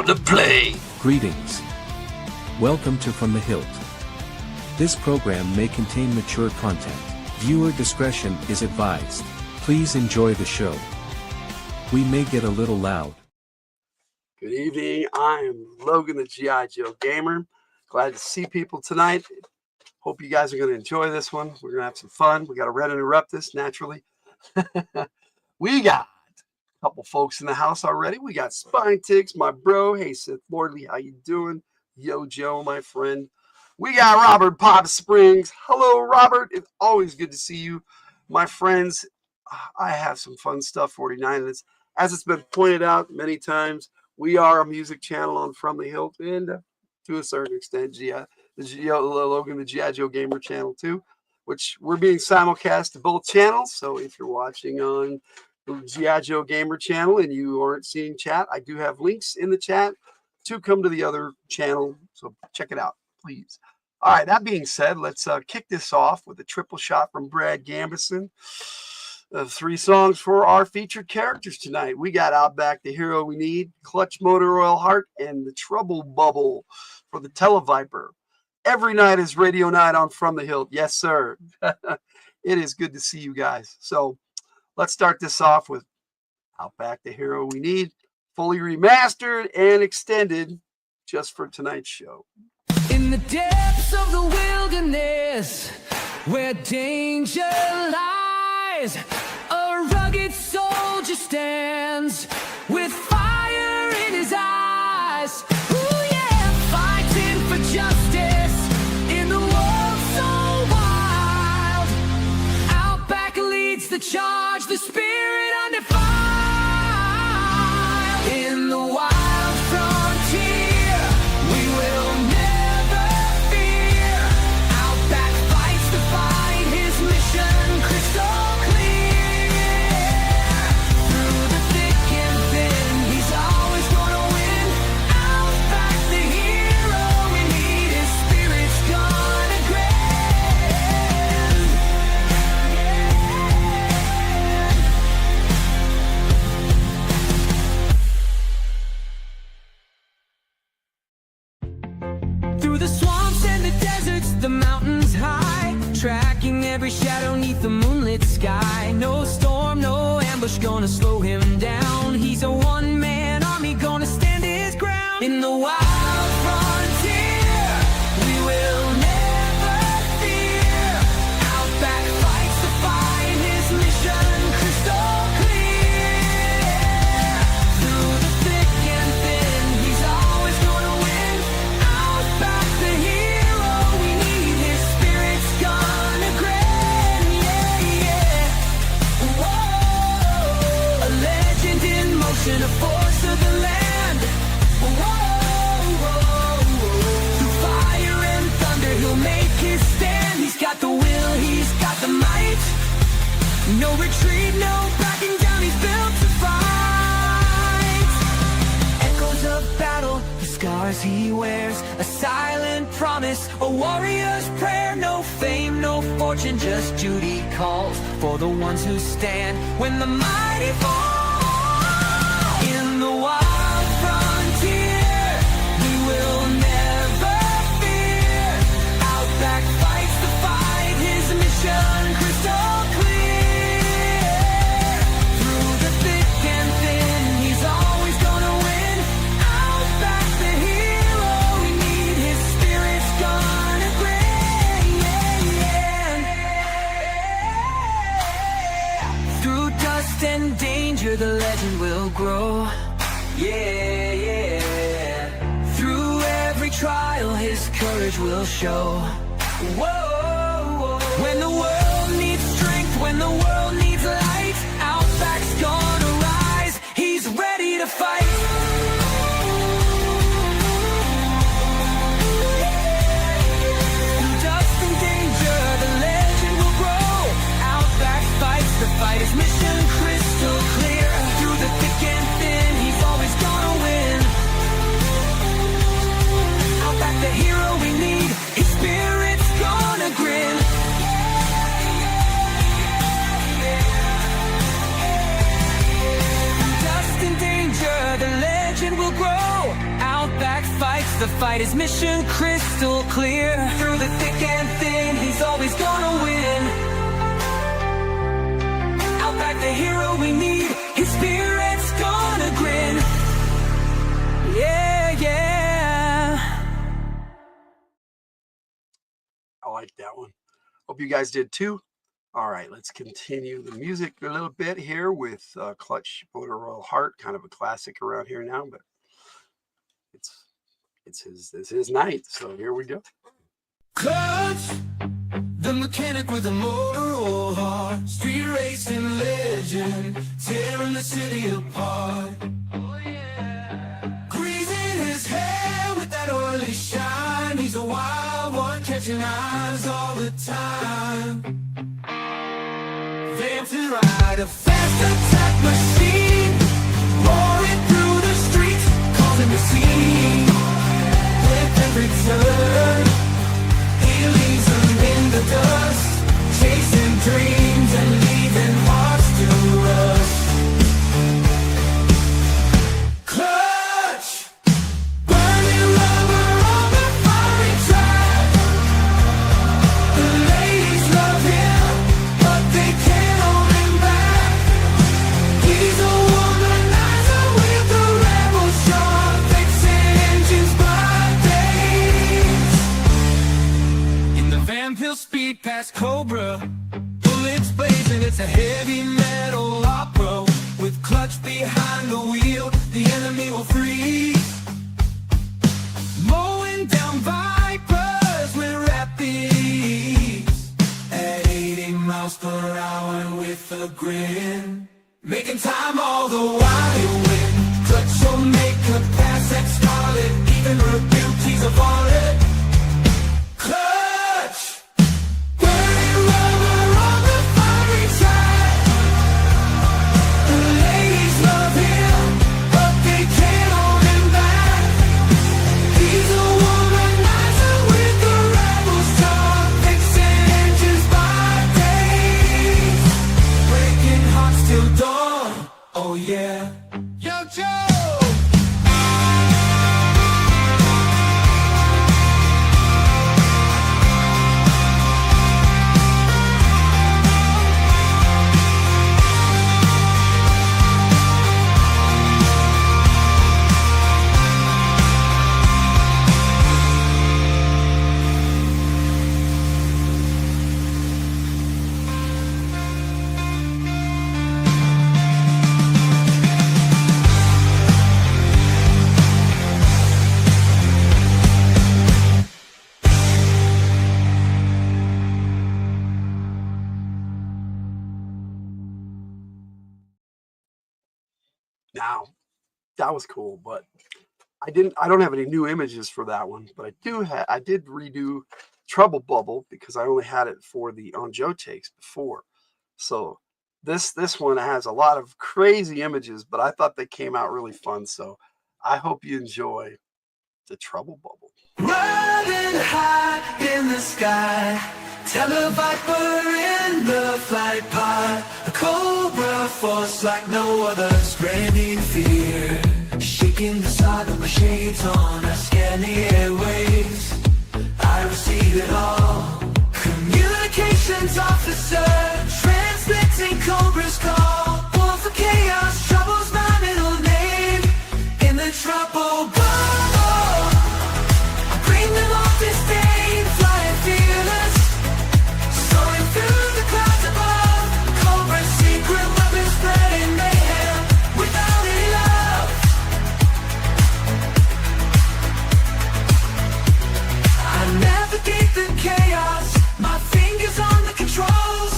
time to play. Greetings. Welcome to From the Hilt. This program may contain mature content. Viewer discretion is advised. Please enjoy the show. We may get a little loud. Good evening. I am Logan, the G.I. Joe Gamer. Glad to see people tonight. Hope you guys are going to enjoy this one. We're going to have some fun. We got to red interrupt this naturally. We got a couple folks in the house already. We got Spine Ticks, my bro. Hey, Sithlordly, how you doing? Yo, Joe, my friend. We got Robert Pop Springs. Hello, Robert. It's always good to see you, my friends. I have some fun stuff, 49. As it's been pointed out many times, we are a music channel on From the Hilt, and to a certain extent, Logan, the G.I. Joe Gamer channel too, which we're being simulcast to both channels. So if you're watching on the G.I. Joe Gamer channel and you aren't seeing chat, I do have links in the chat to come to the other channel. So check it out, please. All right, that being said, let's kick this off with a triple shot from Brad Gambison. 3 songs for our featured characters tonight. We got Outback, the hero we need, Clutch Motor Oil Heart, and the Trouble Bubble for the Tele-Viper. Every night is radio night on From the Hilt. Yes, sir. It is good to see you guys. So let's start this off with Outback, the hero we need, fully remastered and extended just for tonight's show. In the depths of the wilderness, where danger lies, a rugged soldier stands with fire in his eyes. Ooh, yeah, fighting for justice in the world so wild. Outback leads the charge, the spirit undefiled. In the wild frontier, we will never fear. Outback fights to fight his mission crystal clear. Through the thick and thin, he's always gonna win. Outback the hero we need, his spirit's gonna grin. Through the swamps and the deserts, the mountains high, tracking every shadow neath the moonlit sky. No storm, no ambush gonna slow him down. He's a one-man army gonna stand his ground. In the wild frontier, we will never fear. Outback fights to fight his mission crystal clear. Through the thick and thin, he's always gonna win. Outback the hero we need, his spirit's gonna grin. Yeah, yeah. Whoa, a legend in motion, a force of the land. Whoa, through fire and thunder, he'll make his stand. He's got the will, he's got the might. No retreat, no backing down, he's built to fight. Echoes of battle, the scars he wears, a silent promise, a warrior's prayer. No fame, no fortune, just duty calls for the ones who stand when the mighty fall. In the wild frontier, we will never fear. Outback fights to fight his mission crystal clear. Through the thick and thin, he's always gonna win. Outback the hero we need, his spirit's gonna grin. Yeah, yeah. Through dust and danger, the legend will grow. Yeah, yeah. Through every trial, his courage will show. Whoa, when the world needs strength, when the world needs light, Outback's gonna rise. He's ready to fight. Through dust and danger, the legend will grow. Outback fights to fight his mission crystal clear. Through the thick and thin, he's always gonna win. Outback the hero we need, his spirit's gonna grin. fight his mission crystal clear. Through the thick and thin, he's always gonna win. Outback, the hero we need, his spirit's gonna grin. Yeah, yeah. I like that one. Hope you guys did too. All right, let's continue the music a little bit here with Clutch Motor Royal Heart, kind of a classic around here now, but it's his night, so here we go. Clutch, the mechanic with the motor oil heart, street racing legend, tearing the city apart. Oh yeah. Greasing his hair with that oily shine, he's a wild one, catching eyes all the time. Vamp and ride, a fast attack machine, roaring through the streets, causing the scene. With every turn, he leaves them in the dust, chasing dreams and leaving hearts to rust. Clutch, burning rubber on the fiery track. The ladies love him, but they can't hold him back. He's a womanizer with the rebel charm, fixing engines by days. In the Van Pill speed past Cobra, bullets blazing, it's a heavy metal opera. With Clutch behind the wheel, the enemy will freeze. Mowing down Vipers with rapid ease, at 80 miles per hour with a grin. Making time all the while you win. Clutch will make a pass at Scarlet, even rebuke, he's a varlet. Clutch, burning rubber on the fiery track. The ladies love him, but they can't hold him back. He's a womanizer with the rebel's charm, fixing engines by days, breaking hearts till dawn. Oh yeah. Yo, Joe! Now, that was cool, but I don't have any new images for that one, but I did redo Trouble Bubble because I only had it for the On Joe takes before. So this one has a lot of crazy images, but I thought they came out really fun. So I hope you enjoy the Trouble Bubble. Riding high in the sky, Tele-Viper in the flight pod, a cobra force like no other, spreading fear, shaking the side of my shades on, I scan the airwaves, I receive it all. Communications officer, transmitting Cobra's call, wolf of chaos, trouble's my middle name, in the trouble bubble, I bring them off disdain, flying fearless, soaring through the clouds above, Cobra's secret weapon spreading mayhem, without any love. I navigate the chaos, my fingers on the controls,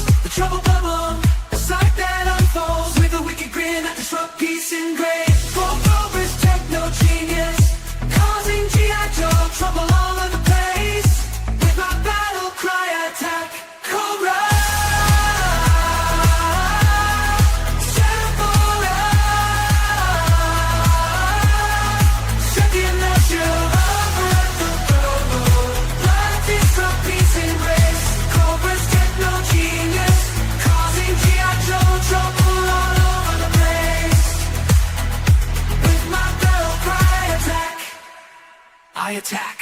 attack.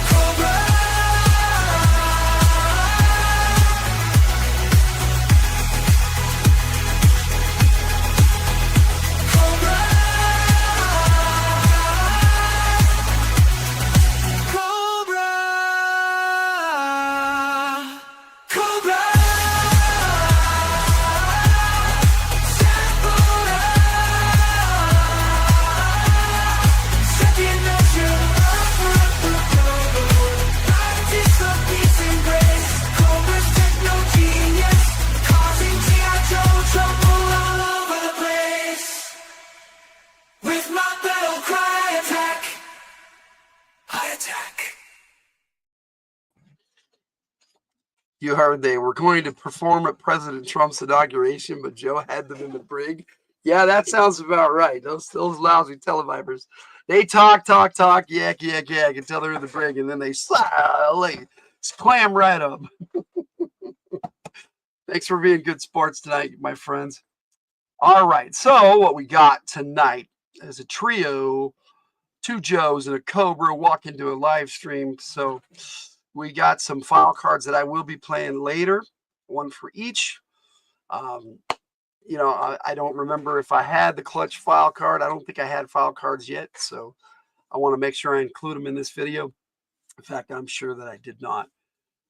Cobra. Cobra. Cobra. Cobra. You heard they were going to perform at President Trump's inauguration, but Joe had them in the brig. Yeah, that sounds about right. Those lousy Tele-Vipers. They talk, yak, until they're in the brig, and then they clam right up. Thanks for being good sports tonight, my friends. All right, so what we got tonight is a trio, 2 Joes and a Cobra walk into a live stream. So we got some file cards that I will be playing later, one for each. You know, I don't remember if I had the clutch file card. I don't think I had file cards yet, so I want to make sure I include them in this video. In fact, I'm sure that I did not.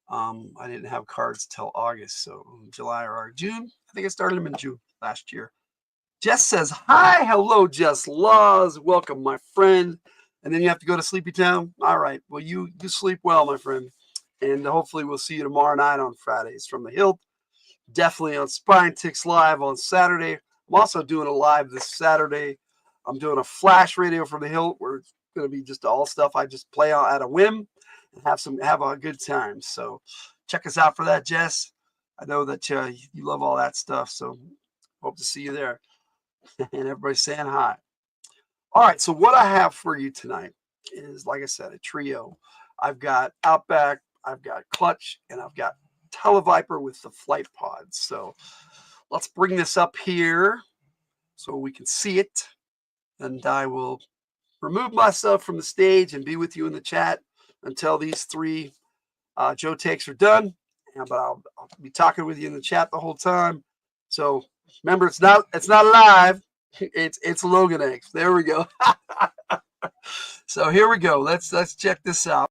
I didn't have cards till August, so July or June. I think I started them in June last year. Jess says, hi, hello, Jess Laws. Welcome, my friend. And then you have to go to Sleepy Town. All right. Well, you sleep well, my friend. And hopefully we'll see you tomorrow night on Fridays from the Hilt. Definitely on Spine Ticks Live on Saturday. I'm also doing a live this Saturday. I'm doing a flash radio from the Hilt where it's going to be just all stuff I just play out at a whim and have a good time. So check us out for that, Jess. I know that you love all that stuff. So hope to see you there. And everybody's saying hi. All right, so what I have for you tonight is, like I said, a trio. I've got Outback, I've got Clutch, and I've got Tele-Viper with the flight pods. So let's bring this up here so we can see it. And I will remove myself from the stage and be with you in the chat until these 3 Joe takes are done. But I'll be talking with you in the chat the whole time. So remember, it's not live. It's Logan X. There we go. So here we go. Let's check this out.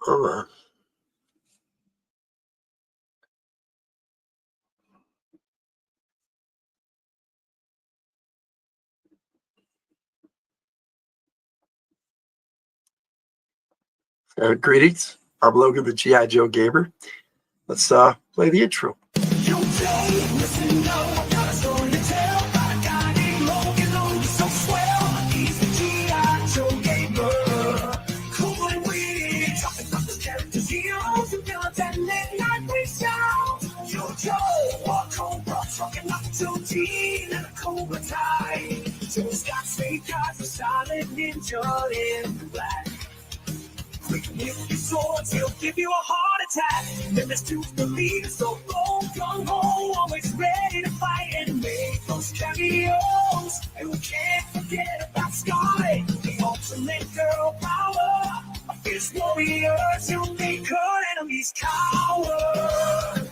All right. Greetings. I'm Logan, the G.I. Joe Gamer. Let's play the intro. Joe's got straight guys, a solid ninja in black. Quick with your swords, he'll give you a heart attack. Then there's 2 the leader, so go, gung ho, always ready to fight and make those cameos. And we can't forget about Scarlet, the ultimate girl power. A fierce warrior to make her enemies cower.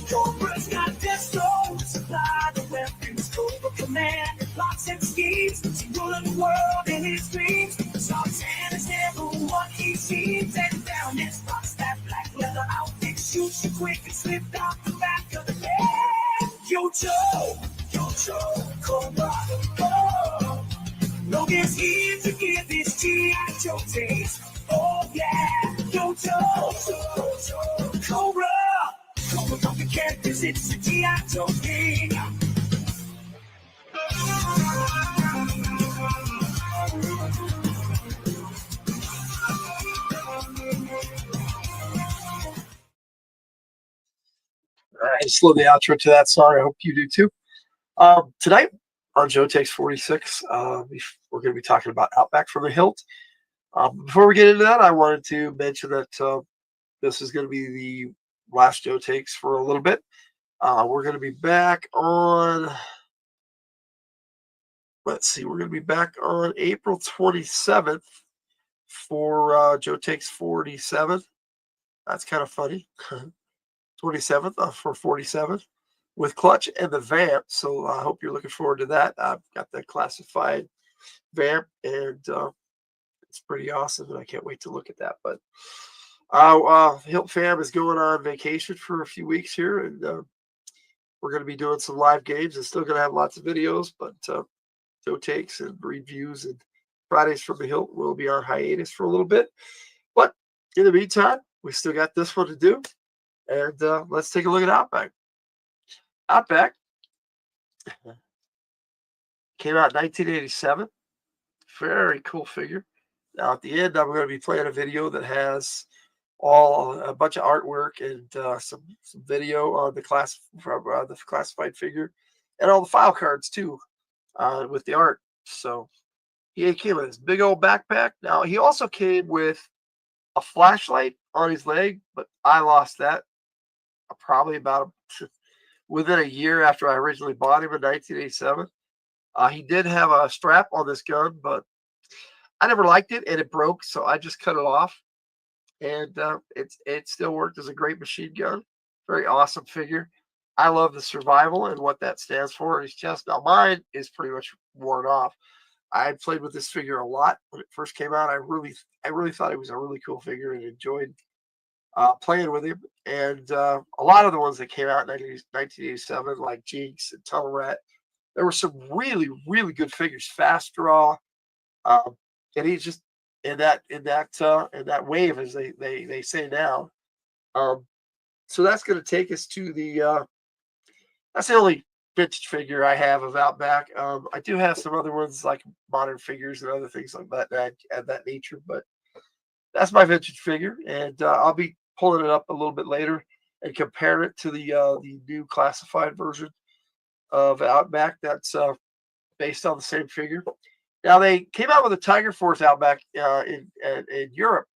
Cobra's got their soul to supply the weapons. Cobra command, plots and schemes. He's ruling the world in his dreams. Tarzan is never what he seems. And down his spots, that black leather outfit shoots you quick and slipped out the back of the bed. Yo, Joe, Cobra, oh. Logan's here to give his G.I. Joe taste. Oh, yeah, Yo, Joe, Cobra. Cobra from the characters, it's a G.I. Joe thing. All right, slow the outro to that. Sorry, I hope you do too. Tonight on Joe Takes 46, we're going to be talking about Outback from the Hilt. Before we get into that, I wanted to mention that this is going to be the last Joe Takes for a little bit. We're going to be back on, we're going to be back on April 27th for Joe Takes 47. That's kind of funny. 27th for 47 with Clutch and the Vamp. So I hope you're looking forward to that. I've got the classified Vamp, and it's pretty awesome, and I can't wait to look at that. But Hilt Fam is going on vacation for a few weeks here, and we're going to be doing some live games and still going to have lots of videos, but Joe Takes and reviews and Fridays from the Hilt will be our hiatus for a little bit. But in the meantime, we still got this one to do, and let's take a look at Outback. Outback came out in 1987. Very cool figure. Now at the end, I'm going to be playing a video that has a bunch of artwork and some video on the the classified figure, and all the file cards too, with the art. So he came with this big old backpack. Now he also came with a flashlight on his leg, but I lost that probably about within a year after I originally bought him in 1987. He did have a strap on this gun, but I never liked it, and it broke, so I just cut it off. And it still worked as a great machine gun. Very awesome figure. I love the survival and what that stands for in his chest. Now mine is pretty much worn off. I played with this figure a lot when it first came out. I really thought it was a really cool figure and enjoyed playing with him. And a lot of the ones that came out in 1987, like Jinx and Tunnel Rat, there were some really, really good figures. Fast Draw, and he's just in that wave, as they say now. So that's going to take us to the that's the only vintage figure I have of Outback. I do have some other ones like modern figures and other things like that of that nature, but that's my vintage figure, and I'll be pulling it up a little bit later and compare it to the new classified version of Outback that's based on the same figure. Now they came out with a Tiger Force Outback in Europe,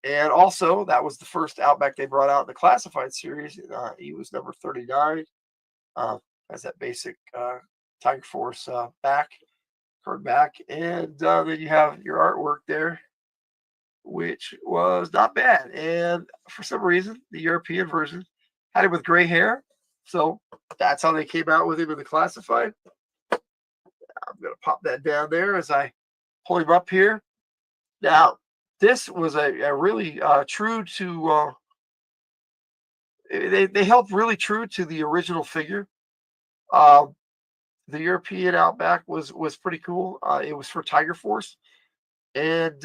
and also that was the first Outback they brought out in the classified series. He was number 39. Has that basic Tiger Force card back, and then you have your artwork there, which was not bad. And for some reason, the European version had him with gray hair, so that's how they came out with him in the classified. I'm going to pop that down there as I pull him up here. Now, this was a really true to, they held really true to the original figure. The European Outback was pretty cool. It was for Tiger Force. And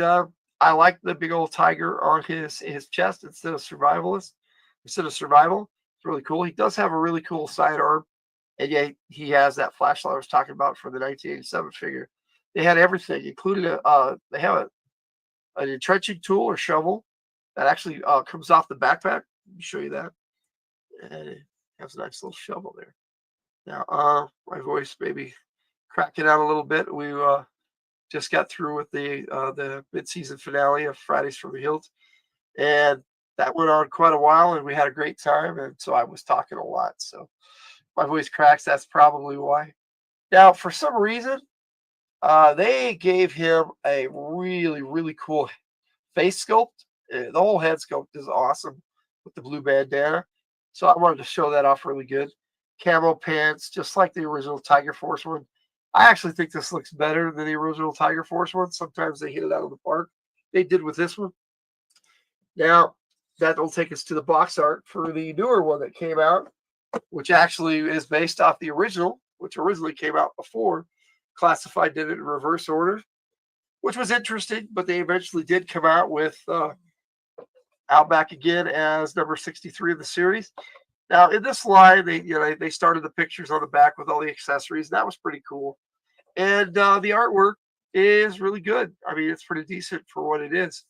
I like the big old tiger on his chest instead of survival. It's really cool. He does have a really cool sidearm. And yeah, he has that flashlight I was talking about for the 1987 figure. They had everything, including they have an entrenching tool or shovel that actually comes off the backpack. Let me show you that. And it has a nice little shovel there. Now, my voice maybe cracking out a little bit. We just got through with the mid-season finale of Fridays from the Hilt, and that went on quite a while, and we had a great time, and so I was talking a lot. So my voice cracks. That's probably why. Now, for some reason, they gave him a really, really cool face sculpt. The whole head sculpt is awesome with the blue bandana. So I wanted to show that off really good. Camo pants, just like the original Tiger Force one. I actually think this looks better than the original Tiger Force one. Sometimes they hit it out of the park. They did with this one. Now, that'll take us to the box art for the newer one that came out, which actually is based off the original, which originally came out before. Classified did it in reverse order, which was interesting, but they eventually did come out with Outback again as number 63 of the series. Now, in this line, they started the pictures on the back with all the accessories. That was pretty cool. And the artwork is really good. I mean, it's pretty decent for what it is.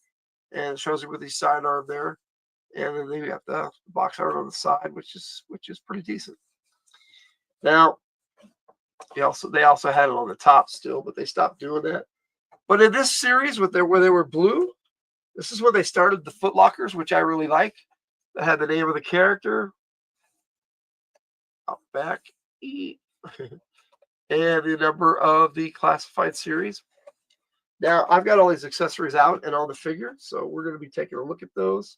And it shows you with the sidearm there. And then they got the box art on the side, which is pretty decent. Now, They also had it on the top still, but they stopped doing that. But in this series, where they were blue, this is where they started the Foot Lockers, which I really like. That had the name of the character, Outback, and the number of the classified series. Now, I've got all these accessories out and on the figure, so we're going to be taking a look at those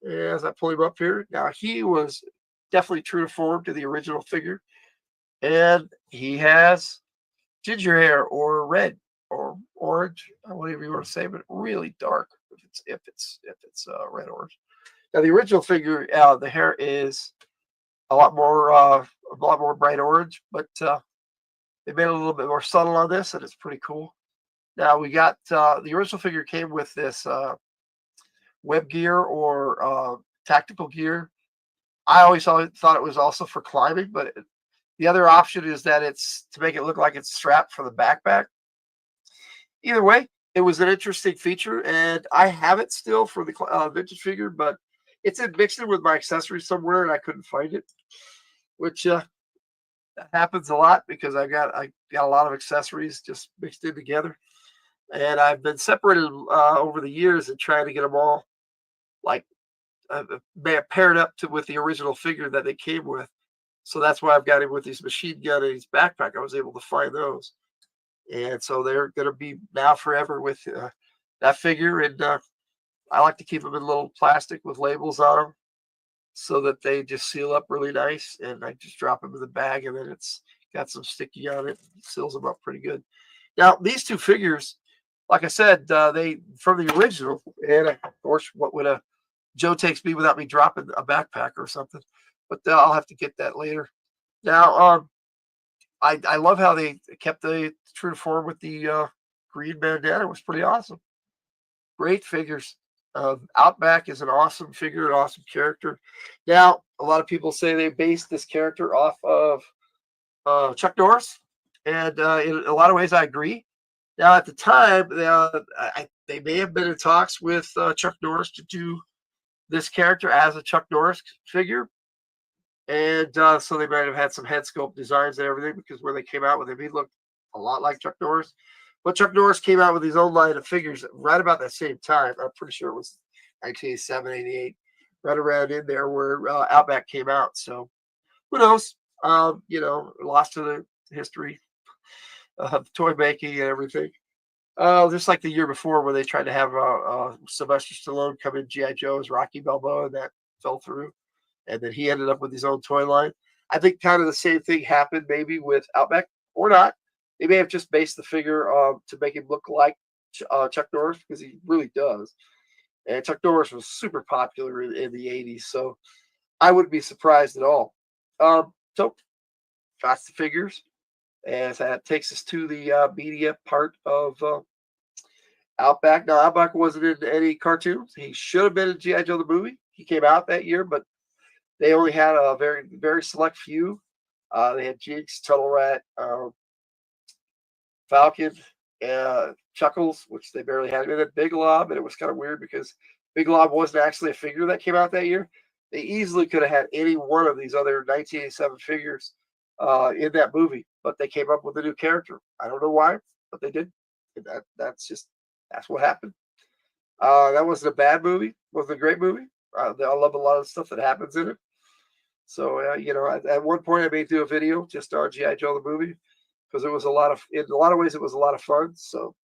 as I pull him up here. Now, he was definitely true to form to the original figure, and he has ginger hair or red or orange, whatever you want to say, but really dark if it's red orange. Now, the original figure, the hair is a lot more bright orange, but they made it a little bit more subtle on this, and it's pretty cool. Now we got the original figure came with this web gear or tactical gear. I always thought it was also for climbing, but the other option is that it's to make it look like it's strapped for the backpack. Either way, it was an interesting feature, and I have it still for the vintage figure, but it's mixed in with my accessories somewhere, and I couldn't find it, which happens a lot because I got a lot of accessories just mixed in together. And I've been separated over the years and trying to get them all like paired up with the original figure that they came with. So that's why I've got him with his machine gun and his backpack. I was able to find those. And so they're going to be now forever with that figure. And I like to keep them in little plastic with labels on them so that they just seal up really nice. And I just drop them in the bag, and then it's got some sticky on it. It seals them up pretty good. Now, these two figures, like I said, they from the original, and of course, what would a Joe takes me without me dropping a backpack or something? But I'll have to get that later. Now, I love how they kept the true to form with the green bandana. It was pretty awesome. Great figures. Outback is an awesome figure, an awesome character. Now, a lot of people say they based this character off of Chuck Norris, and in a lot of ways, I agree. Now, at the time, they may have been in talks with Chuck Norris to do this character as a Chuck Norris figure. And so they might have had some head sculpt designs and everything, because where they came out with him, he looked a lot like Chuck Norris. But Chuck Norris came out with his own line of figures right about that same time. I'm pretty sure it was 1987, 88, right around in there where Outback came out. So who knows? Lost to the history of toy making and everything. Just like the year before, where they tried to have Sylvester Stallone come in G.I. Joe as Rocky Balboa, and that fell through. And then he ended up with his own toy line. I think kind of the same thing happened maybe with Outback, or not. They may have just based the figure to make him look like Chuck Norris, because he really does. And Chuck Norris was super popular in the 80s, so I wouldn't be surprised at all. So that's the figures. And that takes us to the media part of Outback. Now, Outback wasn't in any cartoons. He should have been in G.I. Joe the movie. He came out that year, but they only had a very, very select few. They had Jinx, Tunnel Rat, Falcon, Chuckles, which they barely had. And then Big Lob, and it was kind of weird because Big Lob wasn't actually a figure that came out that year. They easily could have had any one of these other 1987 figures in that movie, but they came up with a new character. I don't know why, but they did. That's what happened. That wasn't a bad movie. Wasn't a great movie. I love a lot of stuff that happens in it. So at one point I may do a video just on G.I. Joe the movie, because in a lot of ways it was a lot of fun. So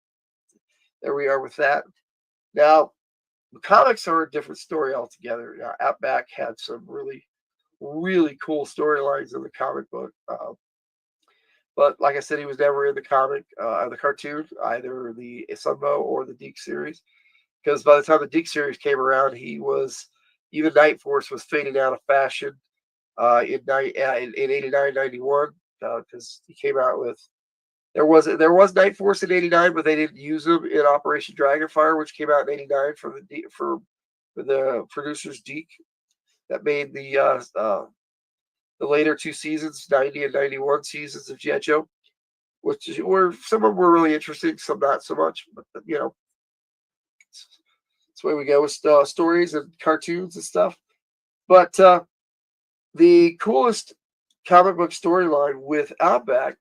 there we are with that. Now, the comics are a different story altogether. Now, Outback had some really, really cool storylines in the comic book. But like I said, he was never in the cartoon, either the Sunbow or the Deke series. Because by the time the Deke series came around, even Night Force was fading out of fashion in 89, 91. Because he came out with there was Night Force in 89, but they didn't use him in Operation Dragonfire, which came out in 89 for the producers Deke, that made the later two seasons, 90 and 91 seasons of G.I. Joe, which were some of them were really interesting, some not so much, but that's the way we go with stories and cartoons and stuff. But the coolest comic book storyline with Outback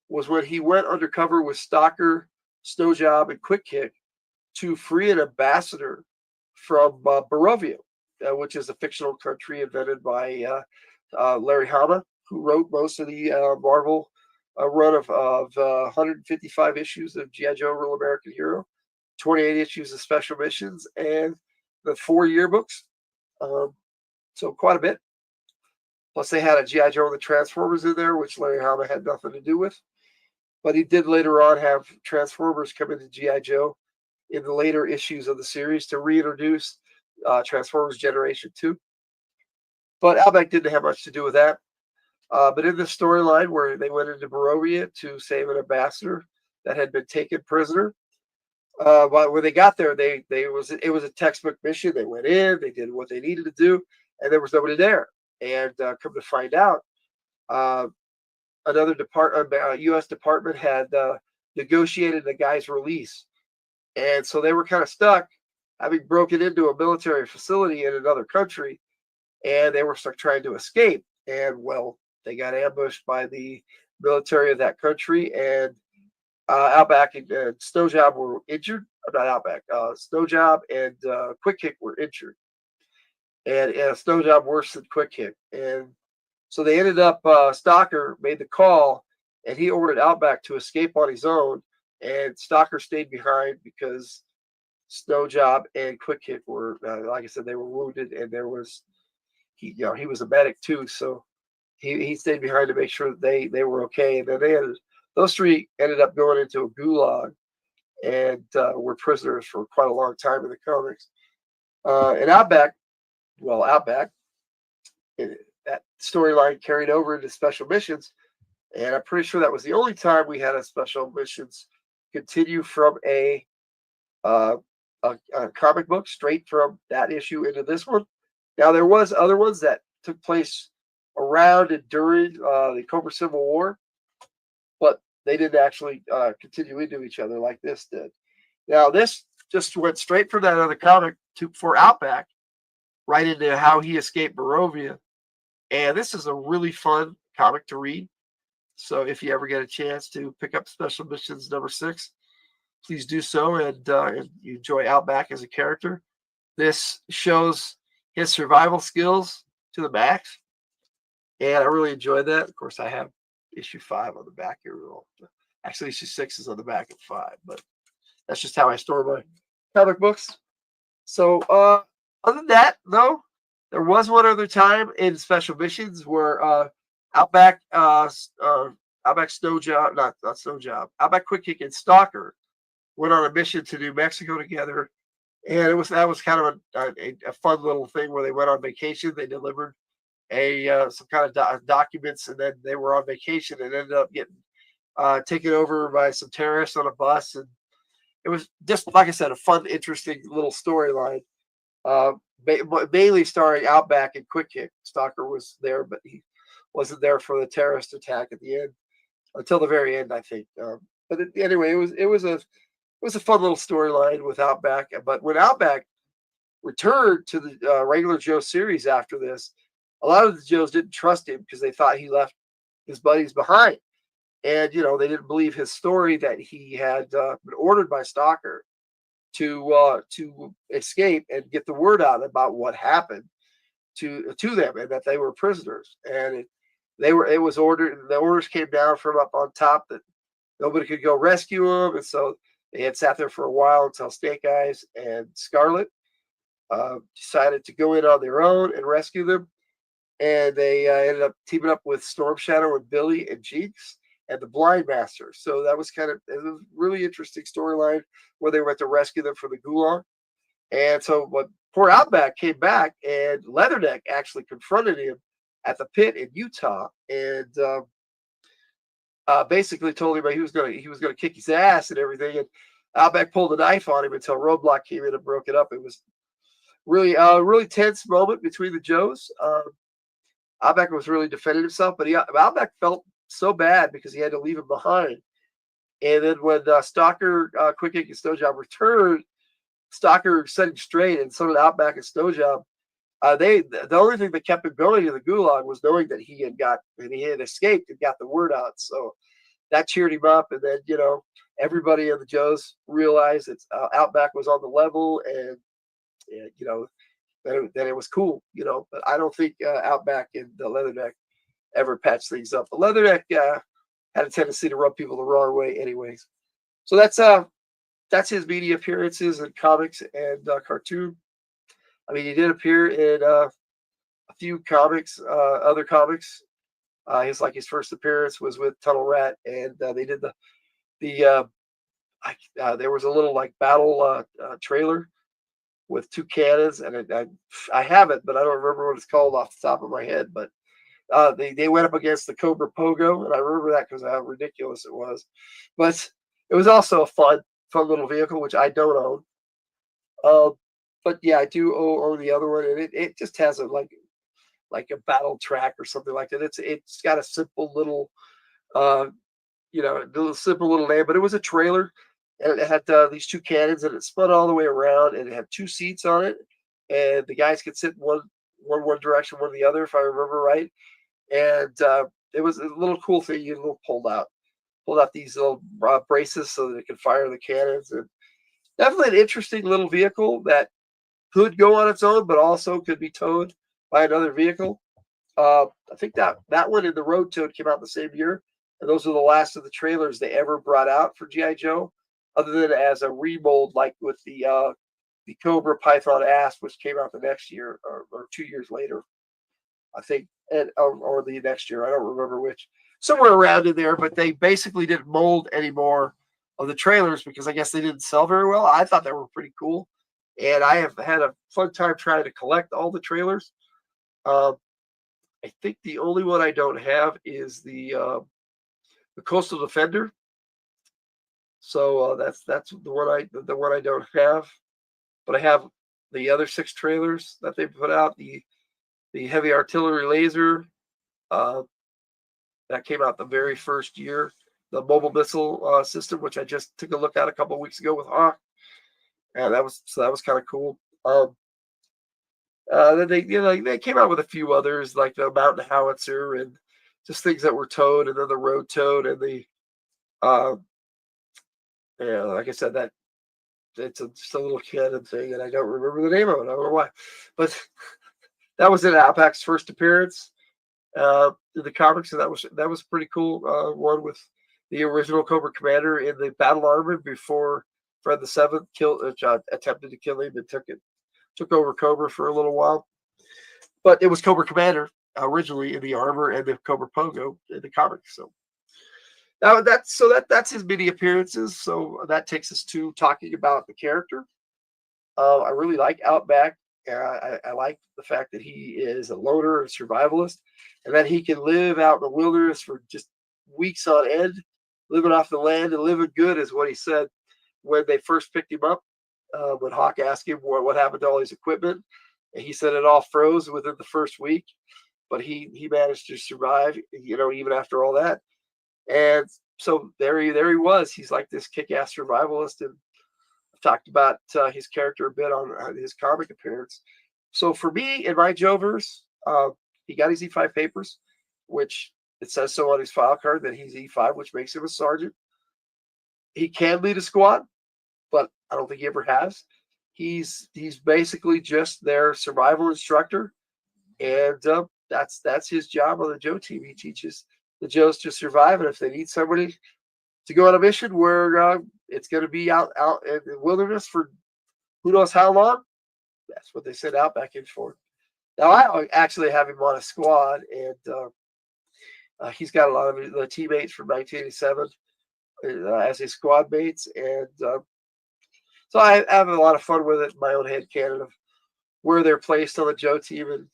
was when he went undercover with Stalker, Snowjob, and Quick Kick to free an ambassador from Barovia, which is a fictional country invented by Larry Hama, who wrote most of the Marvel run of 155 issues of G.I. Joe Real American Hero, 28 issues of Special Missions, and the 4 yearbooks. So quite a bit. Plus, they had a G.I. Joe and the Transformers in there, which Larry Hama had nothing to do with. But he did later on have Transformers come into G.I. Joe in the later issues of the series to reintroduce Transformers Generation 2. But Outback didn't have much to do with that. But in this storyline where they went into Barovia to save an ambassador that had been taken prisoner, but when they got there, it was a textbook mission. They went in, they did what they needed to do, and there was nobody there. And come to find out, another U.S. department had negotiated the guy's release, and so they were kind of stuck, having broken into a military facility in another country, and they were stuck trying to escape. And well, they got ambushed by the military of that country, and Outback and Snowjob were injured. Not Outback. Snowjob and Quick Kick were injured, and Snowjob worse than Quick Kick. And so they ended up. Stalker made the call, and he ordered Outback to escape on his own. And Stalker stayed behind because Snowjob and Quick Kick were, like I said, they were wounded, and he was a medic too, so he stayed behind to make sure that they were okay. And then those three ended up going into a gulag and were prisoners for quite a long time in the comics. And Outback, that storyline carried over into Special Missions, and I'm pretty sure that was the only time we had a Special Missions continue from a comic book straight from that issue into this one. Now there was other ones that took place around and during the Cobra Civil War, but they didn't actually continue into each other like this did. Now this just went straight from that other comic for Outback right into how he escaped Barovia, and this is a really fun comic to read. So if you ever get a chance to pick up Special Missions number 6, please do so, and you enjoy Outback as a character. This shows his survival skills to the max, and I really enjoyed that. Of course, I have issue 5 on the back here. Actually, issue 6 is on the back of 5, but that's just how I store my comic books. So other than that, though, there was one other time in Special Missions where Outback Snowjob, not Snowjob, Outback Quick Kick and Stalker went on a mission to New Mexico together, and that was kind of a fun little thing where they went on vacation. They delivered some kind of documents, and then they were on vacation and ended up getting taken over by some terrorists on a bus. And it was just, like I said, a fun, interesting little storyline. Mainly starring Outback and Quick Kick. Stalker was there, but he wasn't there for the terrorist attack at the end until the very end, I think. But anyway, it was a fun little storyline with Outback. But when Outback returned to the regular Joe series after this, a lot of the Joes didn't trust him because they thought he left his buddies behind, and they didn't believe his story that he had been ordered by Stalker to escape and get the word out about what happened to them, and that they were prisoners. And it was ordered. The orders came down from up on top that nobody could go rescue them, and so they had sat there for a while until Snake Eyes and Scarlet decided to go in on their own and rescue them. And they ended up teaming up with Storm Shadow and Billy and Jinx and the Blind Master. So that was it was a really interesting storyline where they went to rescue them from the gulag. And so when poor Outback came back, and Leatherneck actually confronted him at the pit in Utah, and basically told him he was gonna kick his ass and everything. And Outback pulled a knife on him until Roadblock came in and broke it up. It was really really tense moment between the Joes. Outback was really defending himself, but Outback felt so bad because he had to leave him behind. And then when Stalker, Quick Kick, and Snowjob returned, Stalker set him straight, and so did Outback and Snowjob. The only thing that kept him going to the gulag was knowing that he had escaped and got the word out. So that cheered him up. And then, everybody in the Joes realized that Outback was on the level, and that it was cool, But I don't think Outback and the Leatherneck ever patched things up. The Leatherneck had a tendency to rub people the wrong way, anyways. So that's his media appearances in comics and cartoon. I mean, he did appear in a few comics, other comics. His first appearance was with Tunnel Rat, and they did there was a little like battle trailer with two cannons, and I have it, but I don't remember what it's called off the top of my head. But they went up against the Cobra Pogo, and I remember that because of how ridiculous it was. But it was also a fun little vehicle, which I don't own. But yeah, I do own the other one, and it just has a like a battle track or something like that. It's got a simple little simple little name, but it was a trailer, and it had these two cannons, and it spun all the way around, and it had two seats on it, and the guys could sit one direction, one the other, if I remember right. And it was a little cool thing. You pulled out these little braces so that it could fire the cannons, and definitely an interesting little vehicle that could go on its own, but also could be towed by another vehicle. I think that one in the Road Toad came out the same year, and those are the last of the trailers they ever brought out for G.I. Joe, other than as a remold, like with the Cobra Python Asp, which came out the next year or 2 years later, I think, or the next year. I don't remember which. Somewhere around in there, but they basically didn't mold any more of the trailers because I guess they didn't sell very well. I thought they were pretty cool, and I have had a fun time trying to collect all the trailers. I think the only one I don't have is the Coastal Defender. So that's the one I don't have, but I have the other 6 trailers that they put out. The heavy artillery laser that came out the very first year. The mobile missile system, which I just took a look at a couple of weeks ago with Hawk, and that was kind of cool. Then they came out with a few others like the mountain howitzer and just things that were towed, and then the Road Toad and the like I said, that it's just a little cannon thing, and I don't remember the name of it. I don't know why, but that was in Outback's first appearance in the comics, and that was pretty cool. One with the original Cobra Commander in the battle armor before Fred VII attempted to kill him and took over Cobra for a little while. But it was Cobra Commander originally in the armor, and the Cobra Pogo in the comics. So that's his mini appearances. So that takes us to talking about the character. I really like Outback. I like the fact that he is a loner and survivalist, and that he can live out in the wilderness for just weeks on end, living off the land and living good, is what he said when they first picked him up. When Hawk asked him what happened to all his equipment, and he said it all froze within the first week, but he managed to survive, even after all that. And so there he was. He's like this kick-ass survivalist, and I've talked about his character a bit on his comic appearance. So for me, in my Joverse, he got his E5 papers, which it says so on his file card that he's E5, which makes him a sergeant. He can lead a squad, but I don't think he ever has. He's basically just their survival instructor, and that's his job on the Joe team. He teaches the Joes to survive, and if they need somebody to go on a mission where it's going to be out in the wilderness for who knows how long, that's what they send Outback in for. Now, I actually have him on a squad, and he's got a lot of the teammates from 1987 as his squad mates, and so I have a lot of fun with it in my own head canon of where they're placed on the Joe team. And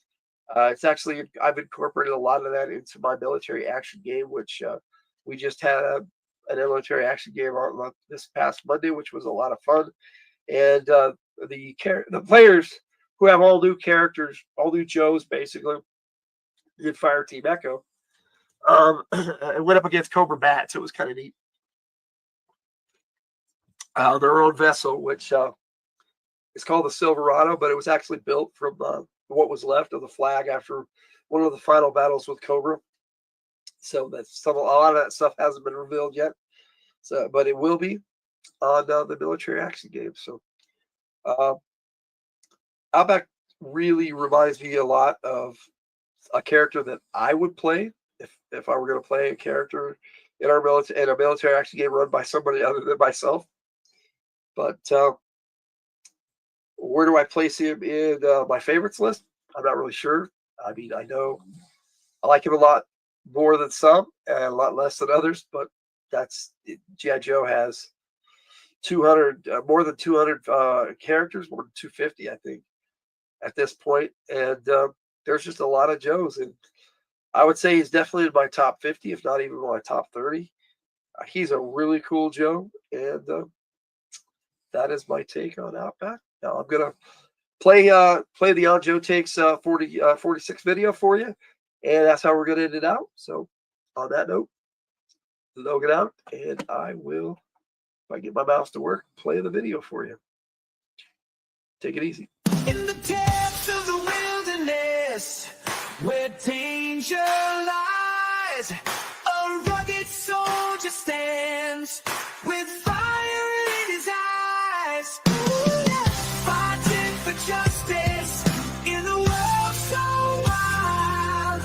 it's actually, I've incorporated a lot of that into my military action game, which we just had a military action game on this past Monday, which was a lot of fun. And the players who have all new characters, all new Joes, basically, did Fire Team Echo. It went up against Cobra Bat, so it was kind of neat. Their own vessel, which is called the Silverado, but it was actually built from what was left of the flag after one of the final battles with Cobra. So a lot of that stuff hasn't been revealed yet. So, but it will be on the military action game. So, Outback really reminds me a lot of a character that I would play if I were going to play a character in a military action game run by somebody other than myself. But where do I place him in my favorites list? I'm not really sure. I mean, I know I like him a lot more than some and a lot less than others, but that's G.I. Joe has 200, more than 200 characters, more than 250, I think, at this point. And there's just a lot of Joes. And I would say he's definitely in my top 50, if not even my top 30. He's a really cool Joe. And that is my take on Outback. Now I'm going to play the On Joe Takes 46 video for you. And that's how we're going to end it out. So on that note, log it out, and I will, if I get my mouse to work, play the video for you. Take it easy. In the depths of the wilderness, where danger lies, a rugged soldier stands with fire in his eyes, fighting for justice in a world so wild.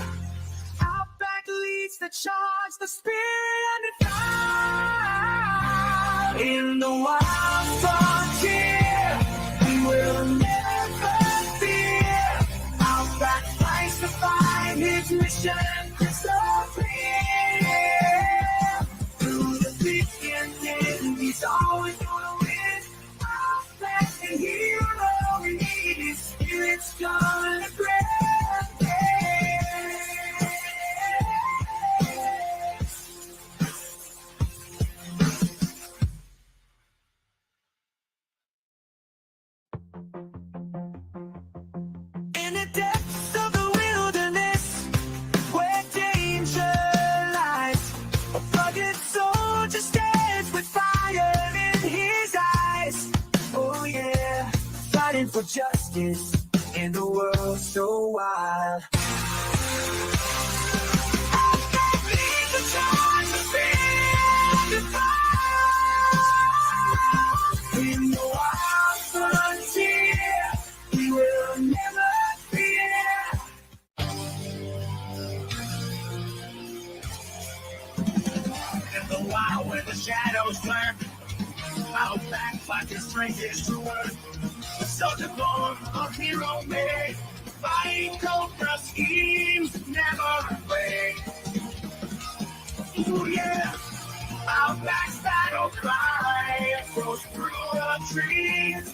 Outback leads the charge, the spirit undefiled. In the wild frontier, we will never fear. Outback fights to find his mission crystal clear. Through the thick and thin, he's always gonna win. Outback's the hero, we need his spirit's gonna grant. In the depths of the wilderness, where danger lies, a rugged soldier stands with fire in his eyes. Oh yeah, fighting for justice in the world so wild. Outback leads the charge, the spirit undefiled. In the wild frontier, we will never fear. In the wild where the shadows lurk, Outback fights his strength is true worth. A soldier born, a hero made, fighting cobra schemes, never afraid. Ooh yeah, Outback's battle cry grows through the trees.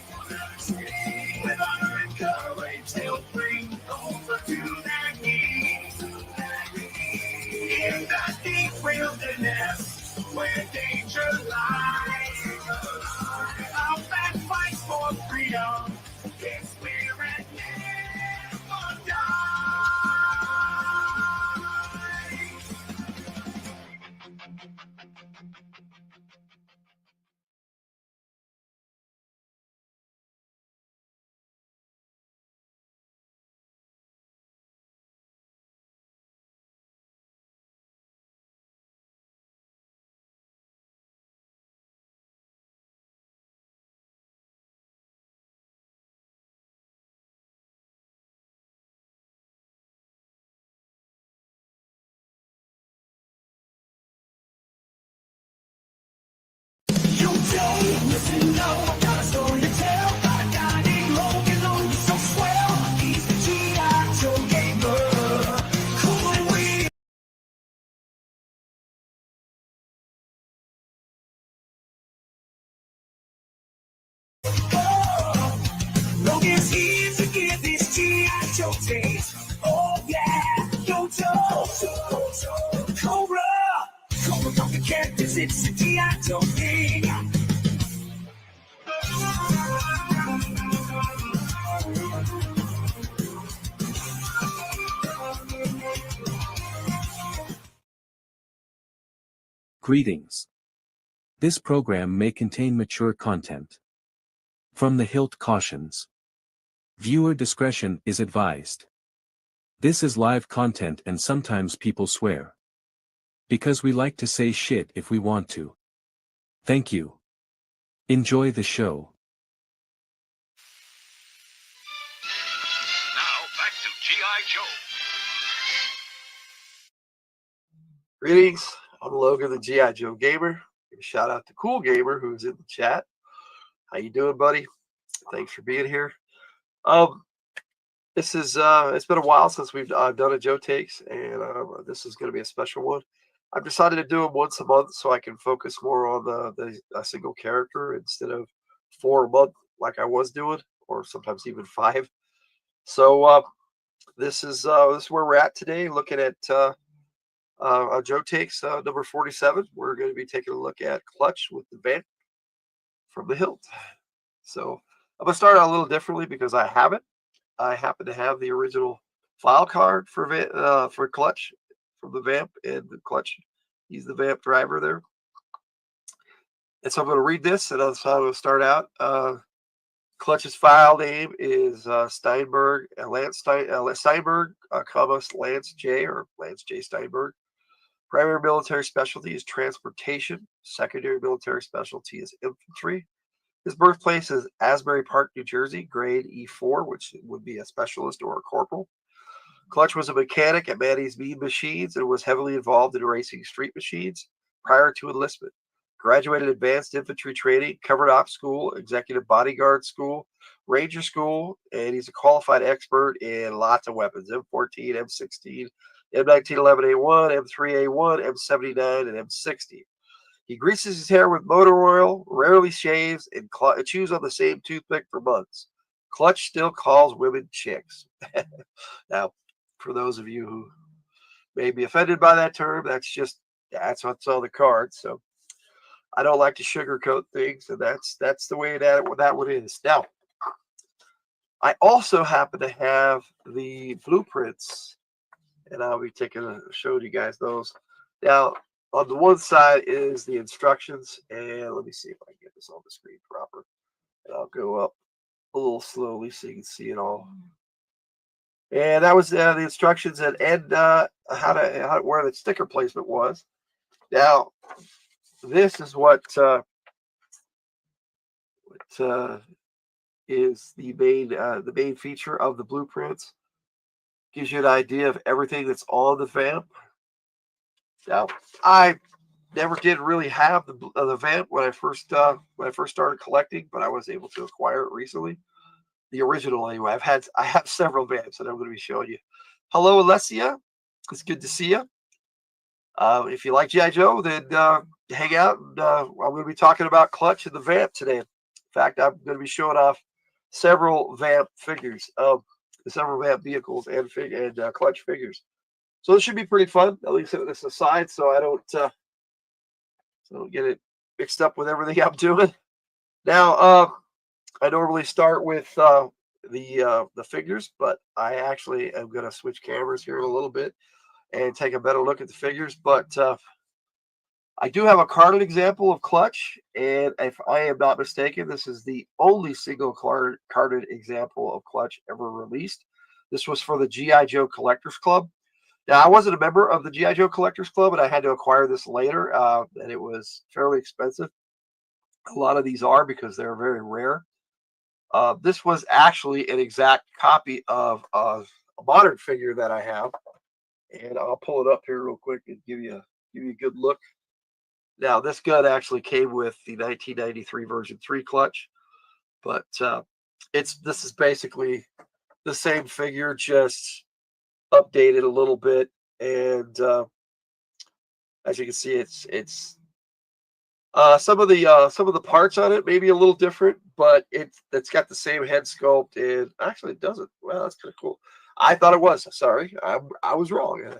With honor and courage, they'll bring over to their knees. In the deep wilderness, where danger lies, Outback fights for freedom. His spirit never dies. You don't listen, no, I got a story to tell. Got a guy named Logan, oh, he's so swell. He's the G.I. Joe gamer. Cool and weird. Logan's here to give his G.I. Joe taste. Oh yeah, Yo Joe, Cobra. Cobra from the characters, it's a G.I. Joe thing. Greetings. This program may contain mature content. From the Hilt cautions. Viewer discretion is advised. This is live content and sometimes people swear. Because we like to say shit if we want to. Thank you. Enjoy the show. Now back to G.I. Joe. Greetings. I'm Logan, the GI Joe Gamer. Give a shout out to Cool Gamer, who's in the chat. How you doing, buddy? Thanks for being here. This is it's been a while since we've done a Joe Takes, and this is going to be a special one. I've decided to do them once a month so I can focus more on the single character instead of 4 a month like I was doing, or sometimes even 5. So this is where we're at today, looking at Joe Takes number 47. We're going to be taking a look at Clutch with the Vamp from the hilt. So I'm going to start out a little differently because I happen to have the original file card for Clutch from the Vamp, and the Clutch, he's the Vamp driver there. And so I'm going to read this, and that's how I'm going to start out. Clutch's file name is Steinberg, Steinberg, Lance J, or Lance J. Steinberg. Primary military specialty is transportation. Secondary military specialty is infantry. His birthplace is Asbury Park, New Jersey, grade E4, which would be a specialist or a corporal. Clutch was a mechanic at Manny's Mean Machines and was heavily involved in racing street machines prior to enlistment. Graduated advanced infantry training, covered ops school, executive bodyguard school, ranger school, and he's a qualified expert in lots of weapons: M14, M16, M1911A1, M3A1, M79, and M60. He greases his hair with motor oil, rarely shaves, and chews on the same toothpick for months. Clutch still calls women chicks. Now, for those of you who may be offended by that term, that's what's on the card. So I don't like to sugarcoat things, and that's the way that one is. Now, I also happen to have the blueprints, and I'll be showing you guys those. Now, on the one side is the instructions, and let me see if I can get this on the screen proper. And I'll go up a little slowly so you can see it all. And that was the instructions and where the sticker placement was. Now, this is what is the main feature of the blueprints. Gives you an idea of everything that's on the Vamp. Now, I never did really have the Vamp when I first started collecting, but I was able to acquire it recently. The original, anyway. I have several Vamps that I'm going to be showing you. Hello, Alessia. It's good to see you. If you like G.I. Joe, then hang out. And, I'm going to be talking about Clutch and the Vamp today. In fact, I'm going to be showing off several Vamp figures, several Vamp vehicles and Clutch figures. So this should be pretty fun. At least set this aside so I don't get it mixed up with everything I'm doing. Now, I normally start with the figures, but I actually am going to switch cameras here in a little bit and take a better look at the figures. But I do have a carded example of Clutch, and if I am not mistaken, this is the only single carded example of Clutch ever released. This was for the G.I. Joe Collectors Club. Now, I wasn't a member of the G.I. Joe Collectors Club, and I had to acquire this later, and it was fairly expensive. A lot of these are because they're very rare. This was actually an exact copy of a modern figure that I have, and I'll pull it up here real quick and give you a good look. Now, this gun actually came with the 1993 version 3 Clutch, but this is basically the same figure, just updated a little bit, and as you can see, it's some of the parts on it may be a little different, but it's got the same head sculpt, and actually it doesn't. Well, that's kind of cool. I thought it was. Sorry, I was wrong. I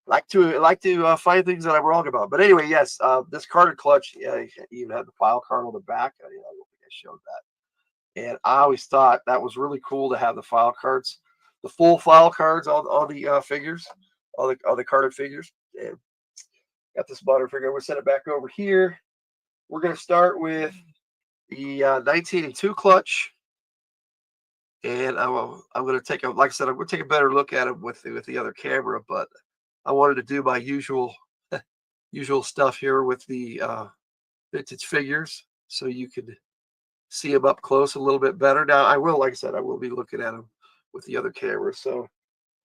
like to find things that I'm wrong about. But anyway, yes, this carded Clutch, you even had the file card on the back. I don't think I showed that. And I always thought that was really cool to have the file cards, the full file cards on the figures, all the carded figures. And got this modern figure. I'm going to set it back over here. We're going to start with the 1902 Clutch. And I'm going to take I'm going to take a better look at him with the other camera, but I wanted to do my usual usual stuff here with the vintage figures, so you could see them up close a little bit better. Now, I will, like I said, I will be looking at them with the other cameras, so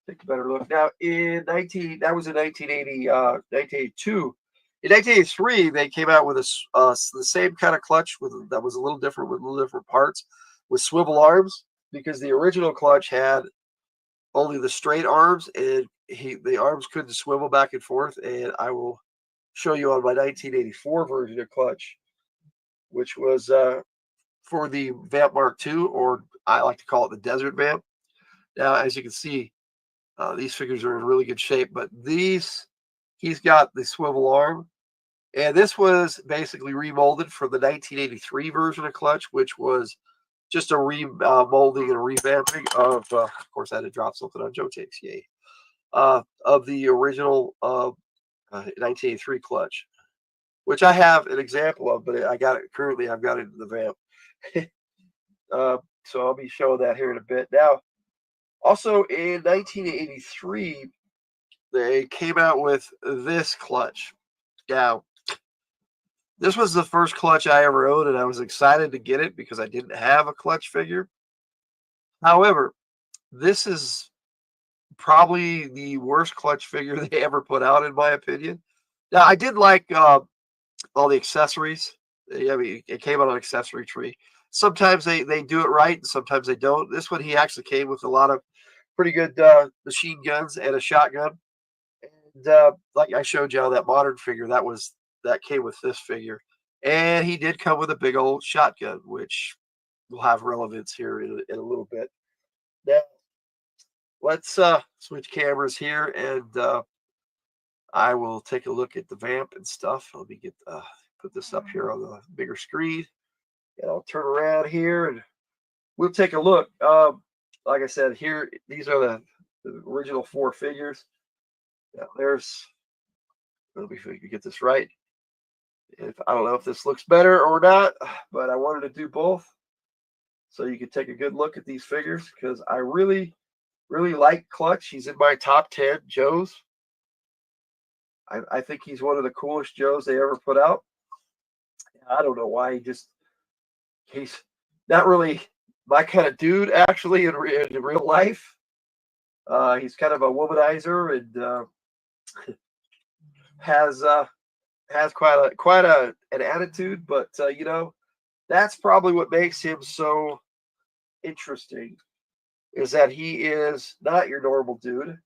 take a better look. Now, that was in 1980, 1982. In 1983, they came out with the same kind of clutch that was a little different with little different parts with swivel arms, because the original clutch had only the straight arms, and the arms couldn't swivel back and forth. And I will show you on my 1984 version of clutch, which was for the Vamp Mark II, or I like to call it the Desert Vamp. Now, as you can see, these figures are in really good shape, but he's got the swivel arm, and this was basically remolded for the 1983 version of clutch, which was just a remolding and a revamping of course, I had to drop something on Joe tapes, yay, of the original 1983 clutch, which I have an example of, but I've got it in the Vamp. So I'll be showing that here in a bit. Now, also in 1983, they came out with this clutch. Now, this was the first clutch I ever owned, and I was excited to get it because I didn't have a clutch figure. However, this is probably the worst clutch figure they ever put out, in my opinion. Now, I did like all the accessories. I mean, it came out on an accessory tree. Sometimes they do it right, and sometimes they don't. This one, he actually came with a lot of pretty good machine guns and a shotgun. And like I showed you on that modern figure, that came with this figure. And he did come with a big old shotgun, which will have relevance here in a little bit. Now, let's switch cameras here, and I will take a look at the Vamp and stuff. Let me put this up here on the bigger screen, and I'll turn around here, and we'll take a look. Like I said, here, these are the original 4 figures. Now, let me see if we can get this right. I don't know if this looks better or not, but I wanted to do both so you could take a good look at these figures, because I really, really like Clutch. He's in my top 10 Joes. I think he's one of the coolest Joes they ever put out. I don't know why he's not really my kind of dude, actually, in real life. He's kind of a womanizer, and has quite an attitude, but that's probably what makes him so interesting, is that he is not your normal dude.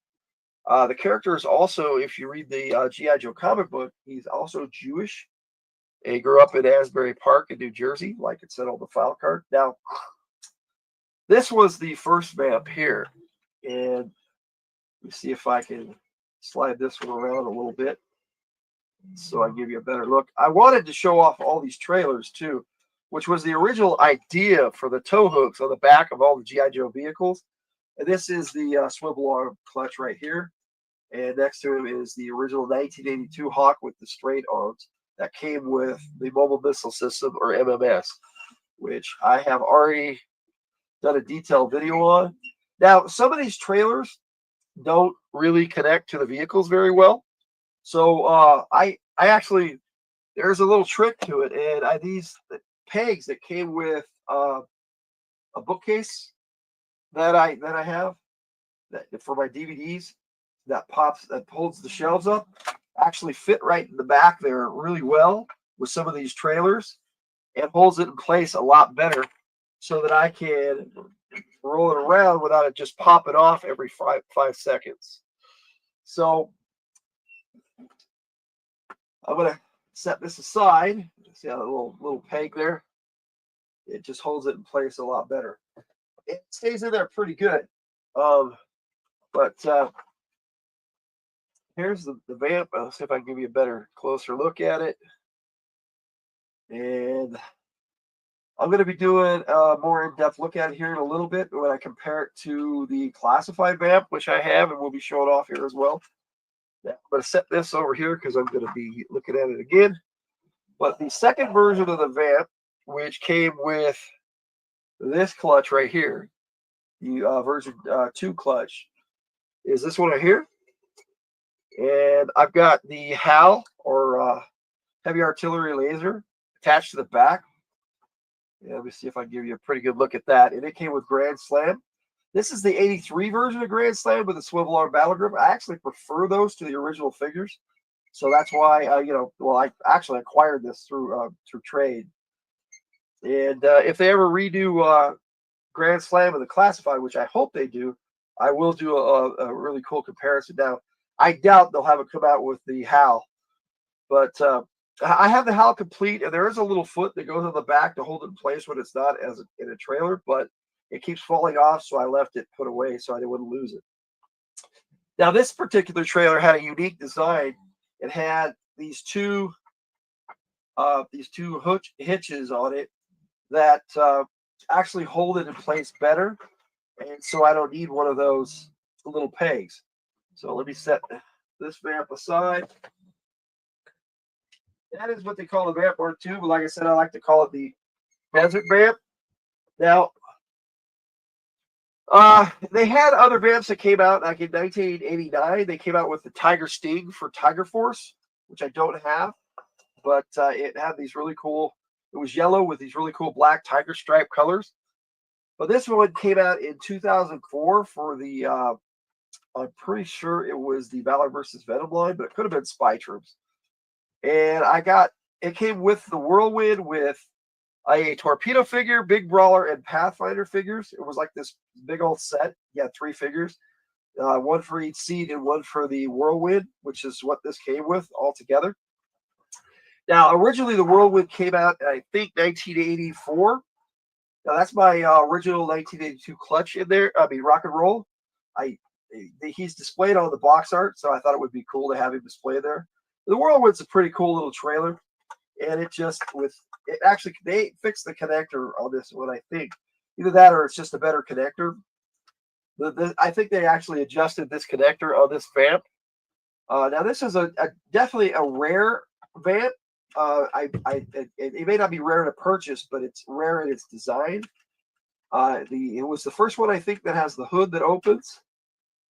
The character is also, if you read the G.I. Joe comic book, he's also Jewish. He grew up in Asbury Park in New Jersey, like it said on the file card. Now, this was the first Vamp here, and let me see if I can slide this one around a little bit so I can give you a better look. I wanted to show off all these trailers too, which was the original idea for the tow hooks on the back of all the G.I. Joe vehicles. And this is the swivel arm clutch right here. And next to him is the original 1982 Hawk with the straight arms that came with the Mobile Missile System, or MMS, which I have already done a detailed video on. Now, some of these trailers don't really connect to the vehicles very well. So I actually, there's a little trick to it. And these pegs that came with a bookcase that I have for my DVDs that holds the shelves up, actually fit right in the back there really well with some of these trailers, and holds it in place a lot better so that I can roll it around without it just popping off every 5 seconds. So I'm going to set this aside. See how the little peg there? It just holds it in place a lot better. It stays in there pretty good. But here's the Vamp. Let's see if I can give you a better, closer look at it. And I'm going to be doing a more in-depth look at it here in a little bit when I compare it to the classified Vamp, which I have, and we'll be showing off here as well. Now, I'm going to set this over here because I'm going to be looking at it again. But the second version of the Vamp, which came with this clutch right here, the version 2 clutch, is this one right here. And I've got the HAL, or heavy artillery laser, attached to the back. Yeah, let me see if I can give you a pretty good look at that. And it came with Grand Slam. This is the 83 version of Grand Slam with the swivel arm battle grip. I actually prefer those to the original figures. So that's why, I actually acquired this through trade. And if they ever redo Grand Slam and the Classified, which I hope they do, I will do a really cool comparison. Now, I doubt they'll have it come out with the HAL, but I have the HAL complete, and there is a little foot that goes on the back to hold it in place when it's not in a trailer, but it keeps falling off, so I left it put away so I wouldn't lose it. Now, this particular trailer had a unique design. It had these two hitches on it that actually hold it in place better, and so I don't need one of those little pegs. So let me set this vamp aside. That is what they call the Vamp Mark II, but like I said, I like to call it the Desert Vamp. Now, they had other vamps that came out like in 1989. They came out with the Tiger Sting for Tiger Force, which I don't have, but it had these really cool. It was yellow with these really cool black tiger stripe colors. But this one came out in 2004 for the. I'm pretty sure it was the Valor versus Venom line, but it could have been Spy Troops. And it came with the Whirlwind with a torpedo figure, Big Brawler, and Pathfinder figures. It was like this big old set. You had 3 figures, one for each seat and one for the Whirlwind, which is what this came with altogether. Now, originally the Whirlwind came out, I think, 1984. Now, that's my original 1982 clutch in there. I mean, Rock and Roll. He's displayed on the box art, so I thought it would be cool to have him displayed there. The Whirlwind's a pretty cool little trailer, and they fixed the connector on this one, I think. Either that or it's just a better connector. I think they actually adjusted this connector on this vamp. Now, this is definitely a rare vamp. It may not be rare to purchase, but it's rare in its design. It was the first one, I think, that has the hood that opens.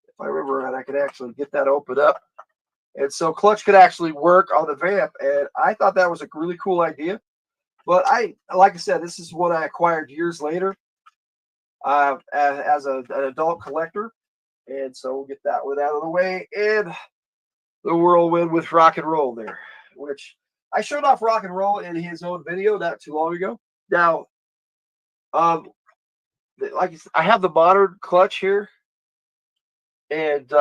If I remember right, I could actually get that open up. And so clutch could actually work on the vamp. And I thought that was a really cool idea. But like I said, this is what I acquired years later as an adult collector. And so we'll get that one out of the way. And the Whirlwind with Rock and Roll there, which I showed off Rock and Roll in his own video not too long ago. Now, like I have the modern clutch here. And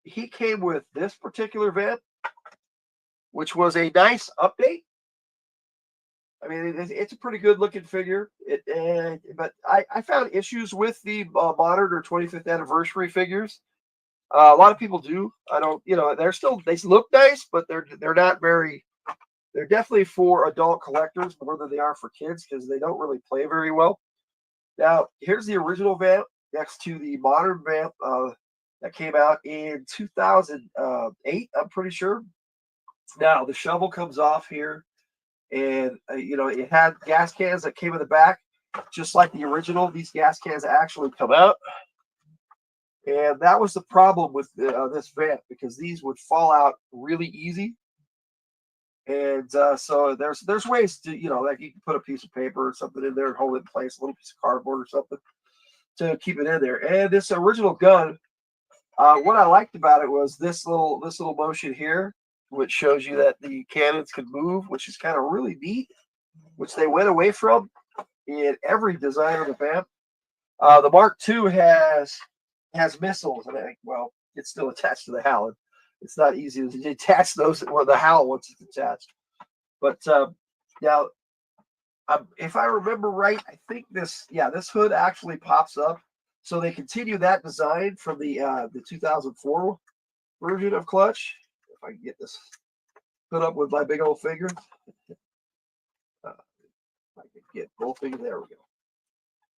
he came with this particular vamp, which was a nice update. I mean, it's a pretty good looking figure. But I found issues with the modern or 25th anniversary figures. A lot of people do. I don't, they look nice, but they're not very. They're definitely for adult collectors more than they are for kids because they don't really play very well. Now, here's the original vamp next to the modern vamp that came out in 2008, I'm pretty sure. Now, the shovel comes off here, and, it had gas cans that came in the back, just like the original. These gas cans actually come out. And that was the problem with this vamp, because these would fall out really easy. And so there's ways to, like you can put a piece of paper or something in there and hold it in place, a little piece of cardboard or something to keep it in there. And this original gun, what I liked about it was this little motion here, which shows you that the cannons can move, which is kind of really neat, which they went away from in every design of the vamp. The Mark II has missiles, and it's still attached to the HAL. It's not easy to detach those. Well, the HAL once it's attached. But now, if I remember right, I think this hood actually pops up. So they continue that design from the 2004 version of clutch. If I can get this put up with my big old finger. I can get both fingers. There we go.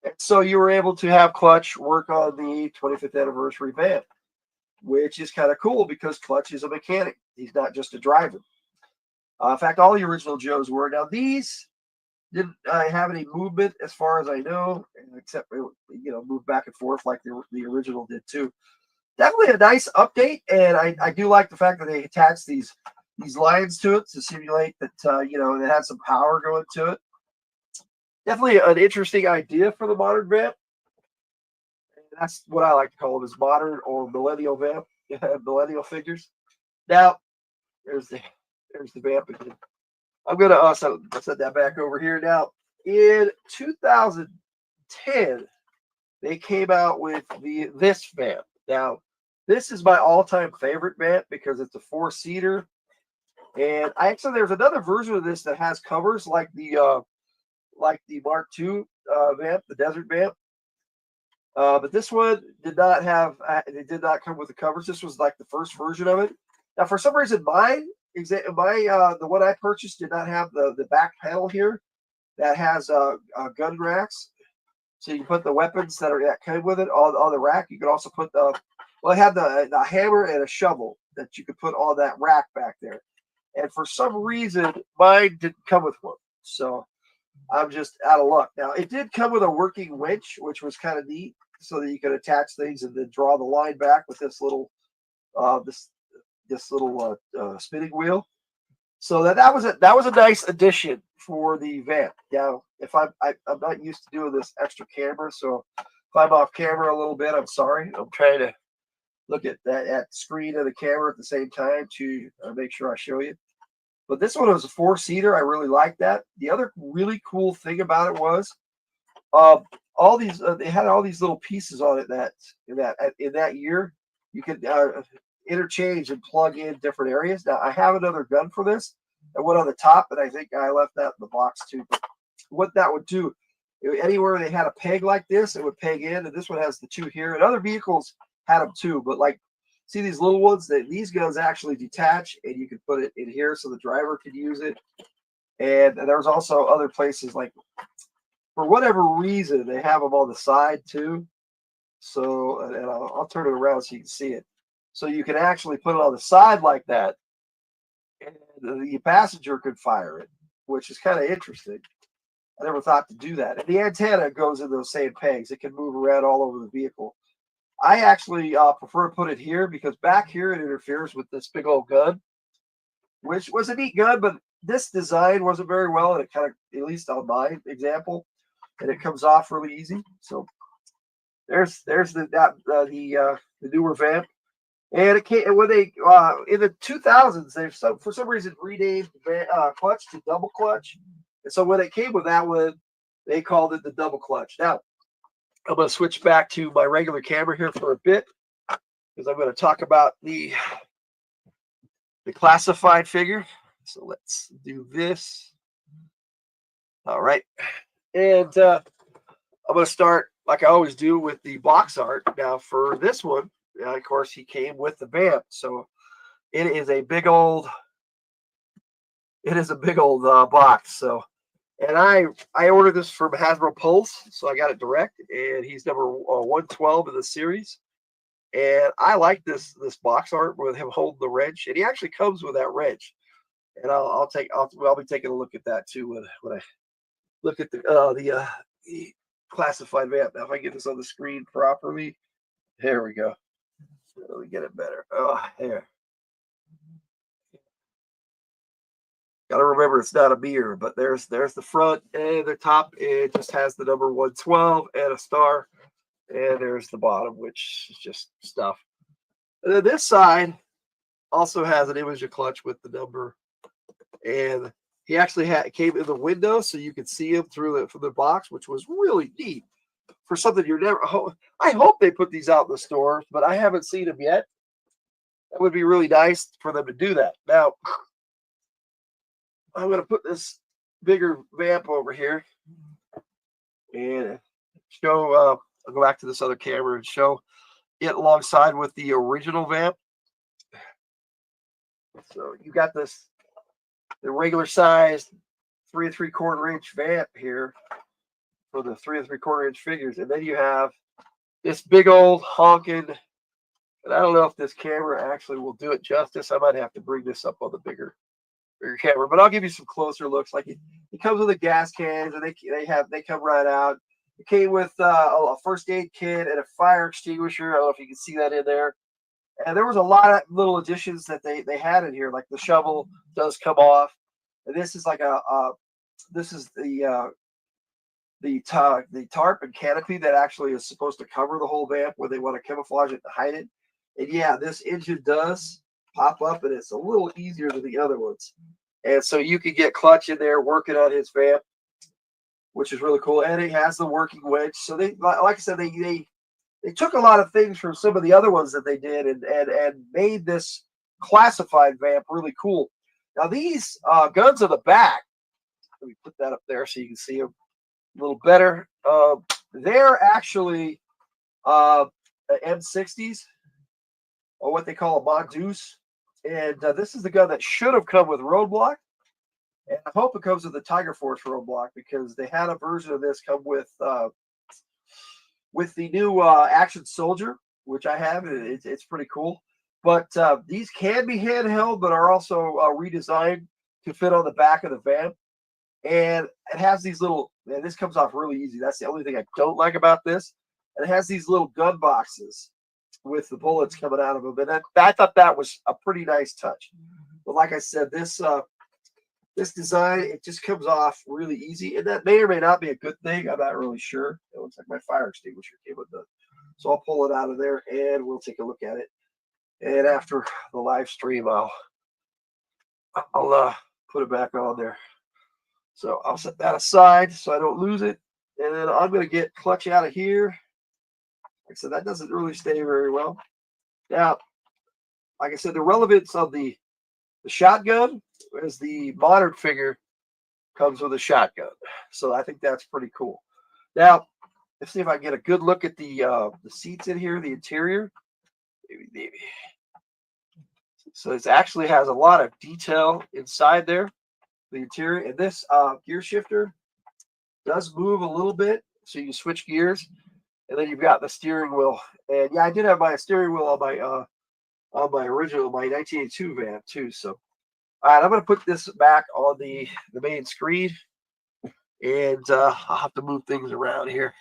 And so you were able to have clutch work on the 25th anniversary vamp, which is kind of cool because Clutch is a mechanic. He's not just a driver. In fact, all the original Joes were. Now, these didn't have any movement as far as I know, except, move back and forth like the original did too. definitely a nice update, and I do like the fact that they attach these lines to it to simulate that you know, it has some power going to it. Definitely an interesting idea for the modern vamp. That's what I like to call them, is modern or millennial vamp, millennial figures. Now, there's the vamp again. I'm gonna set that back over here. Now, in 2010, they came out with this vamp. Now, this is my all-time favorite vamp because it's a 4-seater, and there's another version of this that has covers like the Mark II vamp, the Desert vamp. But this one did not have. It did not come with the covers. This was like the first version of it. Now, for some reason, the one I purchased did not have the back panel here that has gun racks. So you can put the weapons that came with it on the rack. You could also put it had the hammer and a shovel that you could put on that rack back there. And for some reason, mine didn't come with one. So I'm just out of luck. Now, it did come with a working winch, which was kind of neat, so that you could attach things and then draw the line back with this little spinning wheel. So that was a nice addition for the vamp. Now, if I'm not used to doing this extra camera, so if I'm off camera a little bit, I'm sorry. I'm trying to look at that screen of the camera at the same time to make sure I show you. But this one was a 4-seater. I really like that. The other really cool thing about it was all these they had all these little pieces on it that in that year you could interchange and plug in different areas. Now, I have another gun for this that went on the top, and I think I left that in the box too. But what that would do, anywhere they had a peg like this, it would peg in, and this one has the 2 here. And other vehicles had them too, but like, see these little ones, these guns actually detach, and you can put it in here so the driver could use it. And there's also other places, like, for whatever reason, they have them on the side too. So, and I'll turn it around so you can see it. So you can actually put it on the side like that, and the passenger could fire it, which is kind of interesting. I never thought to do that. And the antenna goes in those same pegs. It can move around all over the vehicle. I actually prefer to put it here because back here it interferes with this big old gun, which was a neat gun, but this design wasn't very well, and it kind of, at least on my example, and it comes off really easy. So there's the newer vamp, and it came when they in the 2000s they've for some reason renamed clutch to double clutch, and so when it came with that one, they called it the double clutch. Now, I'm going to switch back to my regular camera here for a bit because I'm going to talk about the classified figure. So let's do this. All right. And I'm going to start, like I always do, with the box art. Now, for this one, of course, he came with the vamp. So it is a big old box. So, and I ordered this from Hasbro Pulse, so I got it direct, and he's number 112 in the series. And I like this box art with him holding the wrench, and he actually comes with that wrench. And I'll be taking a look at that too when I look at the classified vamp. Now, if I get this on the screen properly, there we go. Let me get it better. Oh, there. Got to remember it's not a mirror, but there's the front and the top. It just has the number 112 and a star, and there's the bottom, which is just stuff. And then this side also has an image of clutch with the number, and he actually came in the window so you could see him from the box, which was really neat for something you're never. I hope they put these out in the stores, but I haven't seen them yet. That would be really nice for them to do that. Now, I'm going to put this bigger vamp over here and show, I'll go back to this other camera and show it alongside with the original vamp. So you got the regular size 3 3/4 inch vamp here for the 3 3/4 inch figures. And then you have this big old honking, and I don't know if this camera actually will do it justice. I might have to bring this up on the bigger camera, but I'll give you some closer looks. Like it comes with a gas cans, and they come right out. It came with a first aid kit and a fire extinguisher. I don't know if you can see that in there. And there was a lot of little additions that they had in here, like the shovel does come off, and this is like this is the tarp and canopy that actually is supposed to cover the whole vamp when they want to camouflage it to hide it. And yeah, this engine does pop up, and it's a little easier than the other ones. And so you can get Clutch in there working on his vamp, which is really cool. And it has the working wedge. So they, like I said, they took a lot of things from some of the other ones that they did and made this classified vamp really cool. Now these guns on the back, let me put that up there so you can see them a little better. They're actually M60s, or what they call a Mongoose. And this is the gun that should have come with Roadblock. And I hope it comes with the Tiger Force Roadblock, because they had a version of this come with the new Action Soldier, which I have. It's pretty cool. But these can be handheld, but are also redesigned to fit on the back of the vamp. And it has these little, and this comes off really easy. That's the only thing I don't like about this. And it has these little gun boxes with the bullets coming out of them. And I thought that was a pretty nice touch. But like I said, this design, it just comes off really easy. And that may or may not be a good thing. I'm not really sure. It looks like my fire extinguisher came undone. So I'll pull it out of there and we'll take a look at it. And after the live stream, I'll put it back on there. So I'll set that aside so I don't lose it. And then I'm going to get Clutch out of here. Like I said, that doesn't really stay very well. Now, like I said, the relevance of the shotgun is the modern figure comes with a shotgun. So I think that's pretty cool. Now, let's see if I can get a good look at the seats in here, the interior. Maybe. So it actually has a lot of detail inside there, the interior. And this gear shifter does move a little bit, so you can switch gears. And then you've got the steering wheel. And yeah, I did have my steering wheel on my original, my 1982 van too. So all right, I'm going to put this back on the main screen, and I'll have to move things around here.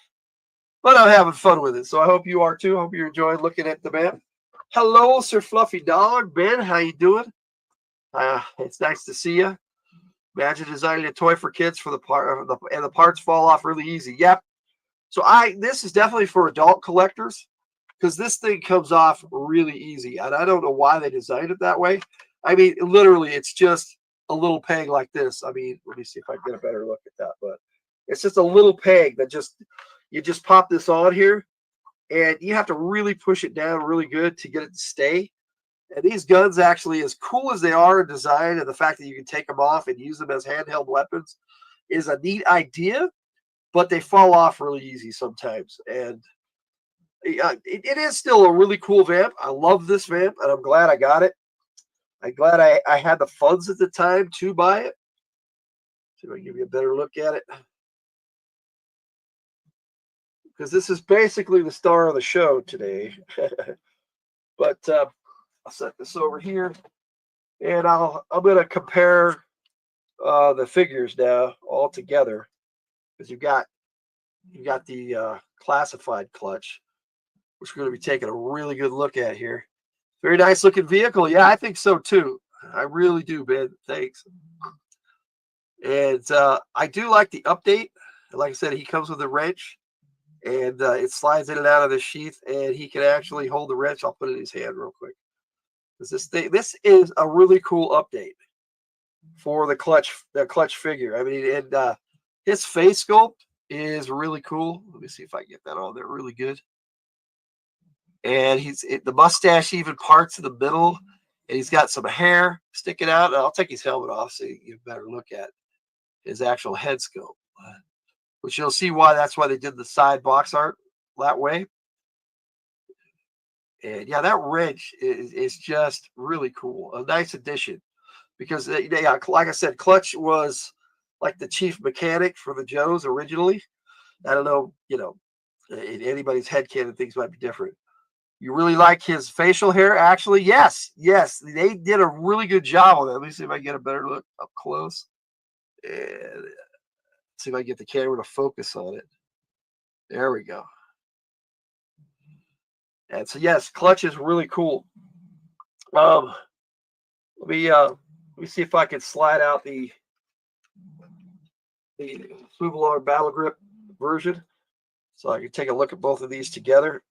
But I'm having fun with it, so I hope you are too. I hope you're enjoying looking at the map. Hello, Sir Fluffy Dog. Ben, how you doing? It's nice to see you. Imagine designing a toy for kids for and the parts fall off really easy. Yep. So this is definitely for adult collectors, because this thing comes off really easy. And I don't know why they designed it that way. I mean, literally, it's just a little peg like this. I mean, let me see if I can get a better look at that. But it's just a little peg that you just pop this on here, and you have to really push it down really good to get it to stay. And these guns, actually, as cool as they are in design, and the fact that you can take them off and use them as handheld weapons is a neat idea, but they fall off really easy sometimes. And it is still a really cool vamp. I love this vamp, and I'm glad I got it. I'm glad I had the funds at the time to buy it. See if I can give you a better look at it. Because this is basically the star of the show today. But I'll set this over here, and I'm going to compare the figures now all together, because you've got the classified Clutch, which we're going to be taking a really good look at here. Very nice looking vehicle. Yeah, I think so too. I really do, Ben. Thanks. And I do like the update. Like I said, he comes with a wrench, and it slides in and out of the sheath, and he can actually hold the wrench. I'll put it in his hand real quick. This is a really cool update for the Clutch figure. I mean, and his face sculpt is really cool. Let me see if I can get that on there really good. And the mustache even parts in the middle, and he's got some hair sticking out. And I'll take his helmet off so you get a better look at his actual head sculpt, which you'll see that's why they did the side box art that way. And yeah, that wrench is just really cool. A nice addition, because yeah, like I said, Clutch was like the chief mechanic for the Joes originally. I don't know, in anybody's headcanon, things might be different. You really like his facial hair? Actually, yes, they did a really good job on that. Let me see if I can get a better look up close, and see if I can get the camera to focus on it. There we go. And so, yes, Clutch is really cool. Let me see if I can slide out the swivel arm battle grip version, so I can take a look at both of these together.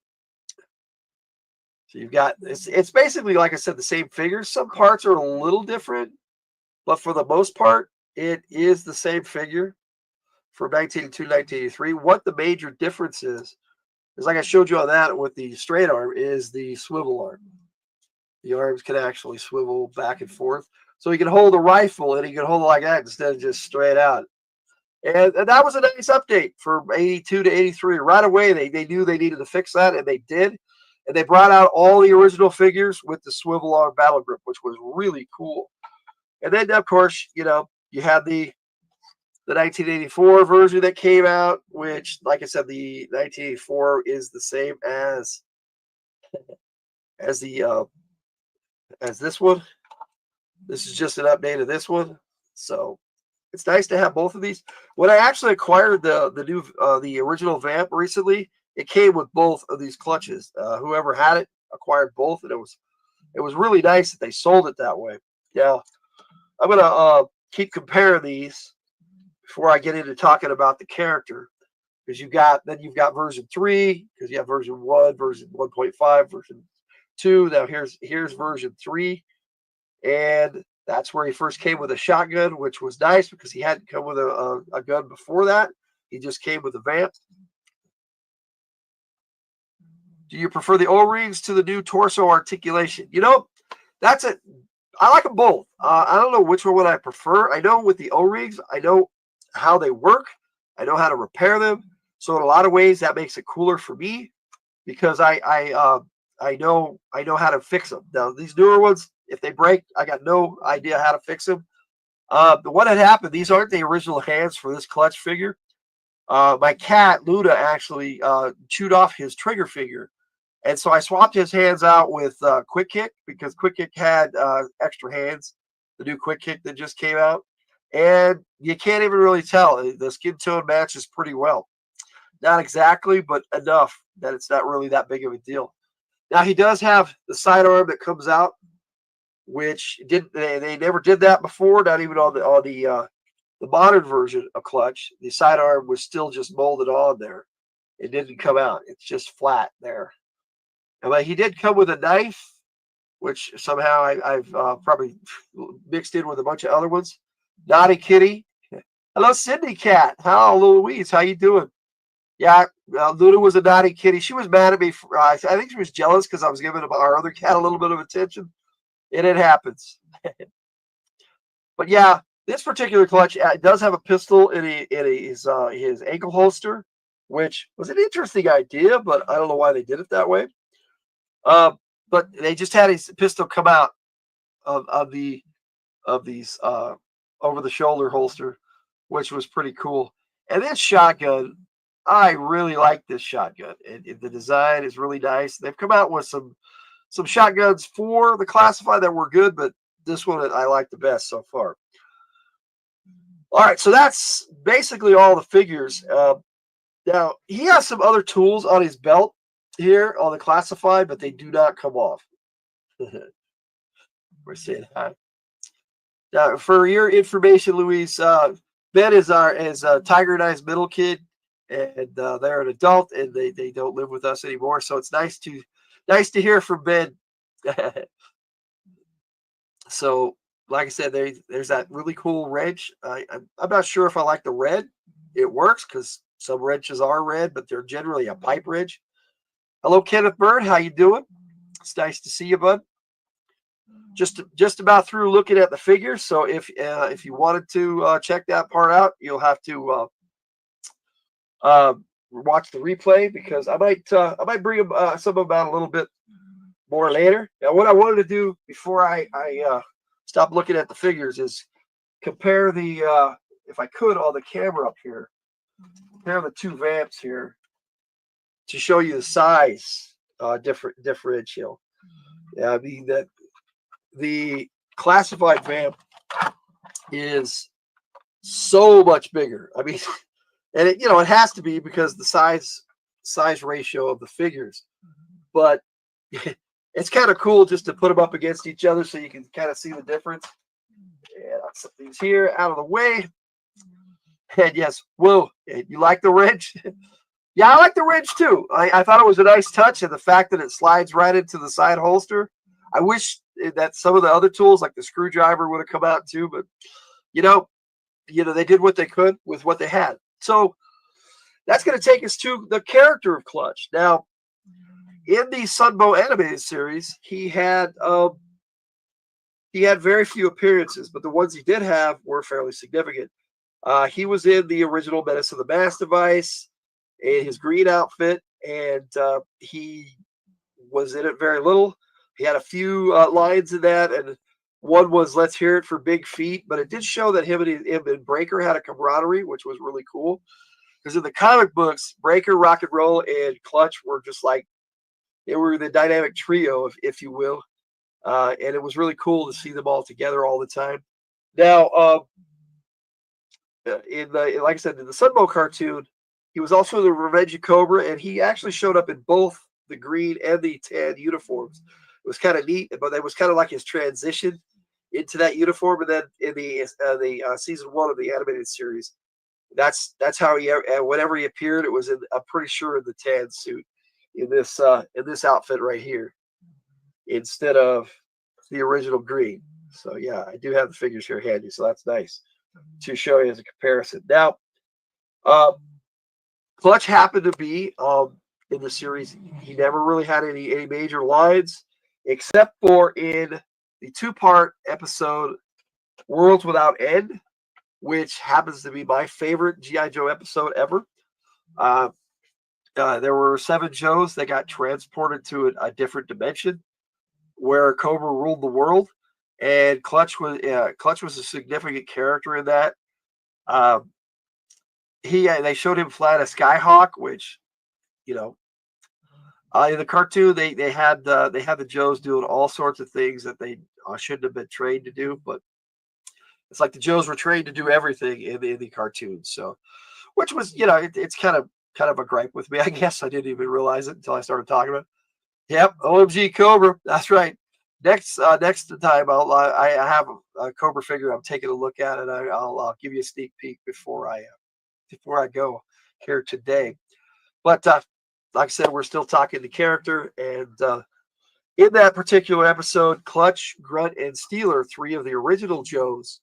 So you've got it's basically, like I said, the same figures. Some parts are a little different, but for the most part, it is the same figure from 1982, 1983. What the major difference is like I showed you on that with the straight arm, is the swivel arm. The arms can actually swivel back and forth. So he can hold a rifle and he can hold it like that instead of just straight out. And that was a nice update from 82 to 83. Right away, they knew they needed to fix that, and they did. And they brought out all the original figures with the swivel arm battle grip, which was really cool. And then, of course, you had the 1984 version that came out, which, like I said, the 1984 is the same as this one. This is just an update of this one, so it's nice to have both of these. When I actually acquired the original Vamp recently, it came with both of these clutches. Whoever had it acquired both, and it was really nice that they sold it that way. Yeah, I'm gonna keep comparing these before I get into talking about the character, because you've got version 3, because you have version 1, version 1.5, version 2. Now here's version 3, and that's where he first came with a shotgun, which was nice because he hadn't come with a gun before that. He just came with a Vamp. Do you prefer the O-rings to the new torso articulation? That's it. I like them both. I don't know which one would I prefer. I know with the O-rings, I know how they work. I know how to repair them. So in a lot of ways, that makes it cooler for me, because I know how to fix them. Now these newer ones, if they break, I got no idea how to fix them. What had happened, these aren't the original hands for this clutch figure. My cat Luna actually chewed off his trigger figure, and so I swapped his hands out with Quick Kick, because Quick Kick had extra hands, the new Quick Kick that just came out, and you can't even really tell. The skin tone matches pretty well. Not exactly, but enough that it's not really that big of a deal. Now he does have the sidearm that comes out, which they never did that before, not even on the modern version of clutch. The sidearm was still just molded on there. It didn't come out. It's just flat there. But he did come with a knife, which somehow I've probably mixed in with a bunch of other ones. Naughty Kitty. Hello, Cindy Cat. Hello, Louise. How you doing? Yeah, Luna was a naughty kitty. She was mad at me. I think she was jealous because I was giving our other cat a little bit of attention. And it happens. But yeah, this particular clutch does have a pistol in his ankle holster, which was an interesting idea, but I don't know why they did it that way. But they just had his pistol come out of these over the shoulder holster, which was pretty cool. And this shotgun, I really like this shotgun. The design is really nice. They've come out with some shotguns for the classified that were good, but this one I like the best so far. All right, so that's basically all the figures. Now, he has some other tools on his belt here on the classified, but they do not come off. We're saying hi. Now, for your information, Louise, Ben is Tiger and I's middle kid, and they're an adult, and they don't live with us anymore. So it's nice to hear from Ben. So, like I said, there's that really cool wrench. I'm not sure if I like the red. It works because some wrenches are red, but they're generally a pipe wrench. Hello, Kenneth Bird. How you doing? It's nice to see you, bud. Just about through looking at the figures. So if you wanted to check that part out, you'll have to watch the replay, because I might bring some about a little bit more later. Now, what I wanted to do before I stop looking at the figures is compare the if I could on the camera up here, compare the two Vamps here to show you the size differential. Yeah, I mean that the classified Vamp is so much bigger. I mean, and it has to be because the size ratio of the figures. But It's kind of cool just to put them up against each other so you can kind of see the difference. And I'll set these here out of the way. And yes, whoa, you like the wrench? Yeah, I like the wrench too. I thought it was a nice touch, and the fact that it slides right into the side holster. I wish that some of the other tools, like the screwdriver, would have come out too. But you know, they did what they could with what they had. So that's going to take us to the character of Clutch. Now, in the Sunbow animated series, he had very few appearances, but the ones he did have were fairly significant. He was in the original Menace of the Mass device in his green outfit, and he was in it very little. He had a few lines in that, and one was "Let's hear it for Big Feet," but it did show that him and Breaker had a camaraderie, which was really cool. Because in the comic books, Breaker, Rock and Roll, and Clutch were just like, they were the dynamic trio, if you will. And it was really cool to see them all together all the time. Now, like I said, in the Sunbow cartoon, he was also the Revenge of Cobra, and he actually showed up in both the green and the tan uniforms. It was kind of neat, but it was kind of like his transition into that uniform. And then in the season 1 of the animated series, that's how he, whenever he appeared, it was in, I'm pretty sure, in the tan suit in this outfit right here, instead of the original green. So yeah, I do have the figures here handy, so that's nice to show you as a comparison. Now, Clutch happened to be in the series. He never really had any major lines, except for in the 2-part episode Worlds Without End, which happens to be my favorite G.I. Joe episode ever. There were 7 Joes that got transported to a different dimension where Cobra ruled the world, and Clutch was a significant character in that. They showed him flying a Skyhawk, which, in the cartoon they had the Joes doing all sorts of things that they shouldn't have been trained to do, but it's like the Joes were trained to do everything in the cartoon. So, which was, it's kind of a gripe with me, I guess. I didn't even realize it until I started talking about it. Yep, OMG Cobra. That's right. Next time I have a Cobra figure I'm taking a look at, and I'll give you a sneak peek before I go here today. But like I said, we're still talking the character, and in that particular episode, Clutch, Grunt, and Steeler, 3 of the original Joes,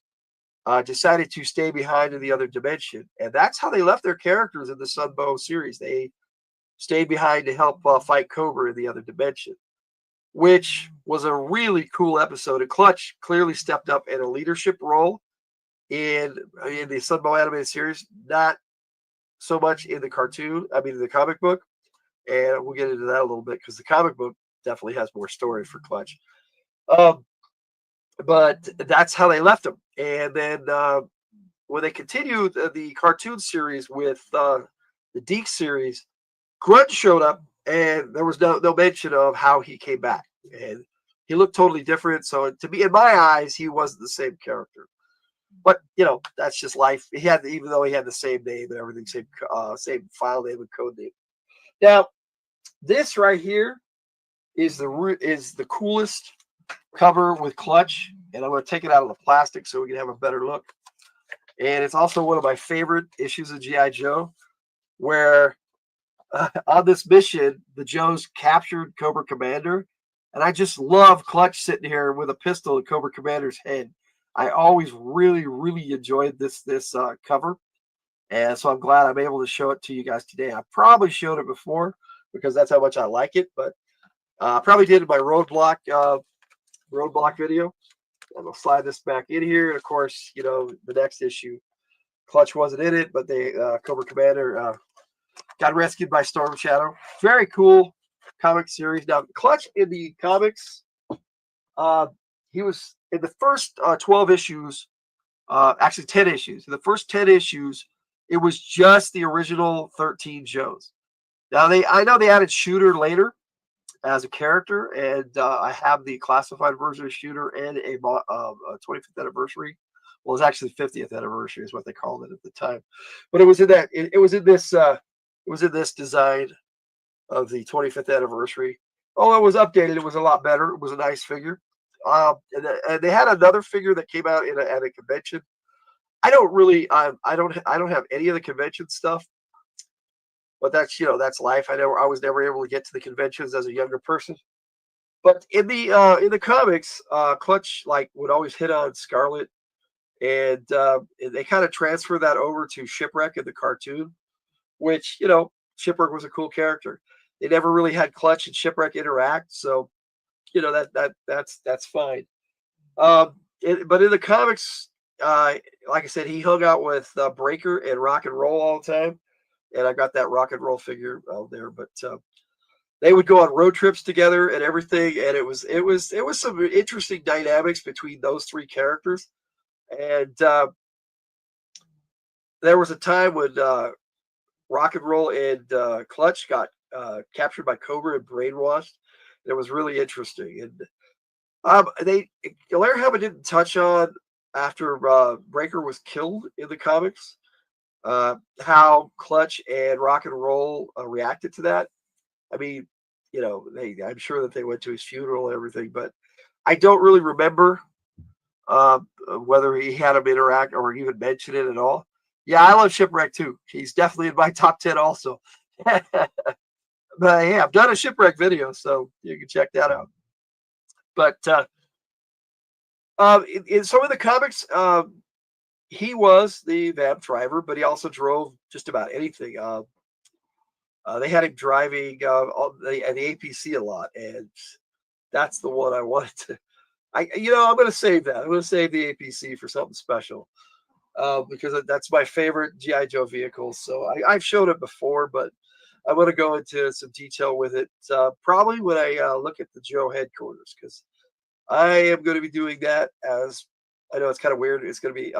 decided to stay behind in the other dimension, and that's how they left their characters in the Sunbow series. They stayed behind to help fight Cobra in the other dimension, which was a really cool episode. And Clutch clearly stepped up in a leadership role in the Sunbow animated series, not so much in the cartoon. I mean, in the comic book, and we'll get into that a little bit because the comic book definitely has more story for Clutch. But that's how they left him. And then when they continued the cartoon series with the Deke series, Grunt showed up, and there was no mention of how he came back. And he looked totally different. So to me, in my eyes, he wasn't the same character. But that's just life. Even though he had the same name and everything, same file name and code name. Now, this right here is the coolest cover with Clutch, and I'm going to take it out of the plastic so we can have a better look. And it's also one of my favorite issues of G.I. Joe, where on this mission, the Joes captured Cobra Commander, and I just love Clutch sitting here with a pistol at Cobra Commander's head. I always really, really enjoyed this cover, and so I'm glad I'm able to show it to you guys today. I probably showed it before because that's how much I like it, but I probably did in my roadblock video. I'm gonna slide this back in here, and of course, the next issue, Clutch wasn't in it, but the Cobra Commander got rescued by Storm Shadow. Very cool comic series. Now, Clutch in the comics, he was in the first 12 issues, actually 10 issues. In the first 10 issues, it was just the original 13 Joes. Now, I know they added Shooter later as a character, and I have the classified version of Shooter and a 25th anniversary. Well, it's actually 50th anniversary is what they called it at the time, but it was in that. It was in this design of the 25th anniversary, Oh, it was updated. It was a lot better. It was a nice figure. And they had another figure that came out at a convention. I don't really, I don't have any of the convention stuff, but that's that's life. I was never able to get to the conventions as a younger person. But in the comics, Clutch like would always hit on Scarlet, and they kind of transfer that over to Shipwreck in the cartoon, which Shipwreck was a cool character. They never really had Clutch and Shipwreck interact, so that's fine. But in the comics, like I said, he hung out with Breaker and Rock and Roll all the time, and I got that Rock and Roll figure out there. But they would go on road trips together and everything, and it was some interesting dynamics between those three characters. And there was a time when Rock and Roll and Clutch got captured by Cobra and brainwashed. It was really interesting, and Lair Hama didn't touch on after Breaker was killed in the comics, how Clutch and Rock and Roll reacted to that. I mean, I'm sure that they went to his funeral and everything, but I don't really remember whether he had him interact or even mention it at all. Yeah, I love Shipwreck too. He's definitely in my top 10 also. But yeah, I've done a Shipwreck video, so you can check that out. But in some of the comics, he was the vamp driver, but he also drove just about anything. They had him driving the APC a lot, and that's the one I wanted to. I'm going to save that. I'm going to save the APC for something special because that's my favorite GI Joe vehicle. So I've showed it before, but I want to go into some detail with it probably when I look at the Joe headquarters, because I am going to be doing that. As I know it's kind of weird. It's going to be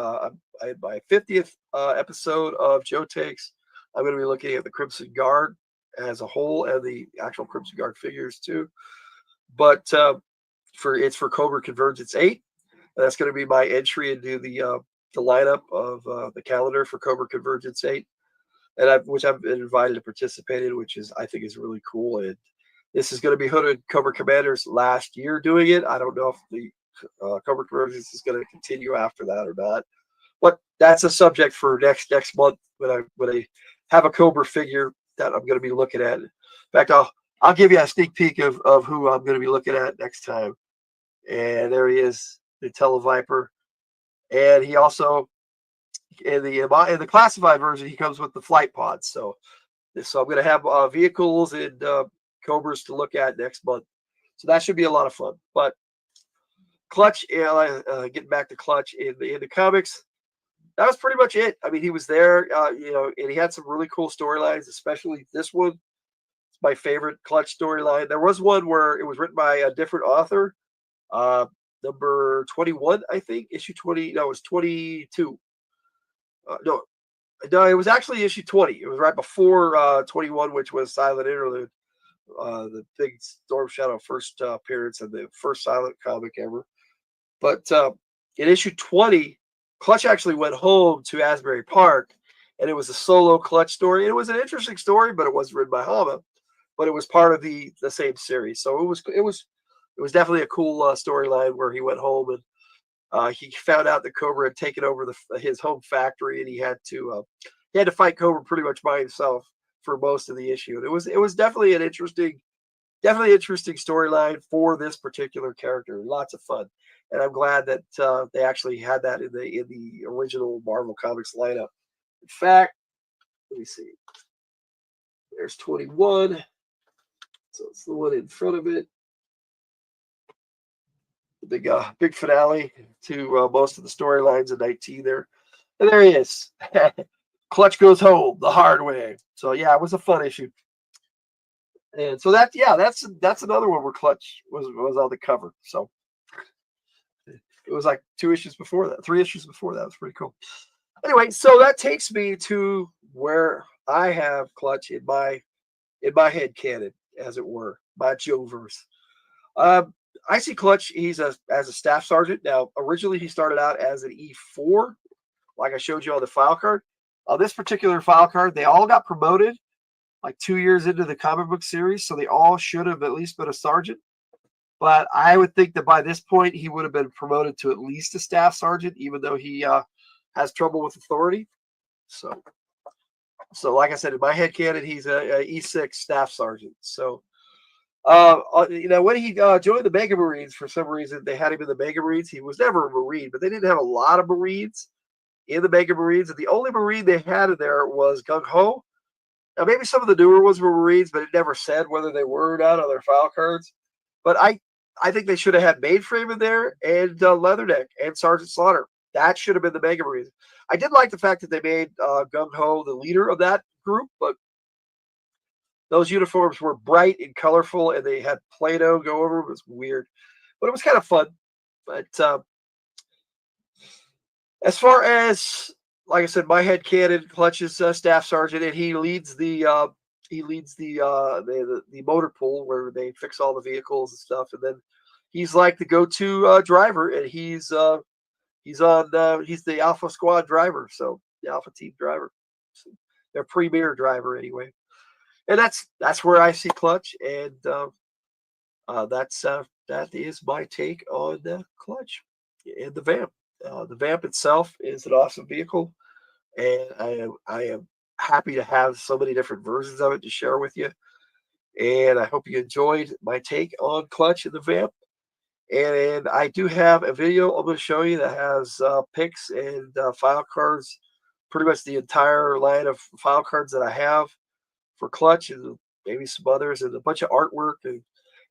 my 50th episode of Joe Takes. I'm going to be looking at the Crimson Guard as a whole and the actual Crimson Guard figures too. But it's for Cobra Convergence 8. And that's going to be my entry into the lineup of the calendar for Cobra Convergence 8. And which I've been invited to participate in, which I think is really cool. And this is going to be Hooded Cobra Commander's last year doing it. I don't know if the Cobra Convergence is going to continue after that or not, but that's a subject for next month when I have a Cobra figure that I'm going to be looking at. In fact, I'll give you a sneak peek of who I'm going to be looking at next time. And there he is, the Tele-Viper, and he also. In the classified version, he comes with the flight pods. So I'm going to have vehicles and Cobras to look at next month. So that should be a lot of fun. But Clutch, getting back to Clutch in the comics, that was pretty much it. I mean, he was there, and he had some really cool storylines, especially this one. It's my favorite Clutch storyline. There was one where it was written by a different author, number 21, I think, issue 20. No, it was 22. No, it was actually issue 20. It was right before 21, which was Silent Interlude, the big Storm Shadow first appearance and the first silent comic ever. But in issue 20, Clutch actually went home to Asbury Park, and it was a solo Clutch story. It was an interesting story, but it wasn't written by Hama, but it was part of the same series. So it was definitely a cool storyline where he went home and he found out that Cobra had taken over his home factory, and he had to fight Cobra pretty much by himself for most of the issue. And it was definitely an interesting storyline for this particular character. Lots of fun, and I'm glad that they actually had that in the original Marvel Comics lineup. In fact, let me see. There's 21, so it's the one in front of it. The big finale to most of the storylines in 19 there. And there he is. Clutch goes home the hard way. So yeah, it was a fun issue. And so that's another one where Clutch was on the cover. So it was like 3 issues before that. It was pretty cool. Anyway, so that takes me to where I have Clutch in my head canon, as it were, my Joe-verse. I see Clutch, he's as a staff sergeant. Now, originally he started out as an E4, like I showed you on the file card. On this particular file card, they all got promoted like 2 years into the comic book series, so they all should have at least been a sergeant. But I would think that by this point he would have been promoted to at least a staff sergeant, even though he has trouble with authority. So like I said, in my head canon, he's a E6 staff sergeant. So when he joined the Mega Marines, for some reason they had him in the Mega Marines. He was never a Marine, but they didn't have a lot of Marines in the Mega Marines, and the only Marine they had in there was Gung Ho. Now maybe some of the newer ones were Marines, but it never said whether they were or not on their file cards. But I think they should have had Mainframe in there and Leatherneck and Sergeant Slaughter. That should have been the Mega Marines. I did like the fact that they made Gung Ho the leader of that group, but those uniforms were bright and colorful, and they had Play-Doh go over. It was weird, but it was kind of fun. But as far as, like I said, my head canon, Clutch is staff sergeant, and he leads the motor pool where they fix all the vehicles and stuff. And then he's like the go-to driver, and he's the Alpha Squad driver, so the Alpha Team driver, so their premier driver anyway. And that's where I see Clutch, and that is my take on Clutch and the Vamp. The Vamp itself is an awesome vehicle, and I am happy to have so many different versions of it to share with you. And I hope you enjoyed my take on Clutch and the Vamp. And I do have a video I'm going to show you that has pics and file cards, pretty much the entire line of file cards that I have for Clutch, and maybe some others, and a bunch of artwork. And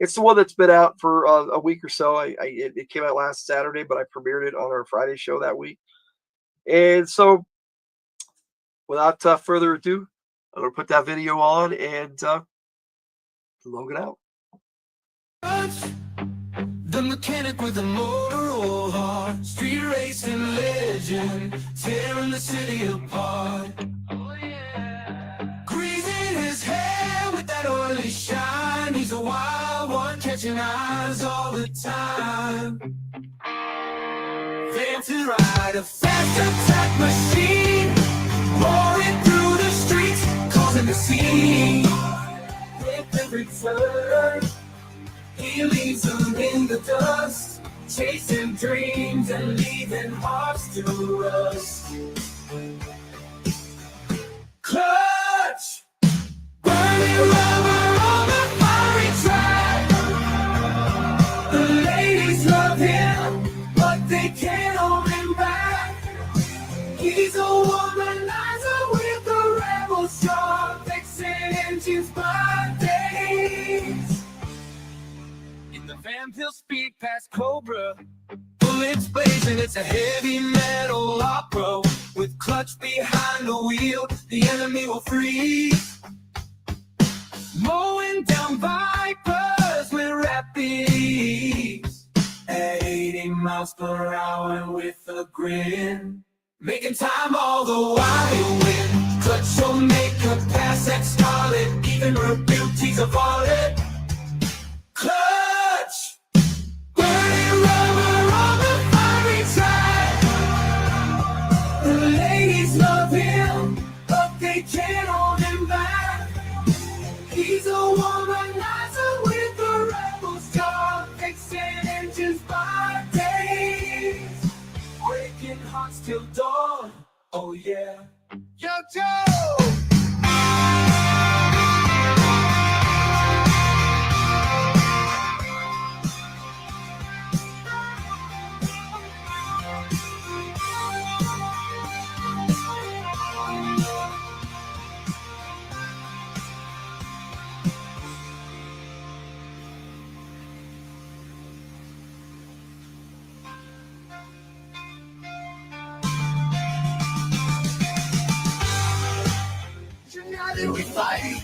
it's the one that's been out for a week or so. It came out last Saturday, but I premiered it on our Friday show that week. And so, without further ado, I'm going to put that video on and log it out. The mechanic with the motor all hard, street racing legend, tearing the city apart. Oh yeah. Greasing his hair with that oily shine, he's a wild one, catching eyes all the time. Fancy ride, a fast attack machine, roaring through the streets, causing the scene. With every turn, he leaves them in the dust, chasing dreams and leaving hearts to rust. Clutch, burning rubber on the fiery track. The ladies love him, but they can't hold him back. He's a womanizer with a rebel strong, fixing engines by days. The Vamp he'll speed past Cobra, bullets blazing, it's a heavy metal opera. With Clutch behind the wheel, the enemy will freeze. Mowing down Vipers with rapid ease, at 80 miles per hour with a grin. Making time all the while he'll win. Clutch will make a pass at Scarlet, even rebuke he's a varlet. Clutch, burning rubber on the fiery track. The ladies love him, but they can't hold him back. He's a womanizer with a rebel star, fixing engines by days, breaking hearts till dawn. Oh yeah, Yo Joe. United we fight.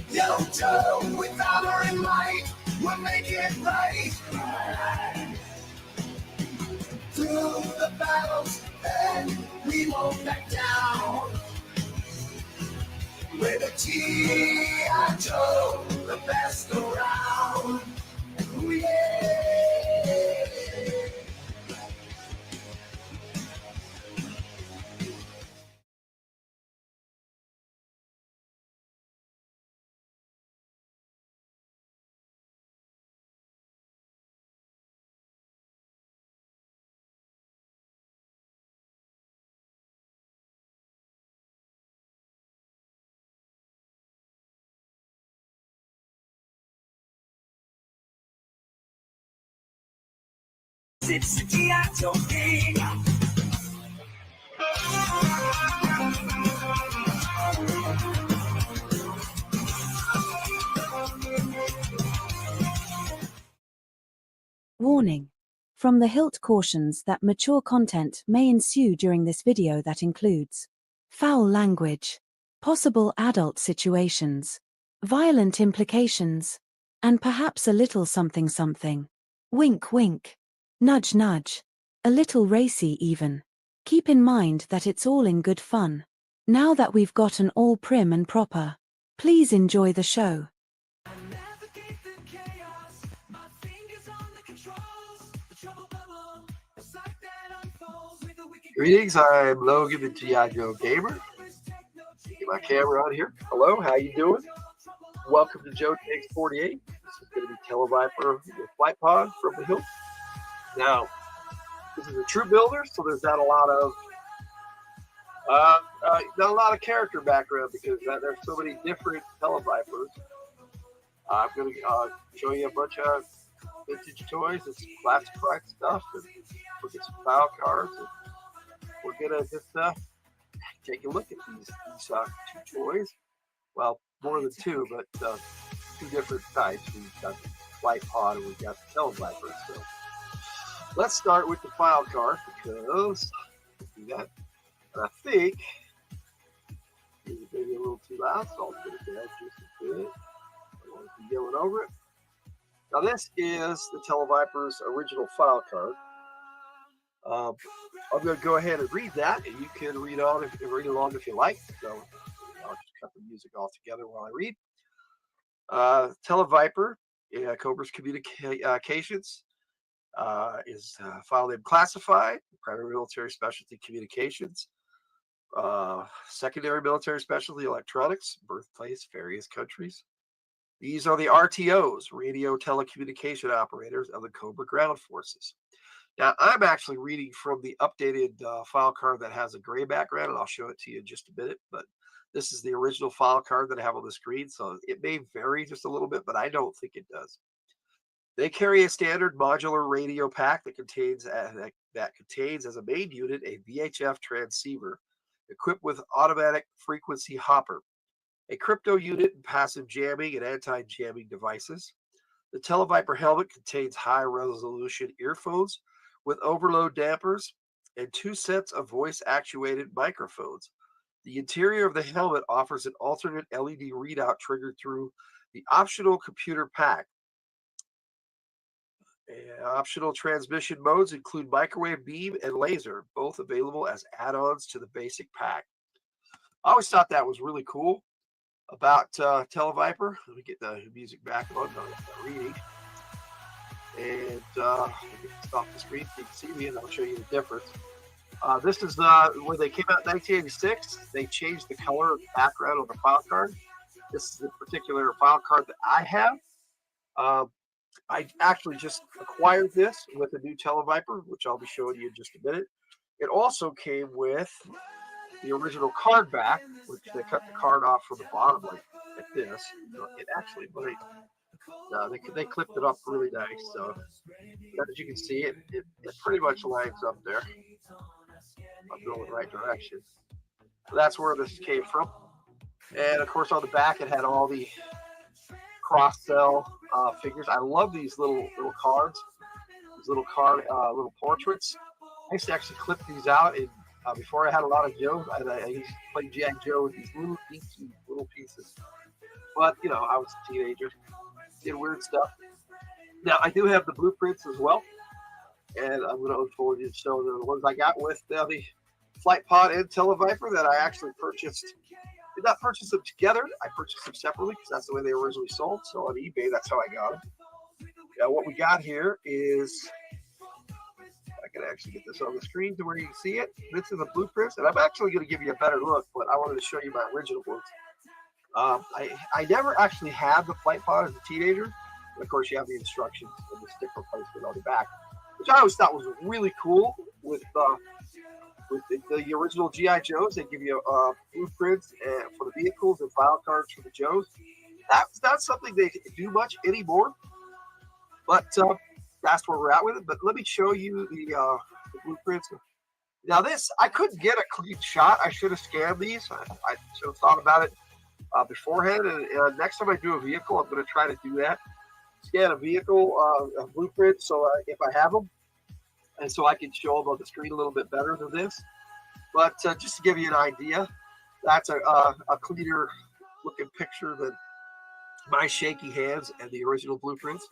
Yo Joe, with honor and might, we'll make it right. Through the battles, and we won't back down. We're the G.I. Joe, the best around. Ooh, yeah. It's the G.I. Joe thing. Warning. From the Hilt cautions that mature content may ensue during this video that includes foul language, possible adult situations, violent implications, and perhaps a little something something. Wink wink. Nudge nudge. A little racy even. Keep in mind that it's all in good fun. Now that we've gotten all prim and proper, please enjoy the show. Navigate the chaos. My fingers on the controls. The trouble bubble. A sight that unfolds with a wicked. Greetings, I'm Logan, the G.I. Joe Gamer. Get my camera on here. Hello, how you doing? Welcome to Joe Takes 48. This is going to be Tele-Viper with Flight Pod from the Hilt. Now, this is a true builder, so there's not a lot of character background because there's so many different Tele-Vipers. I'm going to show you a bunch of vintage toys and some classified stuff, and look at some file cards. And we're going to just take a look at these two toys. Well, more than two, but two different types. We've got the Flight Pod and we've got the Tele-Viper. So let's start with the file card because do that. And I think it's maybe a little too loud, so I'll put it down just a bit. I want to be yelling over it. Now this is the Tele-Viper's original file card. I'm going to go ahead and read that, and you can read along if you like. So I'll just cut the music all together while I read. Tele-Viper, Cobra's Communications, is file name classified, primary military specialty communications, secondary military specialty electronics, birthplace, various countries. These are the RTOs, radio telecommunication operators of the Cobra Ground Forces. Now, I'm actually reading from the updated file card that has a gray background, and I'll show it to you in just a minute. But this is the original file card that I have on the screen, so it may vary just a little bit, but I don't think it does. They carry a standard modular radio pack that contains as a main unit a VHF transceiver equipped with automatic frequency hopper, a crypto unit and passive jamming and anti-jamming devices. The Tele-Viper helmet contains high-resolution earphones with overload dampers and 2 sets of voice-actuated microphones. The interior of the helmet offers an alternate LED readout triggered through the optional computer pack. Optional transmission modes include microwave beam and laser, both available as add-ons to the basic pack. I always thought that was really cool about Tele-Viper. Let me get the music back on. I'm reading. And stop the screen so you can see me, and I'll show you the difference. This is when they came out in 1986. They changed the color of the background of the file card. This is the particular file card that I have. I actually just acquired this with the new Tele-Viper, which I'll be showing you in just a minute. It also came with the original card back, which they cut the card off from the bottom like this. It actually might. They clipped it up really nice. So as you can see, it pretty much lines up there. I'm going the right direction. So that's where this came from. And of course, on the back, it had all the cross-sell figures. I love these little cards, these little portraits. I used to actually clip these out, and before I had a lot of Joes, I used to play G.I. Joe with these little pieces. But I was a teenager, did weird stuff. Now I do have the blueprints as well, and I'm going to unfold you to show the ones I got with the Flight Pod and Tele-Viper that I actually purchased. Did not purchase them together. I purchased them separately because that's the way they were originally sold. So on eBay, that's how I got them. Now, what we got here is, I can actually get this on the screen to where you can see it. This is the blueprints, and I'm actually going to give you a better look, but I wanted to show you my original ones. I never actually had the Flight Pod as a teenager. And of course, you have the instructions and the stick replacement on the back, which I always thought was really cool with the original G.I. Joes. They give you blueprints for the vehicles and file cards for the Joes. That's not something they do much anymore. But that's where we're at with it. But let me show you the blueprints. Now this, I couldn't get a clean shot. I should have scanned these. I should have thought about it beforehand. And next time I do a vehicle, I'm going to try to do that. Scan a vehicle a blueprint, so if I have them, and so I can show them on the screen a little bit better than this. But just to give you an idea, that's a cleaner looking picture than my shaky hands and the original blueprints.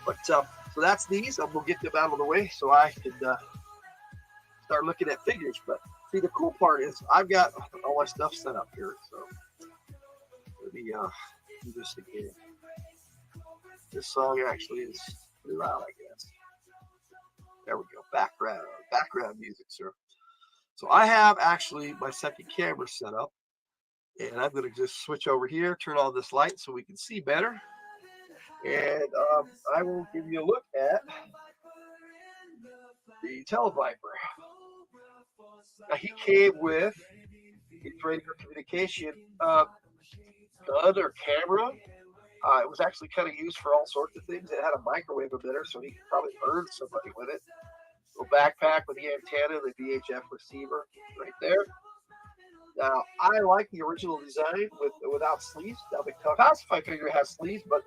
But so that's these. I'm gonna get them out of the way so I can start looking at figures. But see, the cool part is I've got all my stuff set up here. So let me do this again. This song actually is pretty loud, I guess. There we go. Background music, sir. So I have actually my second camera set up, and I'm going to just switch over here, turn on this light so we can see better. And I will give you a look at the Tele-Viper. Now he came with radio communication, the other camera. It was actually kind of used for all sorts of things. It had a microwave emitter, so he could probably burn somebody with it. Little backpack with the antenna, the VHF receiver right there. Now, I like the original design without sleeves. Now, the classified figure has sleeves, but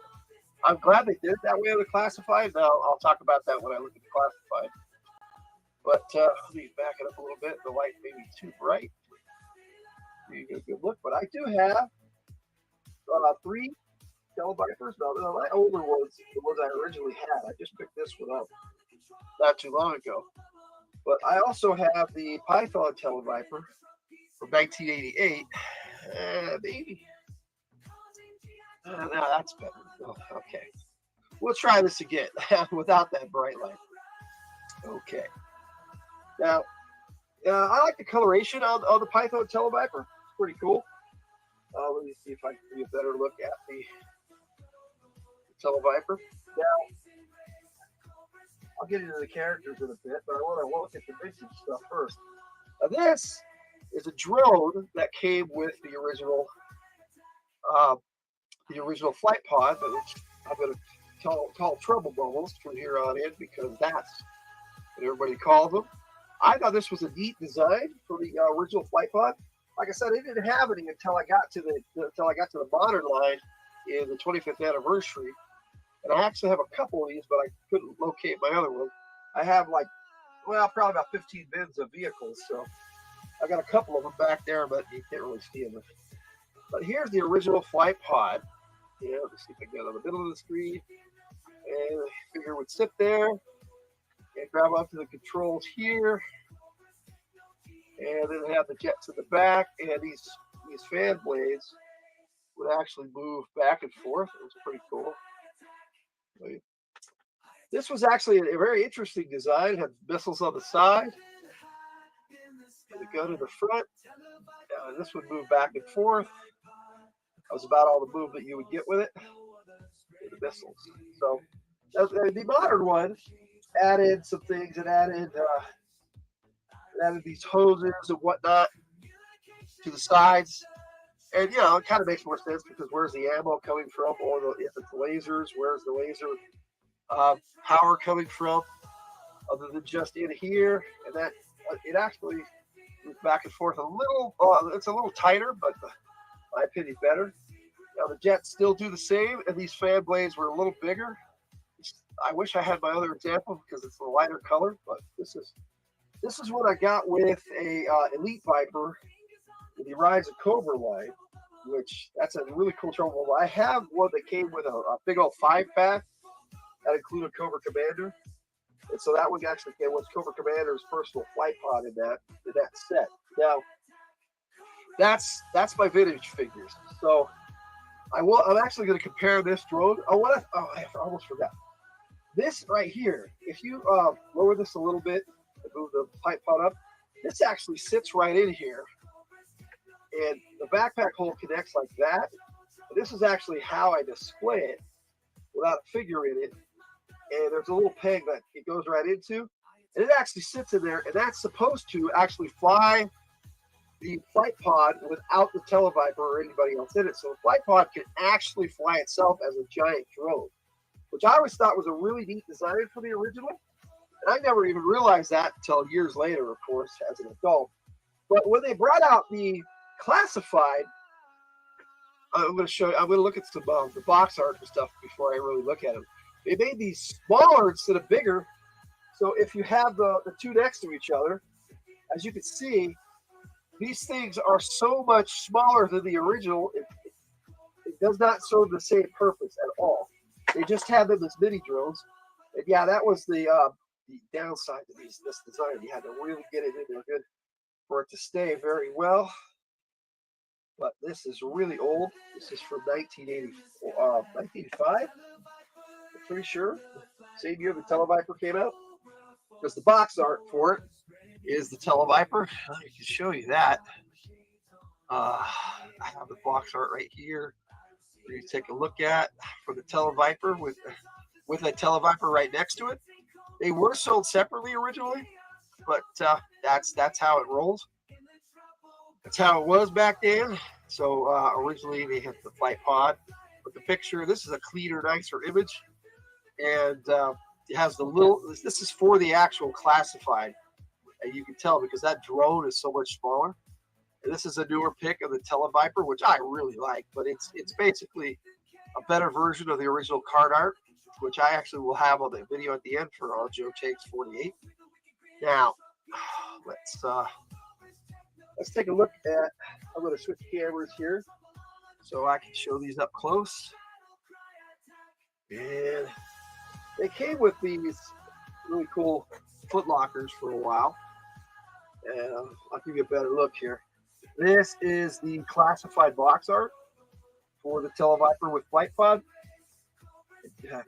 I'm glad they did it that way on the classified. Now, I'll talk about that when I look at the classified. But let me back it up a little bit. The light may be too bright. You get a good look. But I do have 3 Tele-Vipers. No, my older ones, the ones I originally had. I just picked this one up not too long ago. But I also have the Python Tele-Viper from 1988. Maybe. No, that's better. Oh, okay. We'll try this again without that bright light. Okay. Now, I like the coloration on the Python Tele-Viper. It's pretty cool. Let me see if I can give you a better look at the Tele-Viper. Now, I'll get into the characters in a bit, but I want to look at the basic stuff first. Now, this is a drone that came with the original flight pod, which I'm going to call trouble bubbles from here on in because that's what everybody calls them. I thought this was a neat design for the original flight pod. Like I said, I didn't have any until I got to the modern line in the 25th anniversary. And I actually have a couple of these, but I couldn't locate my other one. I have probably about 15 bins of vehicles. So I got a couple of them back there, but you can't really see them. But here's the original flight pod. Yeah, let's see if I can get it on the middle of the screen. And the figure would sit there and grab onto the controls here. And then they have the jets in the back, and these fan blades would actually move back and forth. It was pretty cool. This was actually a very interesting design. It had missiles on the side, and the gun in the front. This would move back and forth. That was about all the movement you would get with it. And the missiles. So the modern one added some things. It added these hoses and whatnot to the sides. And, it kind of makes more sense because where's the ammo coming from? Or if it's lasers, where's the laser power coming from? Other than just in here. And that it actually moves back and forth a little. It's a little tighter, but my opinion better. Now, the jets still do the same, and these fan blades were a little bigger. I wish I had my other example because it's a lighter color, but this is what I got with a Elite Viper with the Rise of Cobra line, which that's a really cool trouble. I have one that came with a big old 5-pack that included Cobra Commander, and so that one actually came with Cobra Commander's personal flight pod in that set. Now, that's my vintage figures. So I'm actually going to compare this drone. I almost forgot. This right here, if you lower this a little bit and move the pipe pod up, this actually sits right in here. And the backpack hole connects like that. And this is actually how I display it without a figure in it. And there's a little peg that it goes right into. And it actually sits in there. And that's supposed to actually fly the flight pod without the Tele-Viper or anybody else in it. So the flight pod can actually fly itself as a giant drone, which I always thought was a really neat design for the original. And I never even realized that until years later, of course, as an adult. But when they brought out the classified, I'm going to show you, I'm going to look at some the box art and stuff before I really look at them. They made these smaller instead of bigger. So if you have the two next to each other, as you can see, these things are so much smaller than the original. It does not serve the same purpose at all. They just have them as mini drones. And yeah, that was the downside to this design. You had to really get it in there good for it to stay very well. But this is really old. This is from 1985. I'm pretty sure. Same year the Tele-Viper came out. Because the box art for it is the Tele-Viper. I can show you that. I have the box art right here. You take a look at for the Tele-Viper with a Tele-Viper right next to it. They were sold separately originally, but that's how it rolls. That's how it was back then. So originally they had the flight pod, but the picture, this is a cleaner, nicer image, and it has the little. This is for the actual classified, and you can tell because that drone is so much smaller. And this is a newer pick of the Tele-Viper, which I really like, but it's basically a better version of the original card art, which I actually will have on the video at the end for all Joe Takes 48. Now, let's take a look at. I'm going to switch cameras here so I can show these up close. And they came with these really cool foot lockers for a while. And I'll give you a better look here. This is the classified box art for the Tele-Viper with flight pod.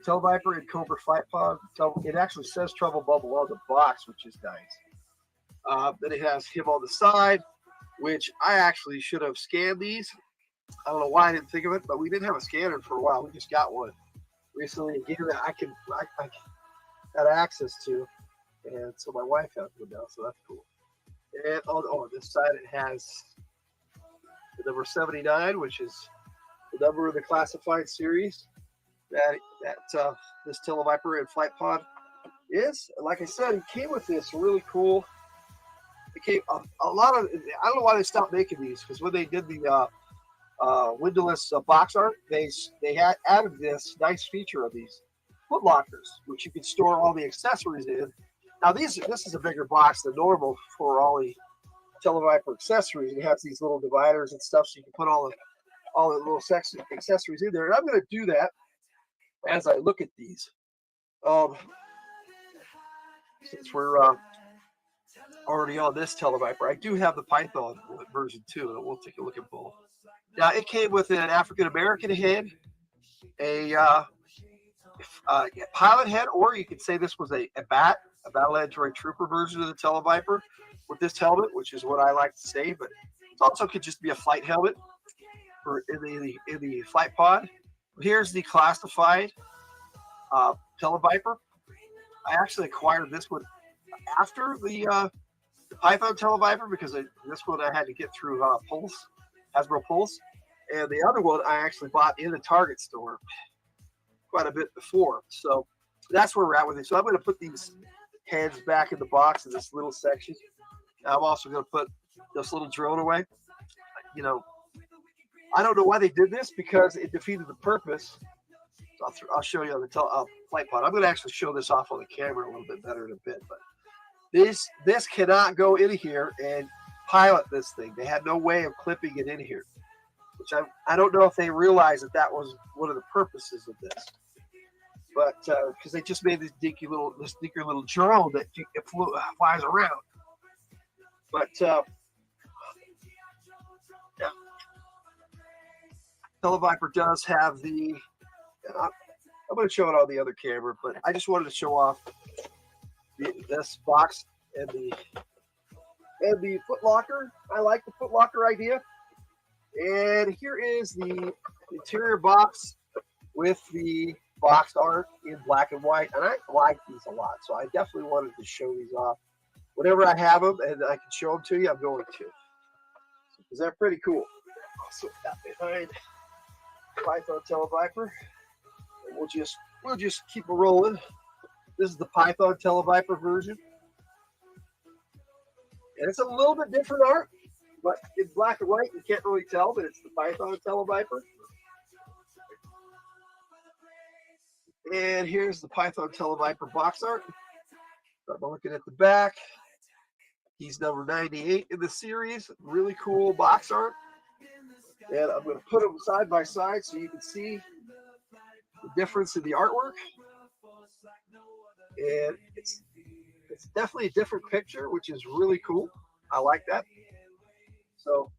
Tele-Viper and Cobra flight pod. It actually says Trouble Bubble on the box, which is nice. Then it has him on the side, which I actually should have scanned these. I don't know why I didn't think of it, but we didn't have a scanner for a while. We just got one recently again that I had access to, and so my wife has one now, so that's cool. And on this side it has the number 79, which is the number of the classified series that this Tele-Viper and flight pod is. And like I said, it came with this really cool. It came a lot of. I don't know why they stopped making these, because when they did the windowless box art, they had added this nice feature of these foot lockers, which you can store all the accessories in. Now this is a bigger box than normal for all the Tele-Viper accessories. It has these little dividers and stuff, so you can put all the little accessories in there. And I'm going to do that as I look at these. Since we're already on this Tele-Viper, I do have the Python version too, and we'll take a look at both. Now it came with an African American head, a pilot head, or you could say this was a Battle Android Trooper version of the Tele-Viper with this helmet, which is what I like to say, but it also could just be a flight helmet for in the flight pod. Here's the classified Tele-Viper. I actually acquired this one after the Python Tele-Viper because this one I had to get through Hasbro Pulse, and the other one I actually bought in the Target store quite a bit before. So that's where we're at with it. So I'm going to put these heads back in the box in this little section. I'm also going to put this little drone away. You know, I don't know why they did this because it defeated the purpose. So I'll show you on the flight pod. I'm going to actually show this off on the camera a little bit better in a bit. But this cannot go in here and pilot this thing. They had no way of clipping it in here, which I don't know if they realized that was one of the purposes of this. But because they just made this dinky little drone that flies around. But yeah. Tele-Viper does have the. I'm going to show it on the other camera, but I just wanted to show off this box and the foot locker. I like the foot locker idea. And here is the interior box with the box art in black and white, and I like these a lot, so I definitely wanted to show these off. Whenever I have them and I can show them to you, I'm going to, because they're pretty cool. Also got behind Python Tele-Viper, and we'll just we'll just keep it rolling. This is the Python Tele-Viper version. And it's a little bit different art, but in black and white, you can't really tell, but it's the Python Tele-Viper. And here's the Python Tele-Viper box art. I'm looking at the back. He's number 98 in the series. Really cool box art. And I'm going to put them side by side so you can see the difference in the artwork. And it's definitely a different picture, which is really cool. I like that. So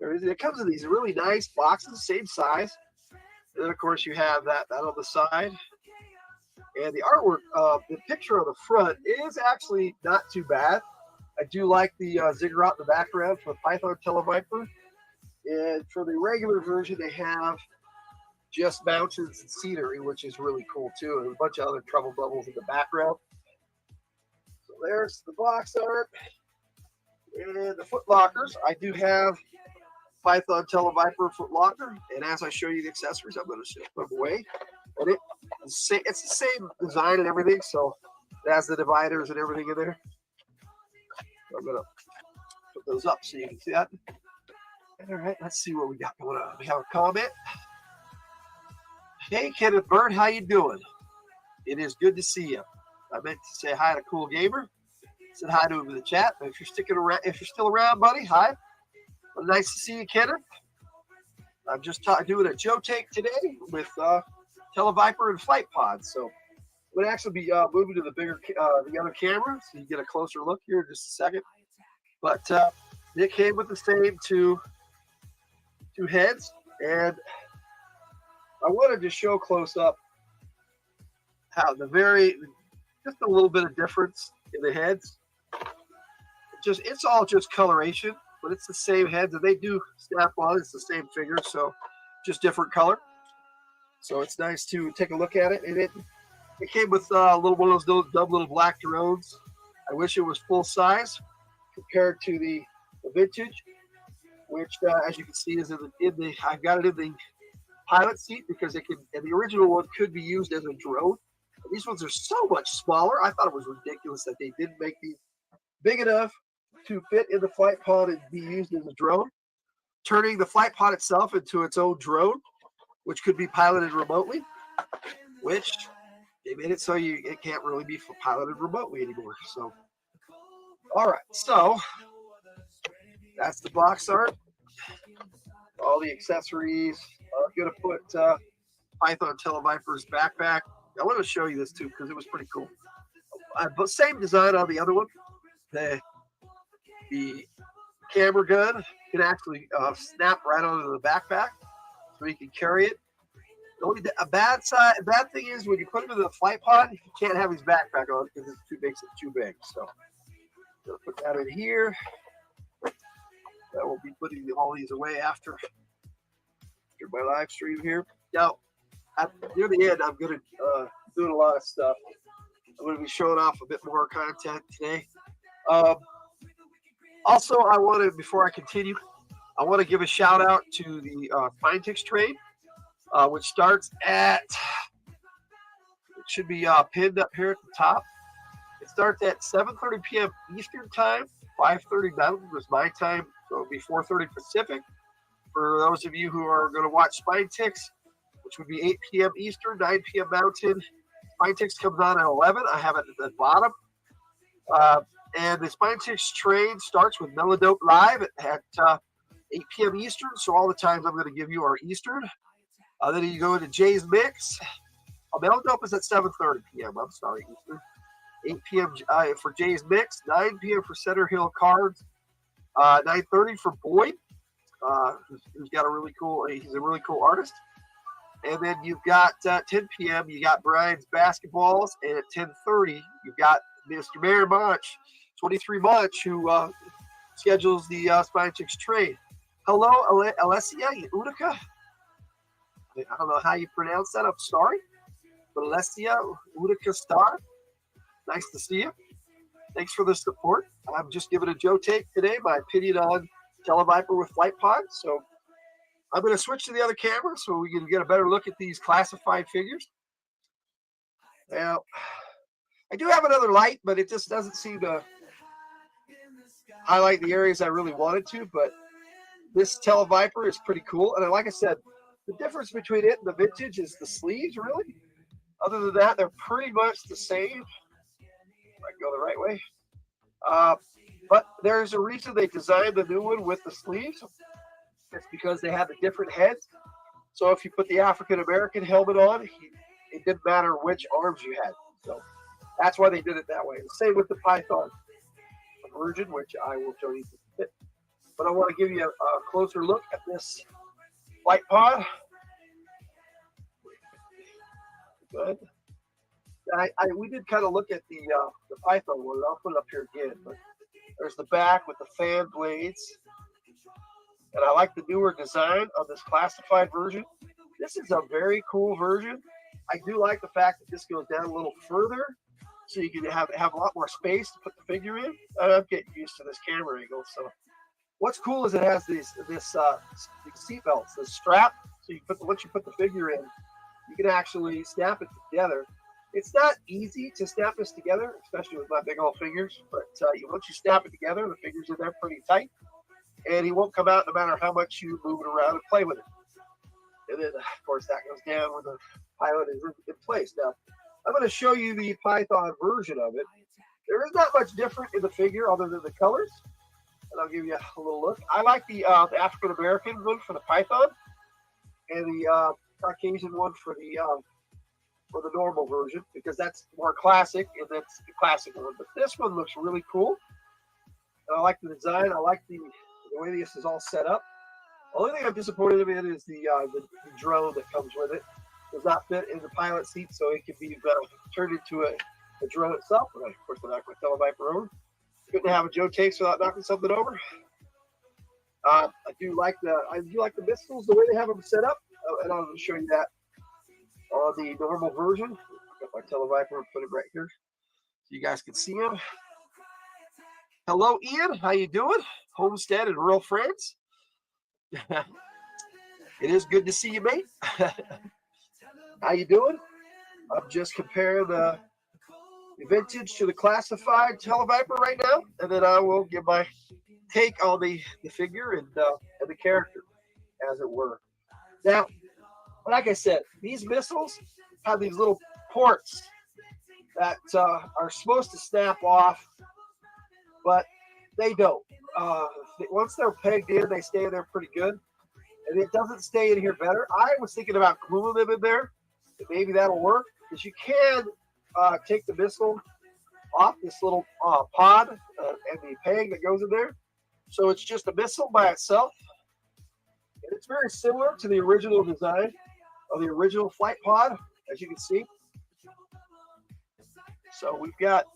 it comes in these really nice boxes, same size. And then of course you have that on the side. And the artwork, the picture on the front is actually not too bad. I do like the ziggurat in the background for the Python Tele-Viper. And for the regular version, they have just mountains and scenery, which is really cool too. And a bunch of other trouble bubbles in the background. So there's the box art. And the foot lockers. I do have Python Tele-Viper foot locker. And as I show you the accessories, I'm going to put them away. And it's the same design and everything. So it has the dividers and everything in there. So I'm going to put those up so you can see that. All right, let's see what we got going on. We have a comment. Hey, Kenneth Bird, how you doing? It is good to see you. I meant to say hi to Cool Gamer. Said hi to him in the chat. But if you're sticking around, if you're still around, buddy, hi. Well, nice to see you, Kenneth. I'm just doing a Joe take today with Tele-Viper and Flight Pod. So I'm going to actually be moving to the other camera so you get a closer look here in just a second. But it came with the same two heads, and I wanted to show close up how just a little bit of difference in the heads. It's all just coloration, but it's the same heads, and they do snap on. It's the same figure, so just different color. So it's nice to take a look at it. And it came with one of those dumb little black drones. I wish it was full size compared to the vintage, which as you can see is I've got it in the pilot seat because and the original one could be used as a drone. And these ones are so much smaller. I thought it was ridiculous that they didn't make these big enough to fit in the flight pod and be used as a drone, turning the flight pod itself into its own drone, which could be piloted remotely, which they made it so it can't really be piloted remotely anymore. So, all right, so that's the box art, all the accessories. I'm going to put Python Tele-Viper's backpack. I want to show you this too because it was pretty cool. But same design on the other one. The camera gun can actually snap right onto the backpack, so you can carry it. A bad thing is when you put him in the flight pod, you can't have his backpack on because it's too big. So I'm gonna put that in here. I will be putting all these away after my live stream here. Now, near the end, I'm gonna doing a lot of stuff. I'm gonna be showing off a bit more content today. Also, before I continue, I want to give a shout out to the FtH train, which starts at, it should be pinned up here at the top. It starts at 7:30 p.m. Eastern time, 5:30 Mountain was my time, so it'll be 4:30 Pacific. For those of you who are going to watch FtH, which would be 8 p.m. Eastern, 9 p.m. Mountain. FtH comes on at 11. I have it at the bottom. And the FtH train starts with Melodope Live at 8 p.m. Eastern. So all the times I'm going to give you are Eastern. Then you go into Jay's Mix. Melodope is at 7:30 p.m. I'm sorry, Eastern. 8 p.m. For Jay's Mix. 9 p.m. for Center Hill Cards. 9:30 for Boyd, who's got he's a really cool artist. And then you've got 10 p.m. You got Brian's Basketballs, and at 10:30 you've got Mr. Mayor Munch, 23 Munch, who schedules the FtH train. Hello, Alessia Utica. I don't know how you pronounce that. I'm sorry, but Alessia Utica Star. Nice to see you. Thanks for the support. I'm just giving a Joe take today, my opinion on Tele-Viper with Flight Pod. So I'm going to switch to the other camera so we can get a better look at these classified figures. Now, I do have another light, but it just doesn't seem to highlight the areas I really wanted to. But this Tele-Viper is pretty cool. And like I said, the difference between it and the vintage is the sleeves, really. Other than that, they're pretty much the same. If I can go the right way. But there's a reason they designed the new one with the sleeves. It's because they had the different heads. So if you put the African American helmet on, it didn't matter which arms you had. So that's why they did it that way. The same with the Python version, which I will show you in a bit. But I want to give you a closer look at this flight pod. Good. We did kind of look at the Python one. I'll put it up here again. But there's the back with the fan blades. And I like the newer design of this classified version. This is a very cool version. I do like the fact that this goes down a little further, so you can have a lot more space to put the figure in. I'm getting used to this camera angle. So what's cool is it has these seat belts, this strap. So once you put the figure in, you can actually snap it together. It's not easy to snap this together, especially with my big old fingers. But once you snap it together, the figure's in there pretty tight. And he won't come out no matter how much you move it around and play with it. And then, of course, that goes down when the pilot is in place. Now, I'm going to show you the Python version of it. There is not much different in the figure other than the colors. And I'll give you a little look. I like the African-American one for the Python and the Caucasian one for the normal version, because that's more classic and that's the classic one. But this one looks really cool. And I like the design. I like the way this is all set up. The only thing I'm disappointed in is the drone that comes with it. Does not fit in the pilot seat, so it can be turned into a drone itself. But of course, I'm not going to Tele-Viper over. Couldn't have a Joe takes without knocking something over. I do like the missiles, the way they have them set up, and I'll show you that on the normal version. I've got my Tele-Viper and put it right here so you guys can see him. Hello, Ian. How you doing? Homestead and rural France. It is good to see you, mate. How you doing? I'm just comparing the vintage to the classified Tele-Viper right now, and then I will give my take on the figure and the character, as it were. Now, like I said, these missiles have these little ports that are supposed to snap off, but they don't. Once they're pegged in, they stay in there pretty good. And it doesn't stay in here better. I was thinking about gluing them in there. Maybe that'll work. Because you can take the missile off this little pod and the peg that goes in there. So it's just a missile by itself. And it's very similar to the original design of the original flight pod, as you can see. So we've got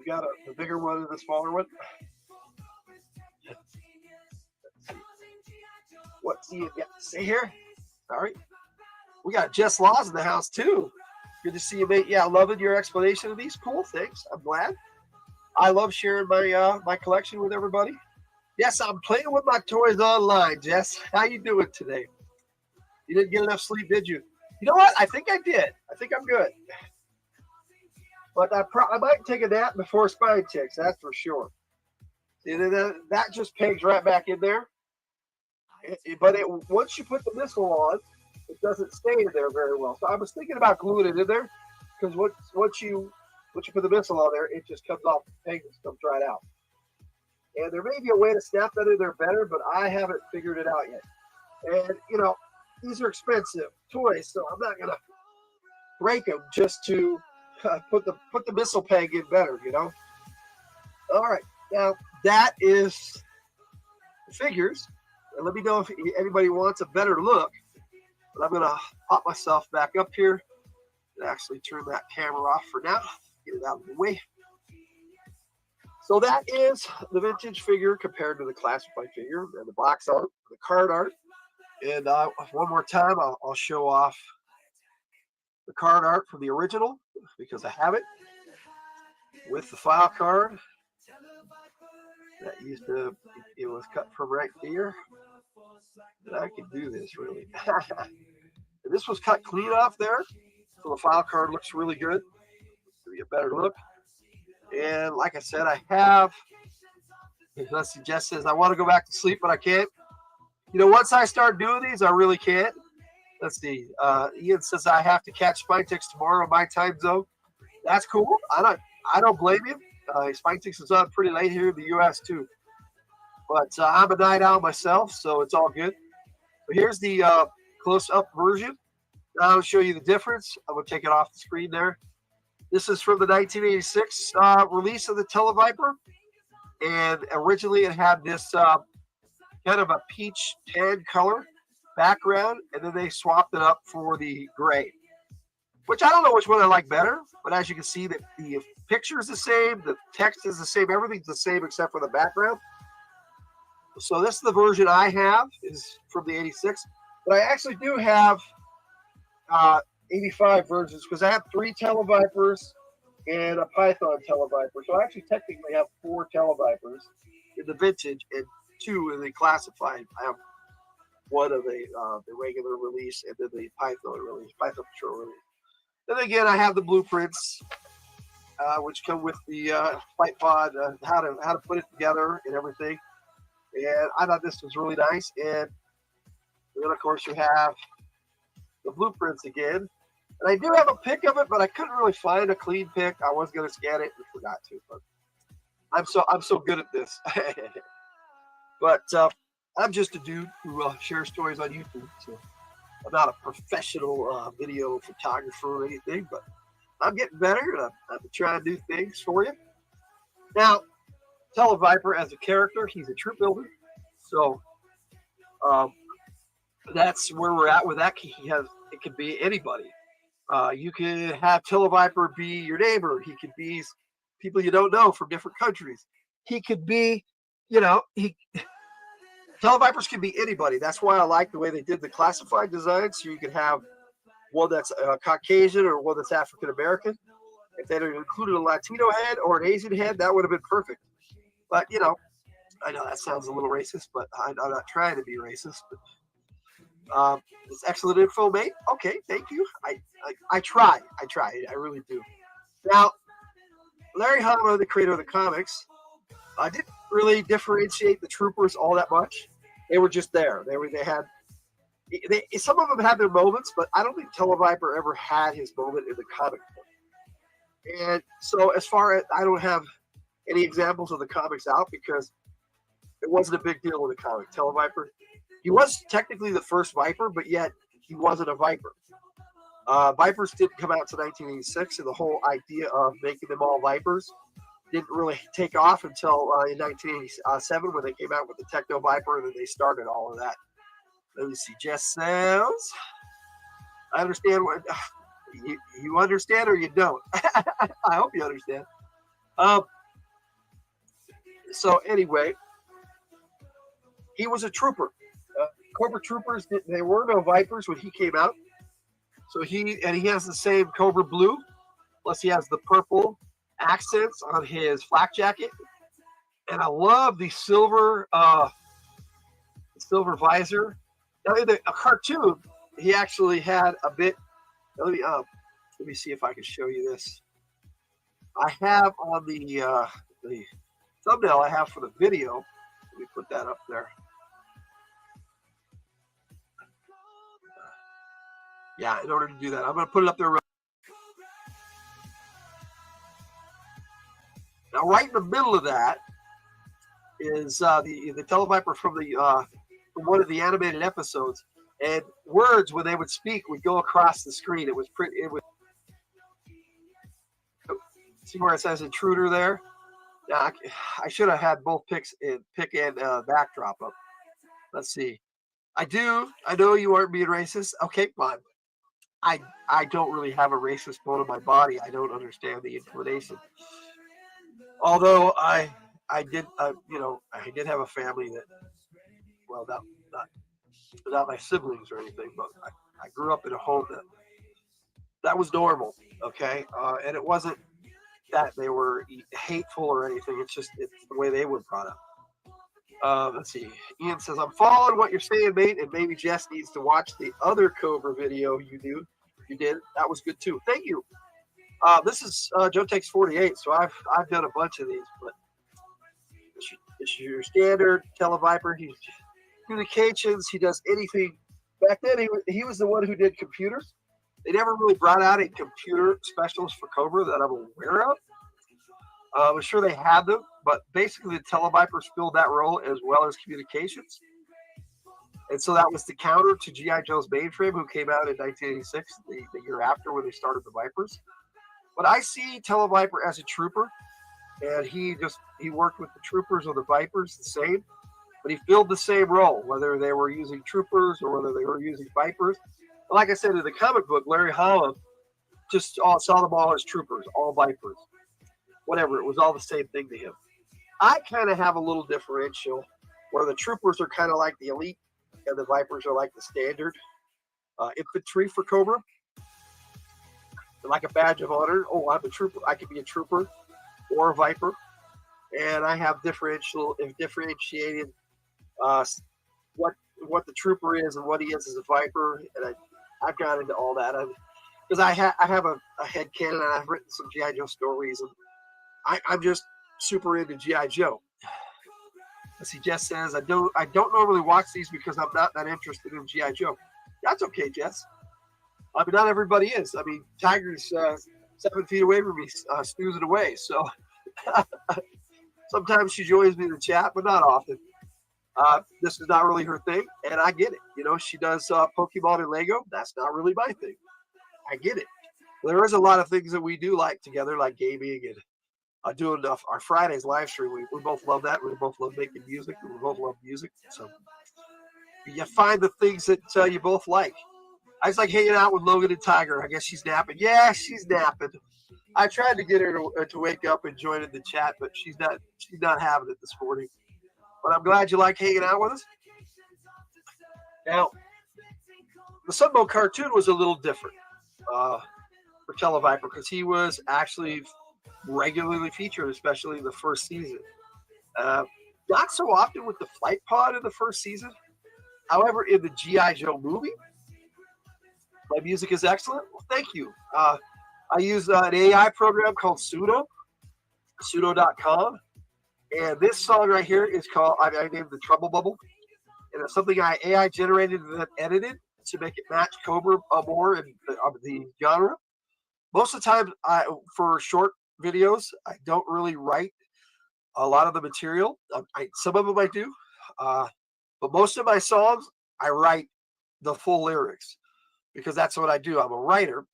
a bigger one and a smaller one. What's Ian got to say here? All right. We got Jess Laws in the house, too. Good to see you, mate. Yeah, loving your explanation of these. Cool. Thanks. I'm glad. I love sharing my collection with everybody. Yes, I'm playing with my toys online, Jess. How you doing today? You didn't get enough sleep, did you? You know what? I think I did. I think I'm good. But I might take a nap before spine ticks, that's for sure. And then that just pegs right back in there. But once you put the missile on, it doesn't stay in there very well. So I was thinking about gluing it in there, because once you put the missile on there, it just comes off the peg and comes right out. And there may be a way to snap that in there better, but I haven't figured it out yet. And these are expensive toys, so I'm not gonna break them just to put the missile peg in better. All right, now that is the figures. And let me know if anybody wants a better look. But I'm going to pop myself back up here and actually turn that camera off for now. Get it out of the way. So that is the vintage figure compared to the classified figure and the box art, the card art. And one more time, I'll show off the card art from the original because I have it with the file card. That it was cut from right here. that I can do this really. And this was cut clean off there, so the file card looks really good. Give you a better look. And like I said, I have. Let's see, Jess says I want to go back to sleep, but I can't. You know, once I start doing these, I really can't. Let's see. Ian says I have to catch Spinetix tomorrow in my time zone. That's cool. I don't blame you. Spinetix is on pretty late here in the U.S. too. But I'm a night owl myself, so it's all good. But here's the close-up version. Now I'll show you the difference. I'm going to take it off the screen there. This is from the 1986 release of the Tele-Viper. And originally it had this kind of a peach tan color background, and then they swapped it up for the gray, which I don't know which one I like better, but as you can see, the picture is the same, the text is the same, everything's the same except for the background. So this is the version I have, is from the 86, but I actually do have 85 versions because I have 3 Tele-Vipers and a Python Tele-Viper. So I actually technically have 4 Tele-Vipers in the vintage and 2 in the classified. I have one of the regular release and then the Python release, Python Patrol release. Then again, I have the blueprints, which come with the flight pod, how to put it together and everything. And I thought this was really nice. And then of course you have the blueprints again. And I do have a pic of it, but I couldn't really find a clean pic. I was going to scan it and forgot to. But I'm so good at this. But I'm just a dude who shares stories on YouTube. So I'm not a professional video photographer or anything, but I'm getting better, and I'm trying to do things for you. Now, Tele-Viper as a character, he's a troop builder. So that's where we're at with that. It could be anybody. You can have Tele-Viper be your neighbor. He could be people you don't know from different countries. He could be, Tele-Vipers can be anybody. That's why I like the way they did the classified design. So you could have one that's Caucasian or one that's African American. If they had included a Latino head or an Asian head, that would have been perfect. But I know that sounds a little racist, but I'm not trying to be racist. But, it's excellent info, mate. Okay, thank you. I try. I really do. Now, Larry Hama, the creator of the comics, didn't really differentiate the troopers all that much. They were just there. Some of them had their moments, but I don't think Tele-Viper ever had his moment in the comic book. And so as far as I don't have any examples of the comics out because it wasn't a big deal in the comic. Tele-Viper, he was technically the first Viper, but yet he wasn't a Viper. Vipers didn't come out until 1986, and the whole idea of making them all Vipers didn't really take off until in 1987 when they came out with the Techno Viper, and then they started all of that. Let me see. Jess says, I understand what you understand or you don't. I hope you understand. So anyway, he was a trooper. Cobra troopers, there were no Vipers when he came out. So he has the same Cobra blue, plus he has the purple accents on his flak jacket. And I love the silver visor. Now in a cartoon, he actually had a bit. Let me see if I can show you this. I have on the thumbnail I have for the video. Let me put that up there. Yeah, in order to do that, I'm going to put it up there. Now, right in the middle of that is the Tele-Viper from one of the animated episodes, and words when they would speak would go across the screen. It was pretty. It would see where it says intruder there. Now, I should have had both pick and backdrop up. Let's see. I know you aren't being racist. Okay, fine. I don't really have a racist bone in my body. I don't understand the inclination. Although I did have a family that, well, not my siblings or anything, but I grew up in a home that was normal. Okay, and it wasn't that they were hateful or anything. It's the way they were brought up. Let's see. Ian says, I'm following what you're saying, mate, and maybe Jess needs to watch the other Cobra video you did. That was good too. Thank you. This is Joe Takes 48, so I've done a bunch of these, but it's your standard Tele-Viper. He's communications. He does anything. Back then, he was the one who did computers. They never really brought out a computer specialist for Cobra that I'm aware of. I'm sure they had them, but basically the Tele-Vipers filled that role as well as communications. And so that was the counter to G.I. Joe's Mainframe, who came out in 1986, the year after when they started the Vipers. But I see Tele-Viper as a trooper, and he worked with the troopers or the Vipers the same, but he filled the same role, whether they were using troopers or whether they were using Vipers. And like I said, in the comic book, Larry Hama just saw them all as troopers, all Vipers. Whatever, it was all the same thing to him. I kind of have a little differential where the troopers are kind of like the elite and the Vipers are like the standard infantry for Cobra. They're like a badge of honor. Oh, I'm a trooper. I could be a trooper or a Viper. And I have differentiated what the trooper is and what he is as a Viper. And I've got into all that. Because I have a headcanon and I've written some G.I. Joe stories. And I'm just super into G.I. Joe. As he Jess says, I don't normally watch these because I'm not that interested in G.I. Joe. That's okay, Jess. I mean, not everybody is. I mean, Tiger's 7 feet away from me, snoozing away. So sometimes she joins me in the chat, but not often. This is not really her thing, and I get it. You know, she does Pokemon and Lego. That's not really my thing. I get it. There is a lot of things that we do like together, like gaming and doing our Fridays live stream. We both love that. We both love making music. We both love music. So you find the things that you both like. I just like hanging out with Logan and Tiger. I guess she's napping. Yeah, she's napping. I tried to get her to wake up and join in the chat, but she's not having it this morning. But I'm glad you like hanging out with us. Now, the Sunbow cartoon was a little different for Tele-Viper because he was actually regularly featured, especially in the first season. Not so often with the flight pod in the first season. However, in the G.I. Joe movie, my music is excellent. Well, thank you. I use an AI program called Sudo.com. And this song right here is called, I named the Trouble Bubble. And it's something I AI generated and then edited to make it match Cobra more in the genre. Most of the time, for short videos, I don't really write a lot of the material. Some of them I do. But most of my songs, I write the full lyrics because that's what I do. I'm a writer.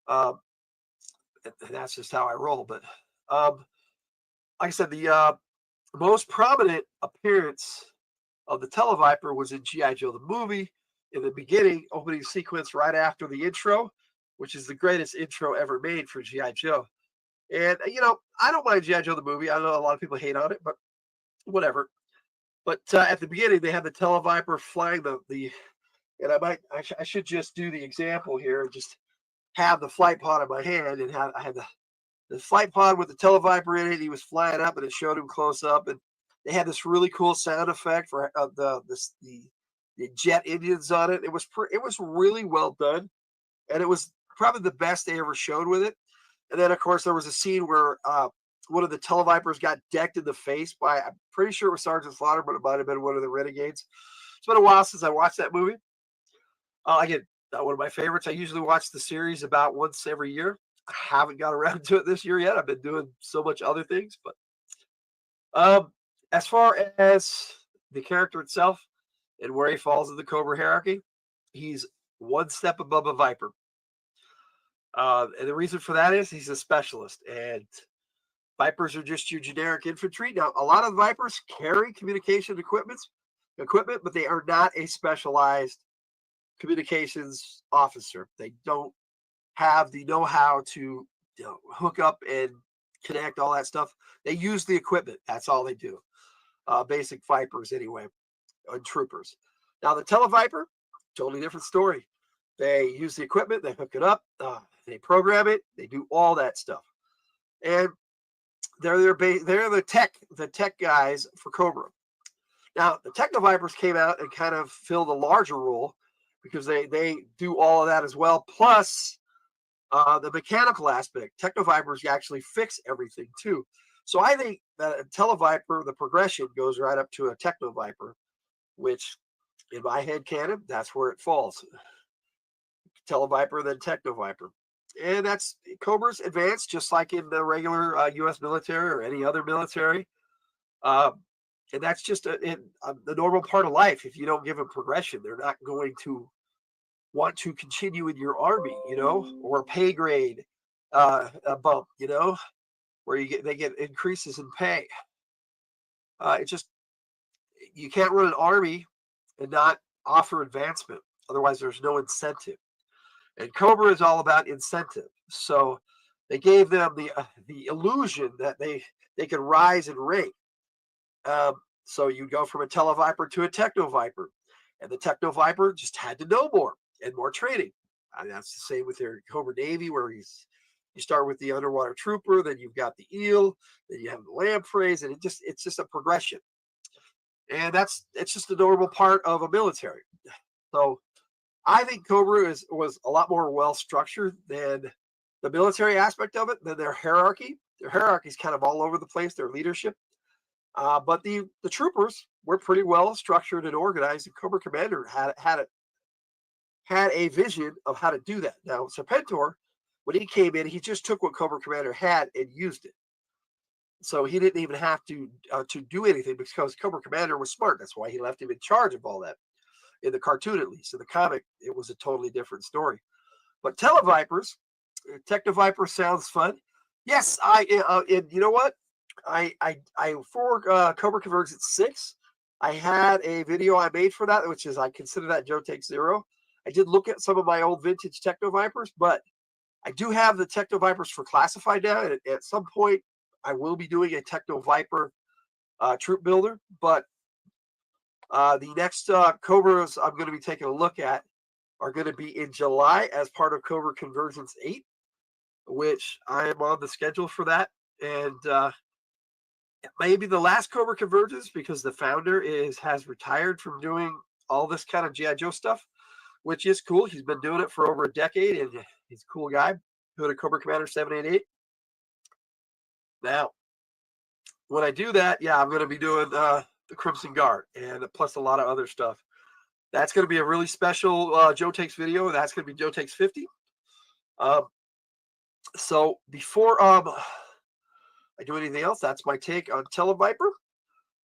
And that's just how I roll. But like I said, the most prominent appearance of the Tele-Viper was in G.I. Joe the movie in the beginning, opening sequence right after the intro, which is the greatest intro ever made for G.I. Joe. And, you know, I don't mind G.I. Joe the movie. I know a lot of people hate on it, but whatever. But at the beginning, they had the Tele-Viper flying and I should just do the example here and just have the flight pod in my hand and I had the flight pod with the Tele-Viper in it. He was flying up and it showed him close up. And they had this really cool sound effect for the jet engines on it. It was really well done. And it was probably the best they ever showed with it. And then, of course, there was a scene where one of the Tele-Vipers got decked in the face by, I'm pretty sure it was Sergeant Slaughter, but it might have been one of the Renegades. It's been a while since I watched that movie. Again, not one of my favorites. I usually watch the series about once every year. I haven't got around to it this year yet. I've been doing so much other things. But as far as the character itself and where he falls in the Cobra hierarchy, he's one step above a Viper. And the reason for that is he's a specialist. And Vipers are just your generic infantry. Now, a lot of Vipers carry communication equipment, but they are not a specialized communications officer. They don't have the know-how to hook up and connect all that stuff. They use the equipment. That's all they do. Basic Vipers anyway, and troopers. Now, the Tele-Viper, totally different story. They use the equipment. They hook it up. They program it. They do all that stuff. And they're the tech guys for Cobra. Now the Tele-Vipers came out and kind of filled a larger role because they do all of that as well. Plus the mechanical aspect. Tele-Vipers actually fix everything too. So I think that a Tele-Viper, the progression goes right up to a Tele-Viper, which in my head canon, that's where it falls. Tele-Viper, then Tele-Viper. And that's Cobra's advanced, just like in the regular U.S. military or any other military. And that's just the normal part of life. If you don't give them progression, they're not going to want to continue in your army, or pay grade a bump, where they get increases in pay. You can't run an army and not offer advancement. Otherwise, there's no incentive. And Cobra is all about incentive. So they gave them the illusion that they could rise in rank. So you go from a Tele-Viper to a Tele-Viper, and the Tele-Viper just had to know more and more training. And that's the same with their Cobra Navy, where you start with the underwater trooper, then you've got the eel, then you have the lampreys, and it's just a progression. And it's just a normal part of a military. So I think Cobra was a lot more well structured than the military aspect of it, than their hierarchy. Their hierarchy is kind of all over the place, their leadership. But the troopers were pretty well structured and organized. And Cobra Commander had a vision of how to do that. Now, Serpentor, when he came in, he just took what Cobra Commander had and used it. So he didn't even have to do anything because Cobra Commander was smart. That's why he left him in charge of all that. In the cartoon, at least. In the comic, it was a totally different story. But Tele-Vipers, Tele-Viper sounds fun. Yes, and you know what? I for Cobra Convergence 6, I had a video I made for that, which is I consider that Joe Takes Zero. I did look at some of my old vintage Tele-Vipers, but I do have the Tele-Vipers for classified now. And at some point, I will be doing a Tele-Viper troop builder, but the next Cobras I'm going to be taking a look at are going to be in July as part of Cobra Convergence 8, which I am on the schedule for that. And it may be the last Cobra Convergence because the founder has retired from doing all this kind of G.I. Joe stuff, which is cool. He's been doing it for over a decade, and he's a cool guy. Doing a Cobra Commander 788. Now, when I do that, I'm going to be doing the Crimson Guard and plus a lot of other stuff. That's going to be a really special Joe Takes video. That's going to be Joe Takes 50. So before I do anything else, that's my take on Tele-Viper.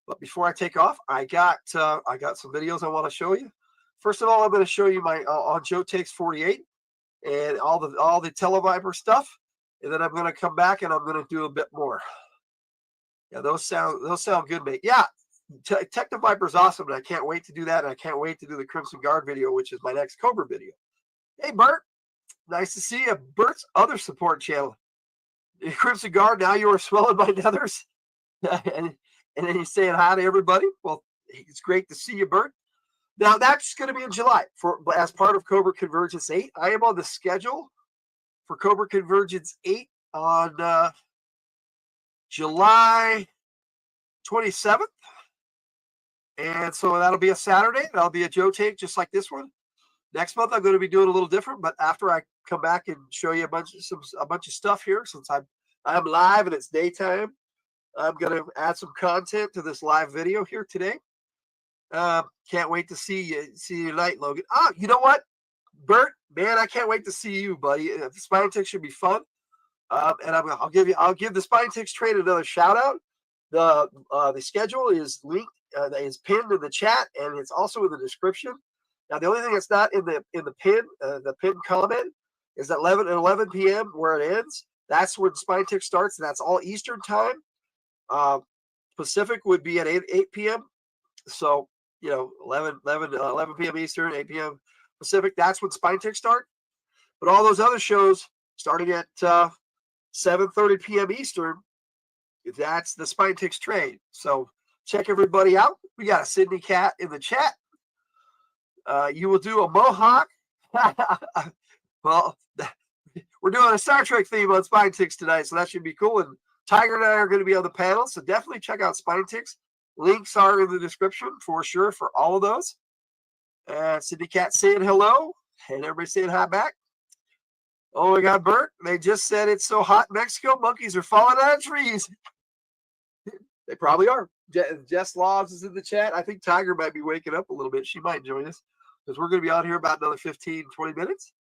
But before I take off, I got some videos I want to show you. First of all, I'm going to show you my on Joe Takes 48 and all the Tele-Viper stuff, and then I'm going to come back and I'm going to do a bit more. Yeah, those sound good, mate. Yeah, Tele-Viper is awesome, and I can't wait to do that. And I can't wait to do the Crimson Guard video, which is my next Cobra video. Hey, Bert, nice to see you. Bert's other support channel, Crimson Guard. Now you are swelling my nethers, and then he's saying hi to everybody. Well, it's great to see you, Bert. Now that's going to be in July as part of Cobra Convergence 8. I am on the schedule for Cobra Convergence 8 on July 27th. And so that'll be a Saturday. That'll be a Joe Take just like this one. Next month, I'm going to be doing a little different, but after I come back and show you a bunch of stuff here, since I'm live and it's daytime, I'm going to add some content to this live video here today. Can't wait to see you tonight, Logan. Oh, you know what, Bert, man, I can't wait to see you, buddy. The Spine Tick should be fun. And I'll give the Spine Ticks train another shout out. The schedule is linked, is pinned in the chat, and it's also in the description. Now, the only thing that's not in the pinned comment is that 11 p.m. where it ends. That's where the Spine Tick starts, and that's all Eastern time. Pacific would be at 8 p.m. So 11 p.m. Eastern, 8 p.m. Pacific. That's when Spine Tick start. But all those other shows starting at 7:30 p.m. Eastern. That's the Spine Ticks trade. So check everybody out. We got a Sydney Cat in the chat. You will do a mohawk. Well, we're doing a Star Trek theme on Spine Ticks tonight, so that should be cool. And Tiger and I are going to be on the panel, so definitely check out Spine Ticks. Links are in the description for sure for all of those. Cindy Cat saying hello, and everybody saying hi back. Oh my God, Bert, they just said it's so hot in Mexico, monkeys are falling out of trees. They probably are. Jess Laws is in the chat. I think Tiger might be waking up a little bit. She might join us because we're going to be on here about another 15, 20 minutes.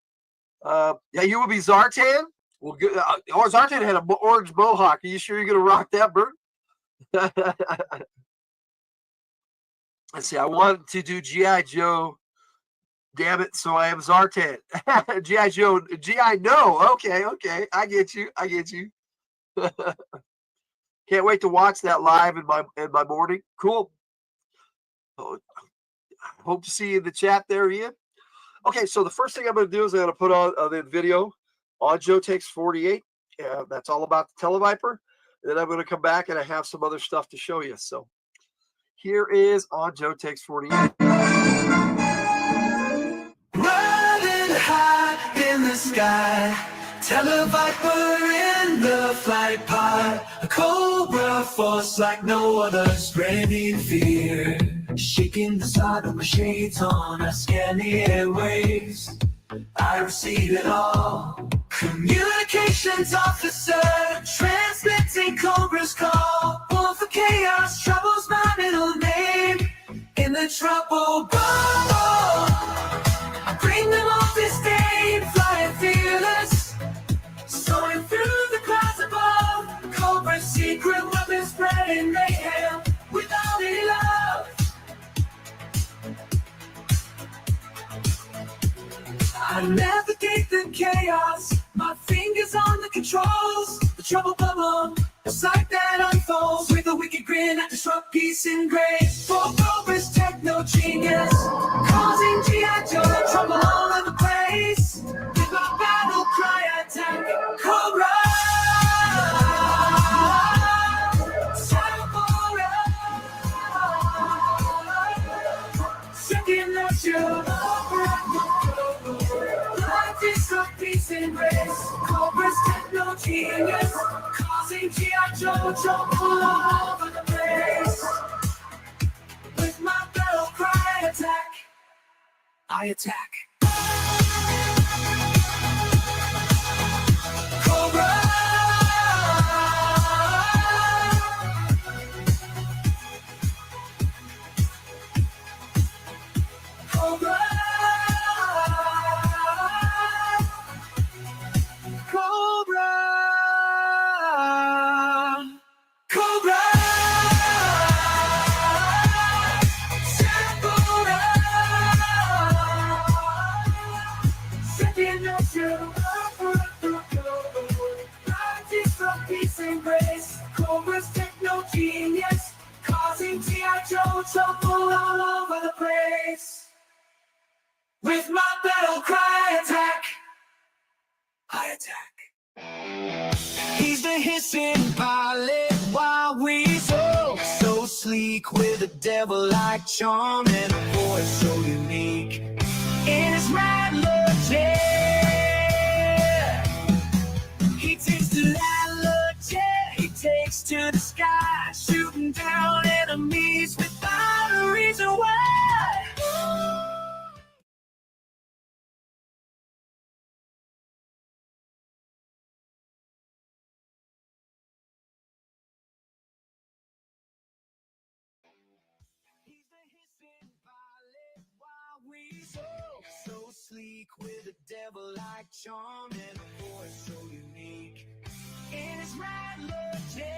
Yeah, you will be Zartan. Well, good. Zartan had an orange mohawk. Are you sure you're going to rock that, Bert? Let's see. I wanted to do G.I. Joe. Damn it. So I am Zartan. G.I. Joe. G.I. No. Okay. I get you. Can't wait to watch that live in my morning. Cool. Hope to see you in the chat there, Ian. Okay, so the first thing I'm going to do is I'm going to put on the video on Joe Takes 48. That's all about the Tele-Viper. And then I'm going to come back and I have some other stuff to show you. So here is on Joe Takes 48. Riding high in the sky, Tele-Viper in the flight pod, a cobra force like no other, spreading fear, shaking the side of my shades on. I scan the airwaves, I receive it all. Communications officer, transmitting cobra's call. One for chaos, trouble's my middle name. In the trouble bubble, I bring them off this day, flying fearless, soaring through the clouds above. Cobra's secret weapon spreading mayhem without any love. I navigate the chaos, my fingers on the controls. The trouble bubble, a sight that unfolds with a wicked grin. I disrupt peace and grace. For Cobra's techno genius, causing G.I. Joe trouble all over the place. With my battle cry attack, Cobra. Second nature, disrupt peace and grace. Cobra's techno genius, causing G.I. Joe trouble all over the place. With my battle cry attack, I attack. Cobra. Cobra. Cobra's techno genius, causing G.I. Joe trouble all over the place. With my battle cry attack, I attack. He's the hissing pilot while we so sleek, with a devil-like charm and a voice so unique. In his mad legit, he takes to that legit. He takes to the sky, shooting down enemies without a reason why. He's the hissing pilot while we so sleek, with a devil-like charm and a voice so unique. In his rad legit,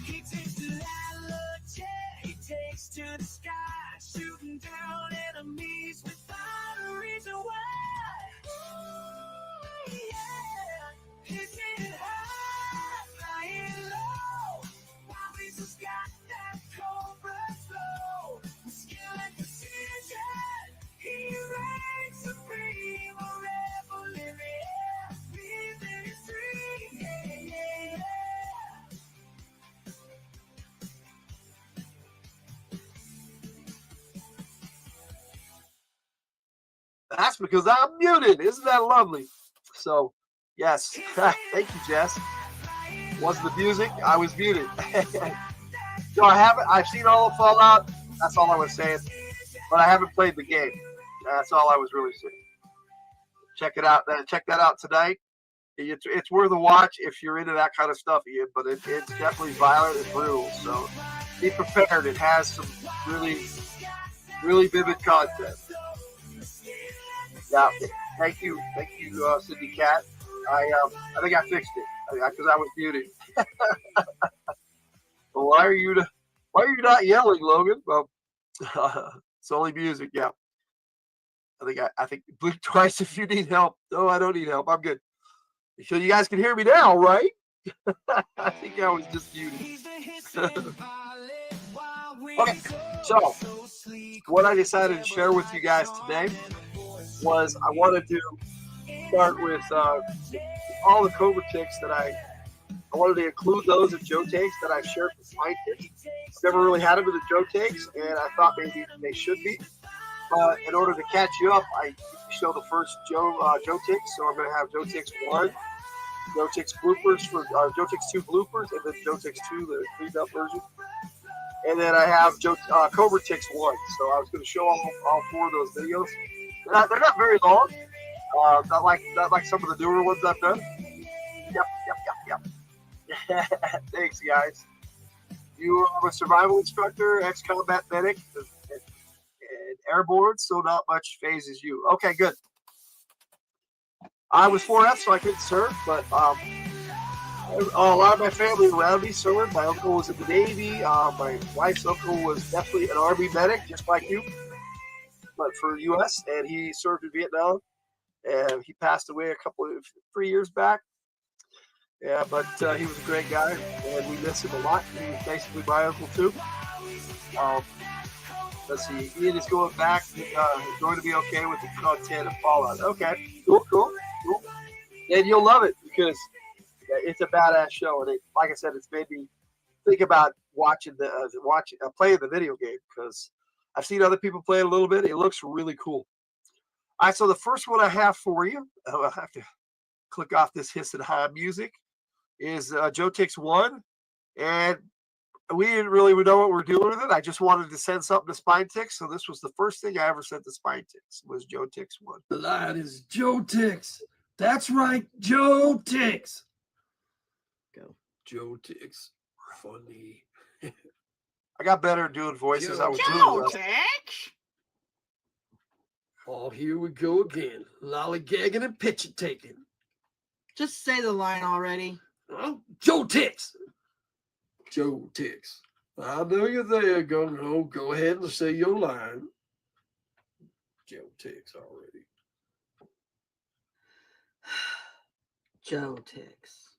he takes to that legit. He takes to the sky, shooting down enemies without a reason why. Ooh, yeah, he's getting high, flying low. While he's just got that cobra flow, with skill and precision, he reigns supreme, a rebel in the air. That's because I'm muted. Isn't that lovely? So, Yes. Thank you, Jess. Wasn't the music? I was muted. No, I haven't. I've seen all of Fallout. That's all I was saying. But I haven't played the game. That's all I was really saying. Check it out. Check that out tonight. It's worth a watch if you're into that kind of stuff, Ian. But it's definitely violent and brutal. So be prepared. It has some really, really vivid content. Yeah. Thank you, Cindy Cat. I think I fixed it because I was muted. Well, why are you not yelling, Logan? Well, it's only music. Yeah. I think blink twice if you need help. No, I don't need help. I'm good. So you guys can hear me now, right? I think I was just muted. Okay, so what I decided to share with you guys today was I wanted to start with all the Cobra ticks that I wanted to include those of Joe Takes that I've shared with my kids. Never really had them in the Joe Takes, and I thought maybe they should be. But in order to catch you up, I show the first Joe Takes, so I'm going to have Joe Takes 1, Joe Takes bloopers for Joe Takes 2 bloopers, and then Joe Takes 2, the cleaned up version. And then I have Cobra Takes 1. So I was going to show all 4 of those videos. They're not very long. Not like some of the newer ones I've done. Yep. Thanks, guys. You are a survival instructor, ex-combat medic, and airborne, so not much phases you. Okay, good. I was 4F, so I couldn't serve, but a lot of my family around me served. My uncle was in the Navy. My wife's uncle was definitely an Army medic, just like you, but for U.S., and he served in Vietnam, and he passed away 3 years back. Yeah, but he was a great guy, and we miss him a lot. He was basically my uncle, too. Let's see. Ian is going back. He's going to be okay with the content of Fallout. Okay, cool. And you'll love it because it's a badass show. And like I said, it's made me think about playing the video game because I've seen other people play it a little bit. It looks really cool. All right, so the first one I have for you, I'll have to click off this hiss and ha music, is Joe Takes 1. And we didn't really know what we're doing with it. I just wanted to send something to Spine Ticks. So this was the first thing I ever sent to Spine Ticks was Joe Takes 1. The line is Joe Ticks. That's right, Joe Ticks. Go. Joe Ticks. Funny. I got better at doing voices. Joe, I was doing Ticks. Oh, here we go again. Lollygagging and picture taking. Just say the line already. Oh, Joe Ticks. Joe Ticks. I know you're there. Go ahead and say your line. Joe Ticks already. Joe Ticks.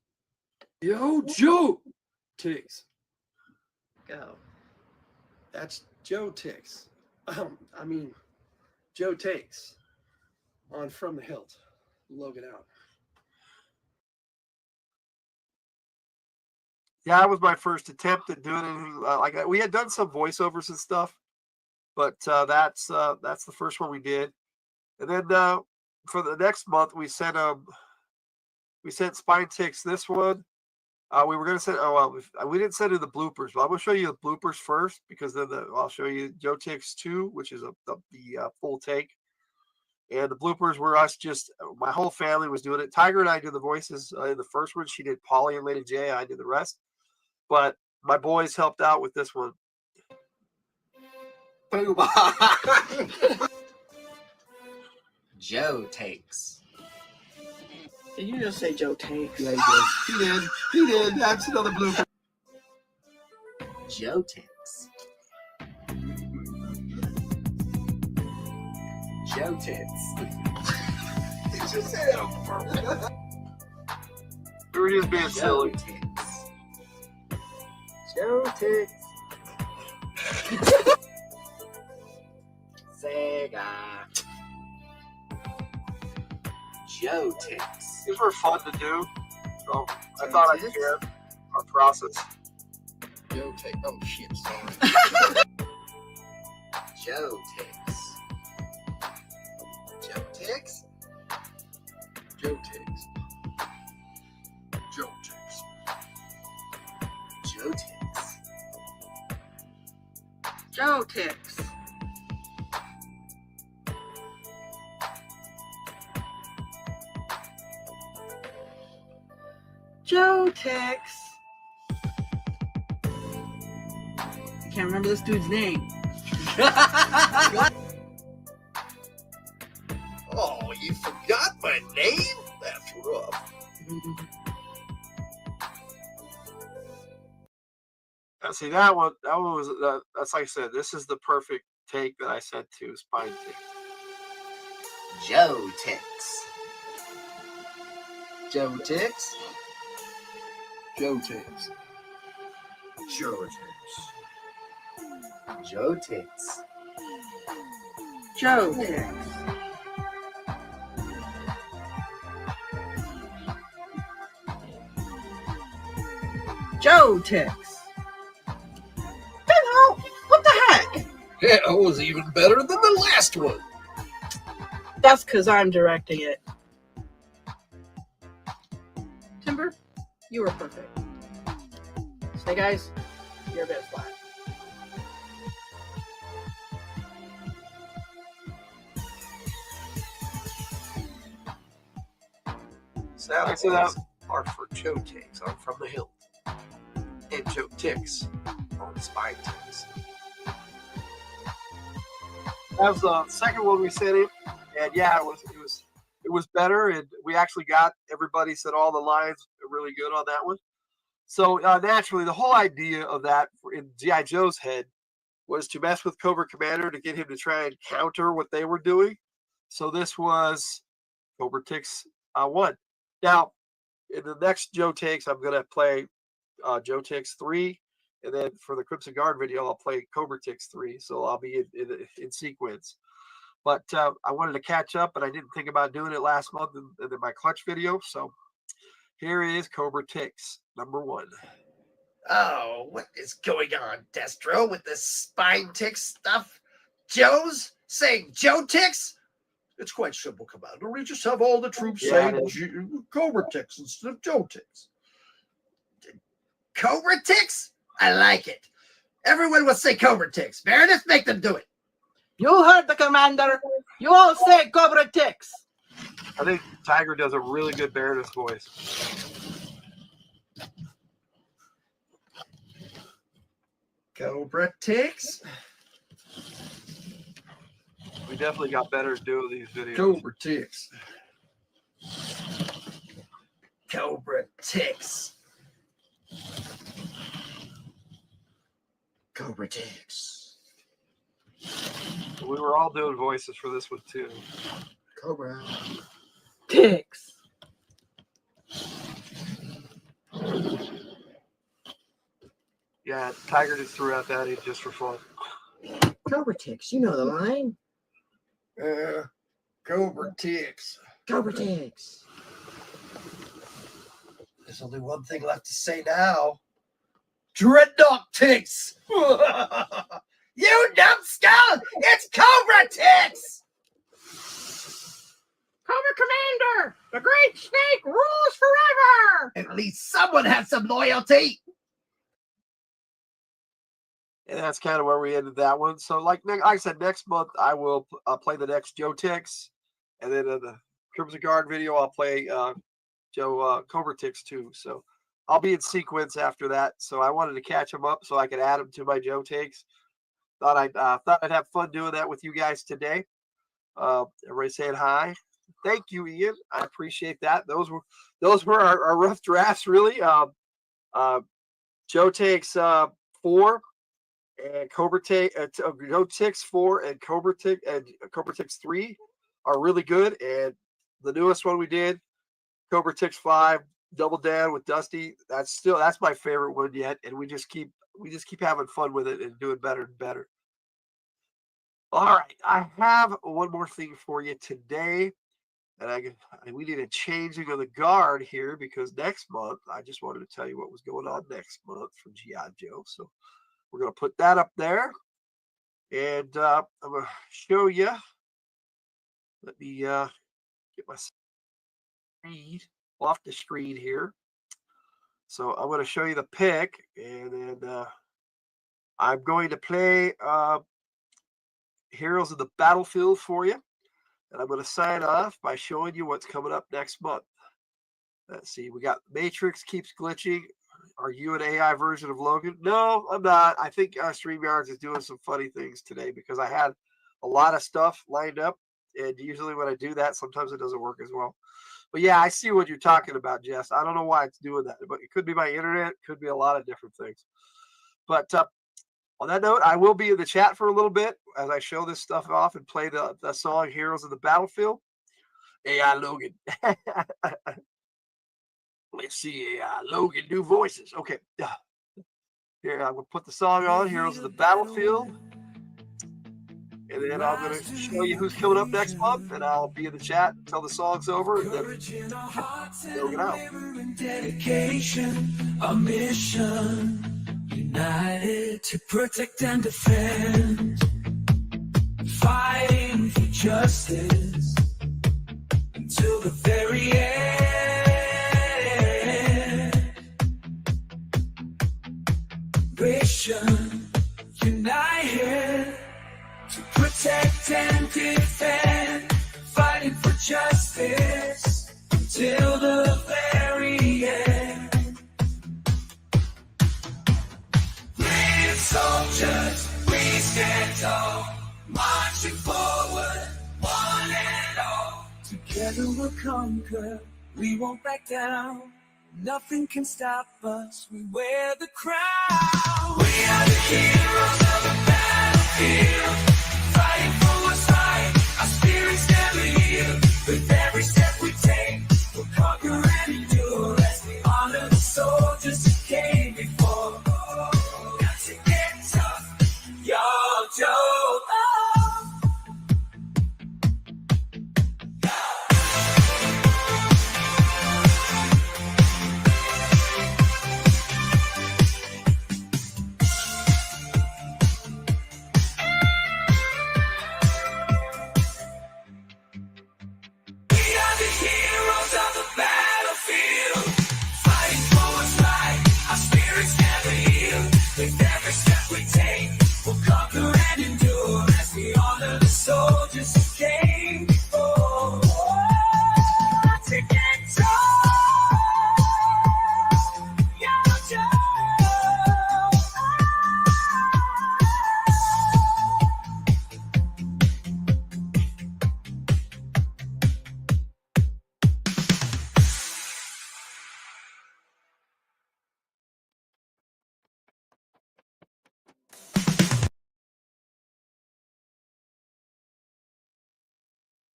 Yo, Joe Ticks. Go. That's Joe Ticks. Joe Takes on From the Hilt. Logan out. Yeah, that was my first attempt at doing it. We had done some voiceovers and stuff, but that's the first one we did. And then for the next month, we sent Spine Ticks this one. We were going to send. We didn't send it the bloopers, but I'm going to show you the bloopers first because then I'll show you Joe Takes 2, which is the full take. And the bloopers were us my whole family was doing it. Tiger and I did the voices in the first one. She did Polly and Lady J. I did the rest. But my boys helped out with this one. Boom. Joe Takes. Did you just say Joe Takes? Yeah, he did. That's another blooper. Joe Takes. Joe Tits. Did you say that on purpose? We were just being silly. Joe Tits. Sega. Joe Tits. These were fun to do, so I thought I'd share our process. Joe Takes. Oh shit, sorry. Joe Takes. Joe Takes? Joe Takes. Joe ticks. Joe ticks. I can't remember this dude's name. Oh, you forgot my name? That's rough. See, that one was, that's like I said, this is the perfect take that I said to Spine Tick. Joe ticks. Joe ticks. Joe ticks. Joe ticks. Joe ticks. Joe ticks. Joe ticks. What the heck? Yeah, it was even better than the last one. That's because I'm directing it. Timber, you were perfect. Snake Eyes, you're a bit flat. Sound So that- are for Joe ticks on From the Hill. And Joe ticks on Spine Ticks. That was the second one we sent in, and yeah, it was better, and we actually got, everybody said all the lines are really good on that one. So naturally, the whole idea of that in G.I. Joe's head was to mess with Cobra Commander to get him to try and counter what they were doing. So this was Cobra Ticks 1. Now, in the next Joe Takes, I'm going to play Joe Ticks 3. And then for the Crimson Guard video, I'll play Cobra Ticks 3. So I'll be in sequence. But I wanted to catch up, but I didn't think about doing it last month in my clutch video. So here is Cobra Ticks #1. Oh, what is going on, Destro, with this Spine Ticks stuff? Joe's saying Joe Ticks? It's quite simple, Commander. We just have all the troops Yeah, saying Cobra Ticks instead of Joe Ticks. Cobra Ticks? I like it. Everyone will say Cobra Ticks. Meredith, make them do it. You heard the commander. You all say Cobra ticks. I think Tiger does a really good Meredith voice. Cobra Ticks? We definitely got better at doing these videos. Cobra Ticks. Cobra Ticks. Cobra Ticks. We were all doing voices for this one too. Cobra Ticks. Yeah, Tiger just threw out that in just for fun. Cobra Ticks. You know the line. Cobra Ticks. Cobra Ticks. There's only one thing left to say now. Dreadnought Ticks. You numbskull! It's Cobra Ticks! Cobra Commander, the Great Snake rules forever. At least someone has some loyalty. And that's kind of where we ended that one. So like I said, next month I will play the next Joe Ticks. And then in the Crimson Guard video, I'll play Joe Cobra Ticks too. So I'll be in sequence after that. So I wanted to catch them up so I could add them to my Joe Takes. Thought I'd have fun doing that with you guys today. Everybody saying hi. Thank you, Ian. I appreciate that. Those were our rough drafts, really. Joe Takes 4 and Cobra Take Joe Ticks 4 and Cobra Ticks 3 are really good. And the newest one we did, Cobra Ticks 5, Double Down with Dusty. That's my favorite one yet. And we just keep having fun with it and doing better and better. All right, I have one more thing for you today, and we need a changing of the guard here because next month I just wanted to tell you what was going on next month for G.I. Joe. So we're going to put that up there, and I'm going to show you. Let me get my screen off the screen here. So I'm going to show you the pick, and then I'm going to play Heroes of the Battlefield for you. And I'm going to sign off by showing you what's coming up next month. Let's see. We got Matrix keeps glitching. Are you an AI version of Logan? No, I'm not. I think StreamYards is doing some funny things today because I had a lot of stuff lined up. And usually when I do that, sometimes it doesn't work as well. But yeah, I see what you're talking about, Jess. I don't know why it's doing that, but it could be my internet, could be a lot of different things. But on that note, I will be in the chat for a little bit as I show this stuff off and play the song Heroes of the Battlefield. AI Logan. Let's see, Logan, new voices. Okay. Here, I'm going to put the song on, Heroes of the Battlefield. And then I'm going to show you who's coming up next month, and I'll be in the chat until the song's over, and then we'll get out. Dedication, a mission, united to protect and defend, fighting for justice until the very end. Mission, united to protect and defend, fighting for justice until the very end. Brave soldiers, we stand tall, marching forward, one and all. Together we'll conquer, we won't back down. Nothing can stop us, we wear the crown. We are the heroes of the battlefield, fighting for what's right, our spirits never yield. With every step we take, we'll conquer and endure as we honor the soldiers who came before. Got to get tough, y'all, Joe. Soldiers who came before. To get tough, y'all, Joe.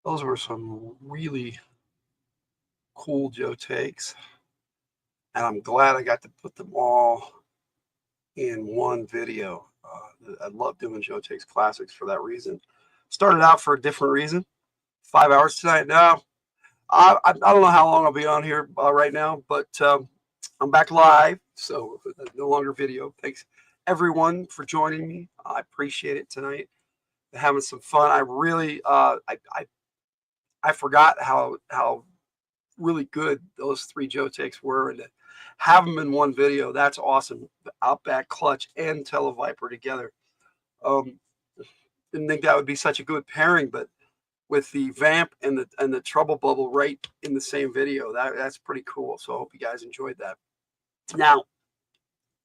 Those were some really cool Joe takes. And I'm glad I got to put them all in one video. I love doing Joe Takes Classics for that reason. Started out for a different reason. 5 hours tonight. Now, I don't know how long I'll be on here right now, but I'm back live, so no longer video. Thanks, everyone, for joining me. I appreciate it tonight. Having some fun. I really, I forgot how really good those three Joe takes were, and to have them in one video, that's awesome. The Outback, Clutch, and Tele-Viper together. Didn't think that would be such a good pairing, but with the Vamp and the Trouble Bubble right in the same video, that's pretty cool. So I hope you guys enjoyed that. Now,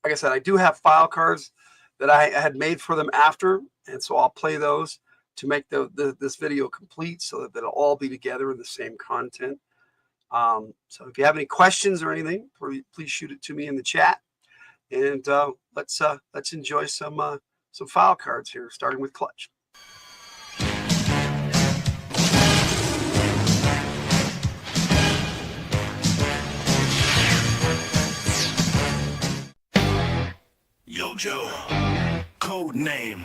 like I said, I do have file cards that I had made for them after, and so I'll play those to make this video complete so that it'll all be together in the same content. So if you have any questions or anything, please shoot it to me in the chat. And let's enjoy some file cards here, starting with Clutch. Yo, Joe. Code name.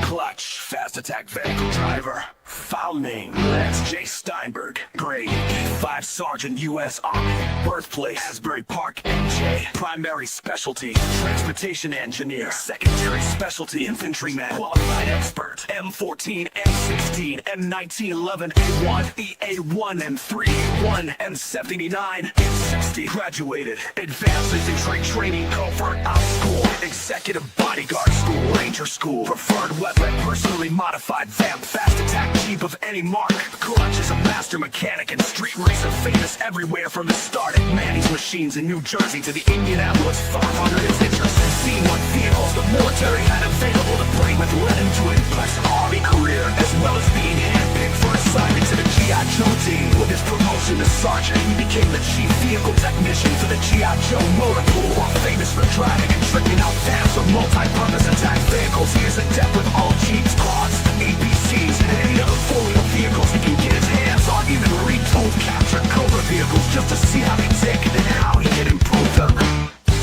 Clutch. Fast attack vehicle driver. Foul name, Lance J. Steinberg. Grade, E5 Sergeant U.S. Army. Birthplace, Asbury Park, NJ. Primary specialty, transportation engineer. Secondary specialty, infantryman. Qualified expert, M14, M16, M1911, A1, EA1, M3, A1, M79, M60. Graduated, advanced infantry training, covert out school, executive bodyguard school, ranger school, preferred weapon, personally modified vamp, fast attack jeep of any mark. Clutch is a master mechanic and street racer, famous everywhere from the start at Manny's Machines in New Jersey to the Indianapolis 500. His interest in seeing what vehicles the military had available to play with led him to an impressive Army career, as well as being handpicked for assignment to the G.I. Joe team. With his promotion to sergeant, he became the chief vehicle technician for the G.I. Joe motor pool. Famous for driving and tricking out vans with multi-purpose attack vehicles, he is adept with all Jeeps, quads, APCs, and any other four-wheel vehicles he can get his hands on. Even retooled captured Cobra vehicles just to see how they tick and how he can improve them.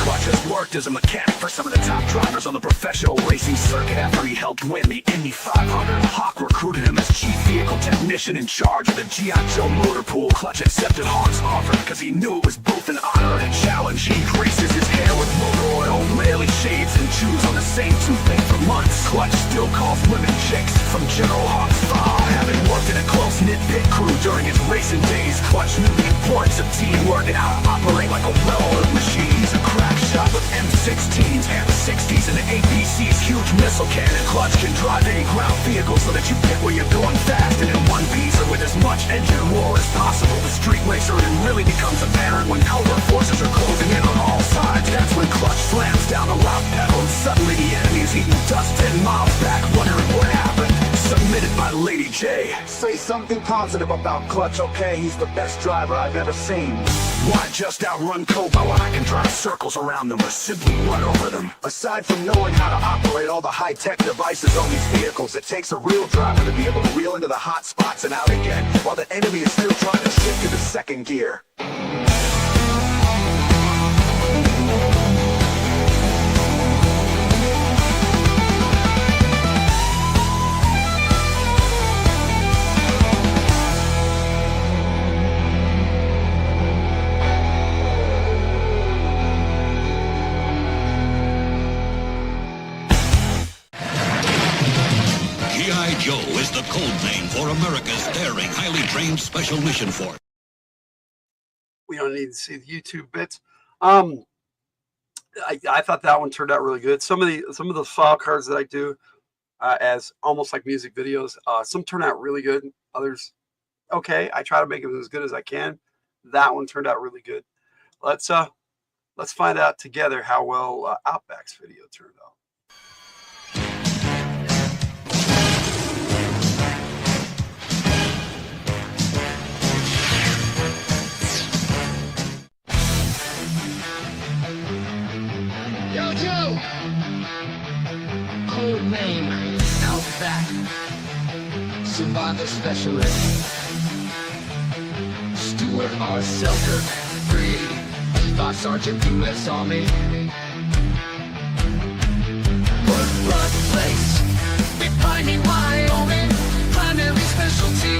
Clutch has worked as a mechanic for some of the top drivers on the professional racing circuit after he helped win the Indy 500. Hawk recruited him as chief vehicle technician in charge of the G.I. Joe motor pool. Clutch accepted Hawk's offer because he knew it was both an honor and a challenge. He greases his hair with motor oil, rarely shaves and chews on the same toothpaste for months. Clutch still calls women chicks from General Hawk's file. Having worked in a close-knit pit crew during his racing days, Clutch knew the importance of teamwork and how to operate like a well-oiled machine. He's a crack shot with M16s, M60s, and the APC's huge missile cannon. Clutch can drive any ground vehicle so that you get where you're going fast and in one piece or with as much engine roar as possible. The street racer really becomes apparent when covert forces are closing in on all sides. That's when Clutch slams down the loud pedal and suddenly the enemy's eating dust 10 miles back, wondering what happened. Submitted by Lady J. Say something positive about Clutch, okay? He's the best driver I've ever seen. Why just outrun Cobra when I can drive circles around them or simply run over them? Aside from knowing how to operate all the high-tech devices on these vehicles, it takes a real driver to be able to reel into the hot spots and out again, while the enemy is still trying to shift into second gear. G.I. Joe is the code name for America's daring, highly trained special mission force. We don't need to see the YouTube bits. I thought that one turned out really good. Some of the file cards that I do as almost like music videos, some turn out really good. Others, okay. I try to make them as good as I can. That one turned out really good. Let's find out together how well Outback's video turned out. Yo, Joe! Code name, Outback. Survivor Specialist. Stuart R. Selker. Grade, 5 Sergeant U.S. Army. Birthplace, Refining, Wyoming. Primary specialty,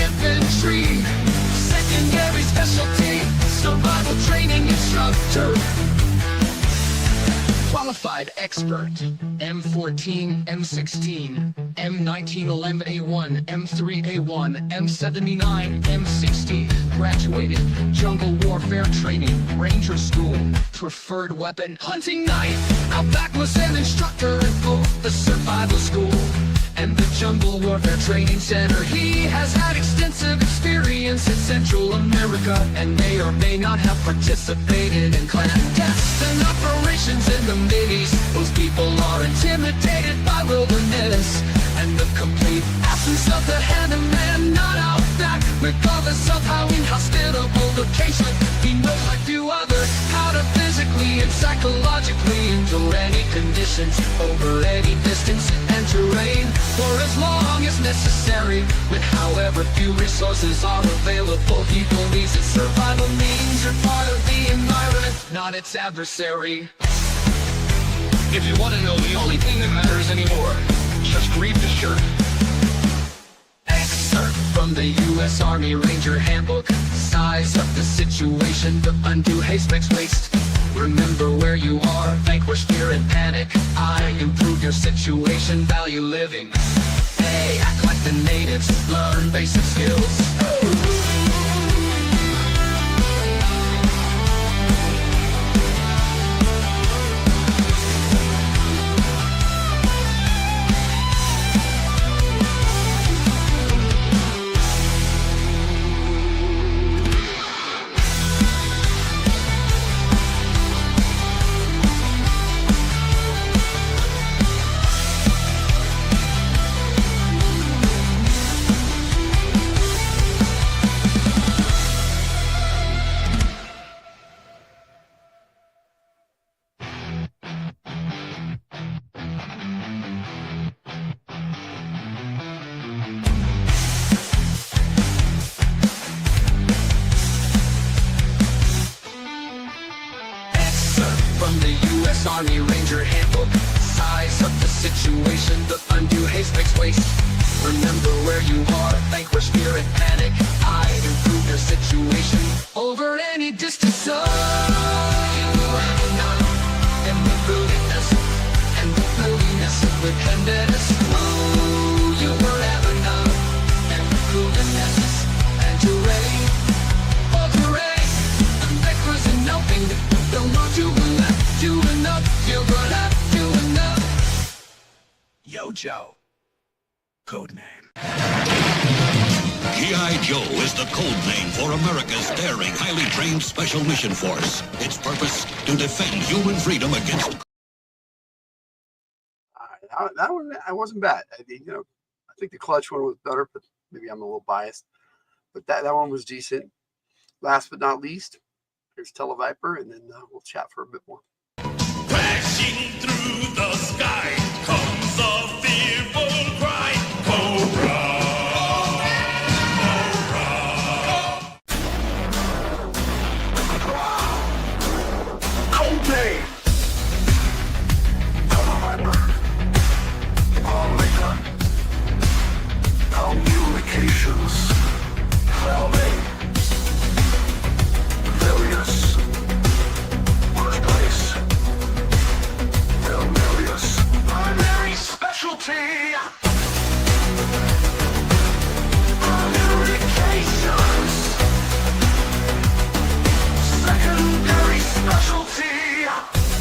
infantry. Secondary specialty, survival training instructor. Qualified expert, M14, M16, M1911 A1, M3 A1, M79, M60. Graduated, jungle warfare training, ranger school, preferred weapon, hunting knife. Outback was an instructor at both the survival school and the jungle warfare training center. He has had extensive experience in Central America and may or may not have participated in clandestine operations in the Mideast. Those people are intimidated by wilderness and the complete absence of the handyman, not Outback. Regardless of how inhospitable location, he knows like few others how to physically and psychologically endure any conditions over any distance and terrain for as long as necessary. With however few resources are available, he believes that survival means you're part of the environment, not its adversary. If you want to know the only thing that matters anymore, just read the shirt. Excerpt from the U.S. Army Ranger Handbook. Size up the situation, the undue haste makes waste. Remember where you are, vanquish fear and panic. I improve your situation, value living. Hey, act like the natives, learn basic skills. From the U.S. Army Ranger Handbook. Size up the situation, the undue haste makes waste. Remember where you are, vanquish fear and panic. I improve your situation over any distance. So you have enough, and the willingness, and the willingness with tenderness. Oh, you will have enough, and the willingness, and you're ready for the race. And backwards and nothing, don't want to do enough, you're gonna do enough. Yo Joe. Codename. G.I. Joe is the code name for America's daring, highly trained Special Mission Force. Its purpose, to defend human freedom against... That one, I wasn't bad. I mean, you know, I think the clutch one was better, but maybe I'm a little biased. But that one was decent. Last but not least, here's Tele-Viper, and then we'll chat for a bit more. Crashing through the sky comes a fearful cry. Cobra! Codename! Tele-Viper. Omega. Communications. Velvet. Various. Workplace. Various. Primary specialty. Communications. Secondary specialty.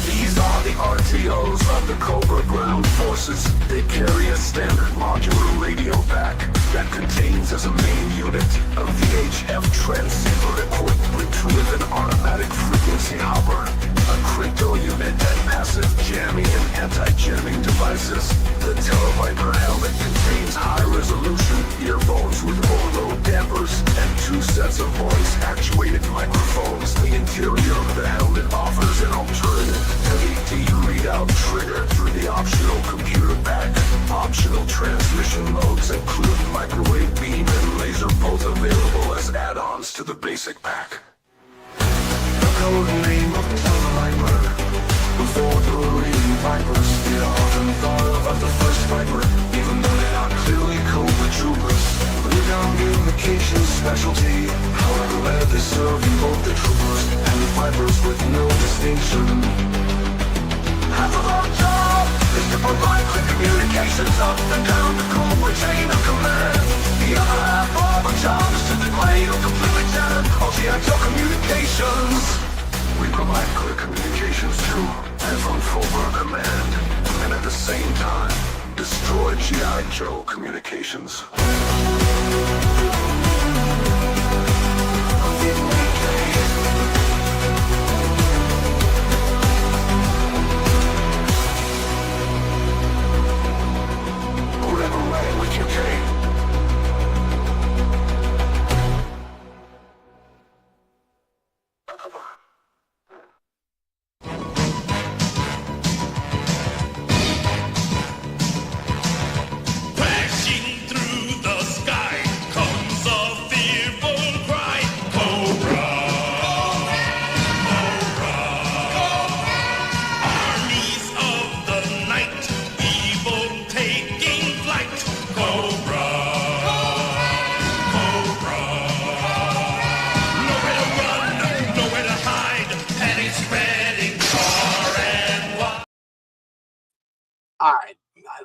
These are the RTOs of the Cobra Ground Forces. They carry a standard modular radio pack that contains as a main unit a VHF transceiver equipped with an automatic frequency hopper, a crypto unit, and passive jamming and anti-jamming devices. The Tele-Viper helmet contains high-resolution earphones with low dampers and 2 sets of voice-actuated microphones. The interior of the helmet offers an alternative LED readout trigger through the optional computer pack. Optional transmission modes include microwave beam and laser, both available as add-ons to the basic pack. The code name of the Tele-Viper. Before the leading Vipers, they are often thought of as the first Viper, even though they are clearly Cobra troopers. With our communications specialty, however, they serve in both the troopers and the Vipers with no distinction. Half of our job is to provide quick communications up and down the Cobra chain of command. The other half of our job is to degrade or completely jam GI Joe communications. We provide quick communications to and from full command, and at the same time, destroy GI Joe communications. Whatever ran with you, Jay. Crashing through the sky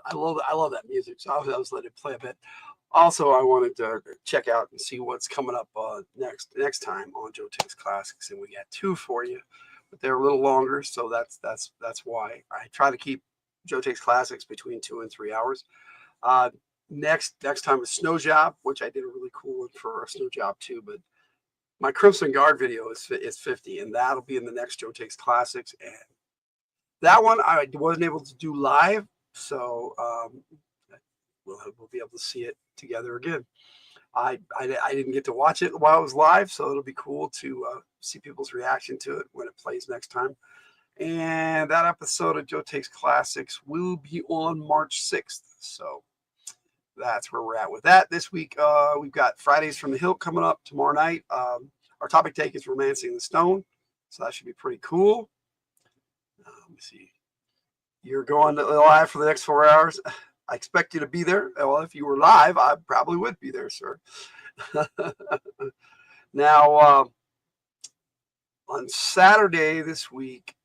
I love that music. So I was letting it play a bit. Also, I wanted to check out and see what's coming up next time on Joe Takes Classics, and we got 2 for you, but they're a little longer, so that's why I try to keep Joe Takes Classics between 2 and 3 hours. Next time is Snow Job, which I did a really cool one for a Snow Job too, but my Crimson Guard video is 50, and that'll be in the next Joe Takes Classics. And that one I wasn't able to do live, so we'll be able to see it together again. I didn't get to watch it while it was live, so it'll be cool to see people's reaction to it when it plays next time. And that episode of Joe Takes Classics will be on March 6th. So that's where we're at with that. This week, we've got Fridays from the Hilt coming up tomorrow night. Our topic take is Romancing the Stone, so that should be pretty cool. Let me see. You're going live for the next 4 hours. I expect you to be there. Well, if you were live, I probably would be there, sir. Now, on Saturday this week,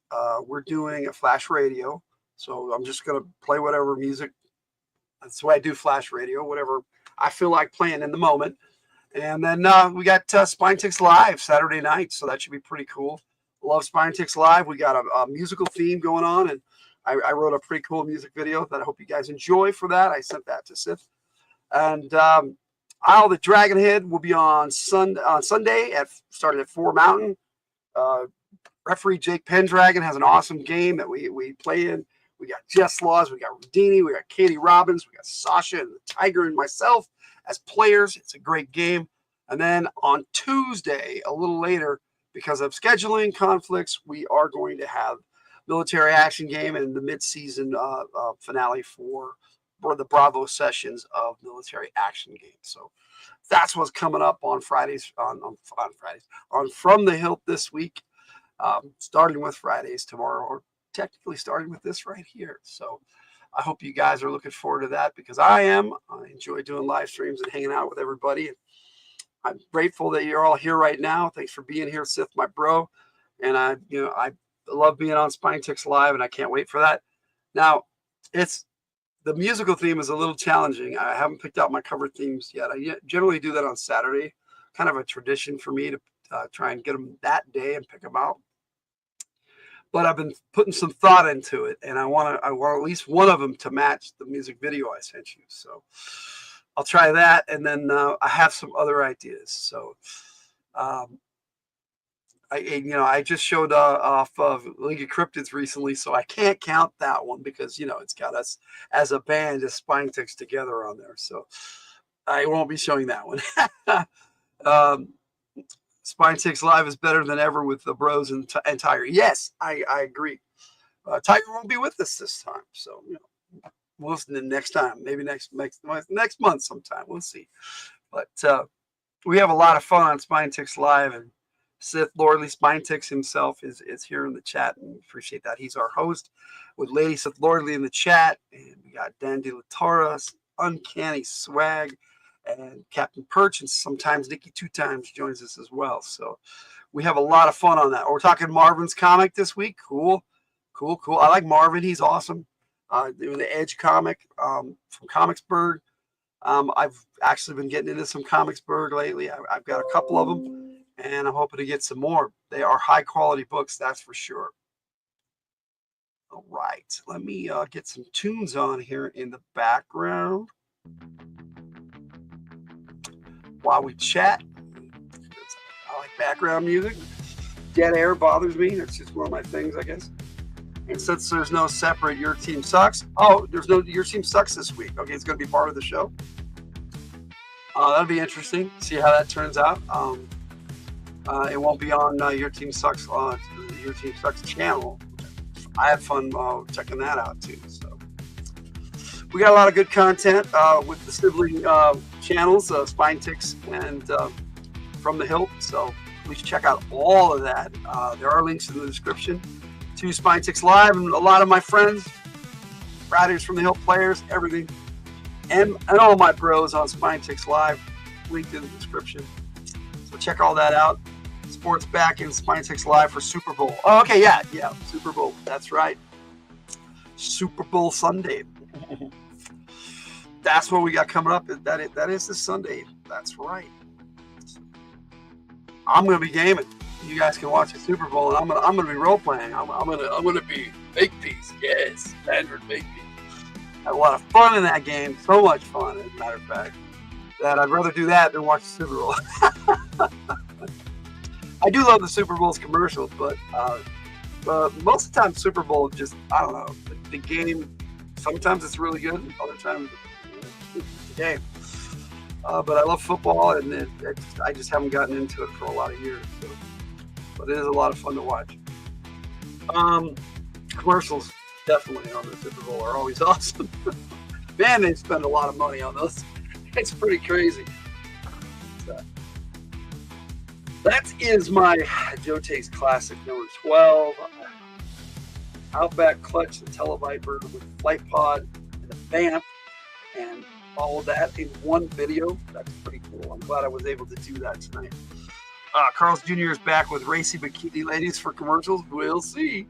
we're doing a flash radio. So I'm just going to play whatever music. That's the way I do flash radio, whatever I feel like playing in the moment. And then we got Spine Ticks Live Saturday night, so that should be pretty cool. Love Spine Ticks Live. We got a musical theme going on, and I wrote a pretty cool music video that I hope you guys enjoy for that. I sent that to Sith. And Isle of the Dragonhead will be on Sunday starting at 4 Mountain. Referee Jake Pendragon has an awesome game that we play in. We got Jess Laws, we got Rudini, we got Katie Robbins, we got Sasha and the Tiger and myself as players. It's a great game. And then on Tuesday, a little later, because of scheduling conflicts, we are going to have military action game and the mid-season finale for the Bravo sessions of military action games. So that's what's coming up on Fridays on From the Hilt this week, starting with Fridays tomorrow, or technically starting with this right here. So I hope you guys are looking forward to that, because I am. I enjoy doing live streams and hanging out with everybody. I'm grateful that you're all here right now. Thanks for being here, Sith, my bro. And I love being on Spine Ticks Live, and I can't wait for that. Now, the musical theme is a little challenging. I haven't picked out my cover themes yet. I generally do that on Saturday, kind of a tradition for me to try and get them that day and pick them out. But I've been putting some thought into it, and I want at least one of them to match the music video I sent you. So I'll try that, and then I have some other ideas. So I just showed off of League of Cryptids recently, so I can't count that one because it's got us as a band, as Spine Ticks together on there. So I won't be showing that one. Spine Ticks Live is better than ever with the bros and Tiger. Yes, I agree. Tiger won't be with us this time, so we'll listen to next time. Maybe next month sometime. We'll see. But we have a lot of fun on Spine Ticks Live, and Sithlordly Spine Ticks himself is here in the chat, and appreciate that. He's our host with Lady Sithlordly in the chat, and we got Dandy Latara, Uncanny Swag, and Captain Perch, and sometimes Nikki 2 times joins us as well. So we have a lot of fun on that. We're talking Marvin's comic this week. Cool. I like Marvin. He's awesome. Doing the Edge comic from Comicsburg. I've actually been getting into some Comicsburg lately. I've got a couple of them, and I'm hoping to get some more. They are high quality books, that's for sure. All right, let me get some tunes on here in the background while we chat. I like background music. Dead air bothers me. That's just one of my things, I guess. And since there's no separate Your Team Sucks, there's no Your Team Sucks this week. Okay, it's going to be part of the show. That'll be interesting. See how that turns out. It won't be on Your Team Sucks Your Team Sucks channel. I had fun checking that out too. So we got a lot of good content with the sibling channels, Spine Ticks and From the Hilt. So please check out all of that. There are links in the description to Spine Ticks Live, and a lot of my friends, Riders from the Hilt Players, everything, and all my bros on Spine Ticks Live, linked in the description. So check all that out. Sports back in Spine Ticks Live for Super Bowl. Oh, okay, yeah, Super Bowl. That's right. Super Bowl Sunday. that's what we got coming up. That is this Sunday. That's right. I'm gonna be gaming. You guys can watch the Super Bowl, and I'm gonna be role playing. I'm gonna be Makepeace. Yes, Standard Makepeace. Had a lot of fun in that game. So much fun, as a matter of fact, that I'd rather do that than watch the Super Bowl. I do love the Super Bowl's commercials, but most of the time, Super Bowl just, I don't know, the game. Sometimes it's really good. Other times, it's the game. But I love football, and I just haven't gotten into it for a lot of years. So. But it is a lot of fun to watch. Commercials definitely on the Super Bowl are always awesome. Man, they spend a lot of money on those. It's pretty crazy. So, that is my Joe Takes Classic number 12. Outback Clutch, the Tele-Viper with Flight Pod and the Vamp, and all of that in one video. That's pretty cool. I'm glad I was able to do that tonight. Carl's Jr. is back with Racy Bikini Ladies for commercials. We'll see.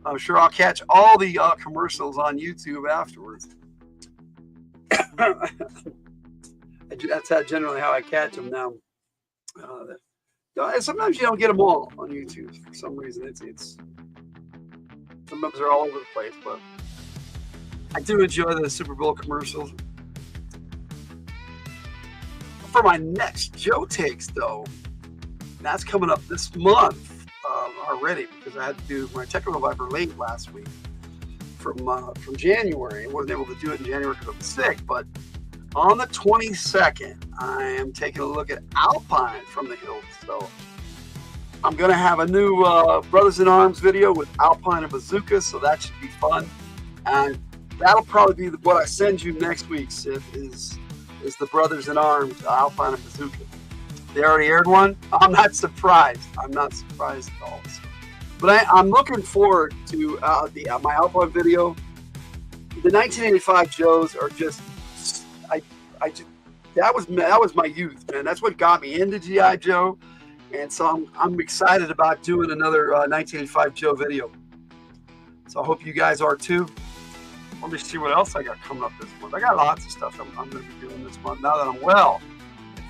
I'm sure I'll catch all the commercials on YouTube afterwards. That's generally how I catch them now. Sometimes you don't get them all on YouTube for some reason. It's sometimes they're all over the place, but I do enjoy the Super Bowl commercials. For my next Joe Takes, though, that's coming up this month already, because I had to do my Technical Viper late last week from January. I wasn't able to do it in January because I was sick, but on the 22nd, I am taking a look at Alpine from the Hills. So I'm going to have a new Brothers in Arms video with Alpine and Bazooka, so that should be fun. And that'll probably be what I send you next week, Sid, is the Brothers in Arms, Alpine and Bazooka. They already aired one. I'm not surprised. I'm not surprised at all. So. But I'm looking forward to my Alpine video. The 1985 Joes are just, that was my youth, man. That's what got me into G.I. Joe. And so I'm excited about doing another 1985 Joe video. So I hope you guys are too. Let me see what else I got coming up this month. I got lots of stuff I'm going to be doing this month now that I'm well,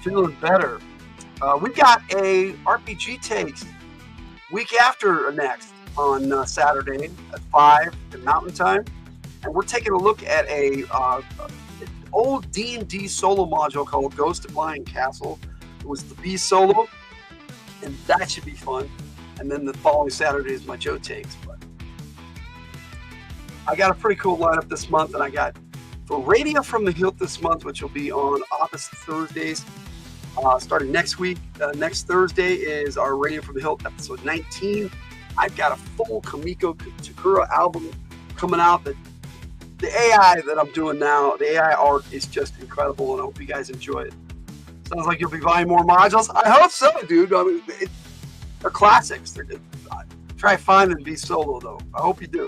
feeling better. We got a RPG Takes week after next on Saturday at 5 at Mountain Time, and we're taking a look at a old D&D solo module called Ghost of Lion Castle. It was the B solo, and that should be fun. And then the following Saturday is my Joe Takes. But I got a pretty cool lineup this month, and I got for Radio from the Hilt this month, which will be on opposite Thursdays. Starting next week, next Thursday is our Radio from the Hilt episode 19. I've got a full Kamiko Takura album coming out. The AI that I'm doing now, the AI art is just incredible, and I hope you guys enjoy it. Sounds like you'll be buying more modules. I hope so, dude. I mean, they're classics. They're good. Try find them and be solo, though. I hope you do,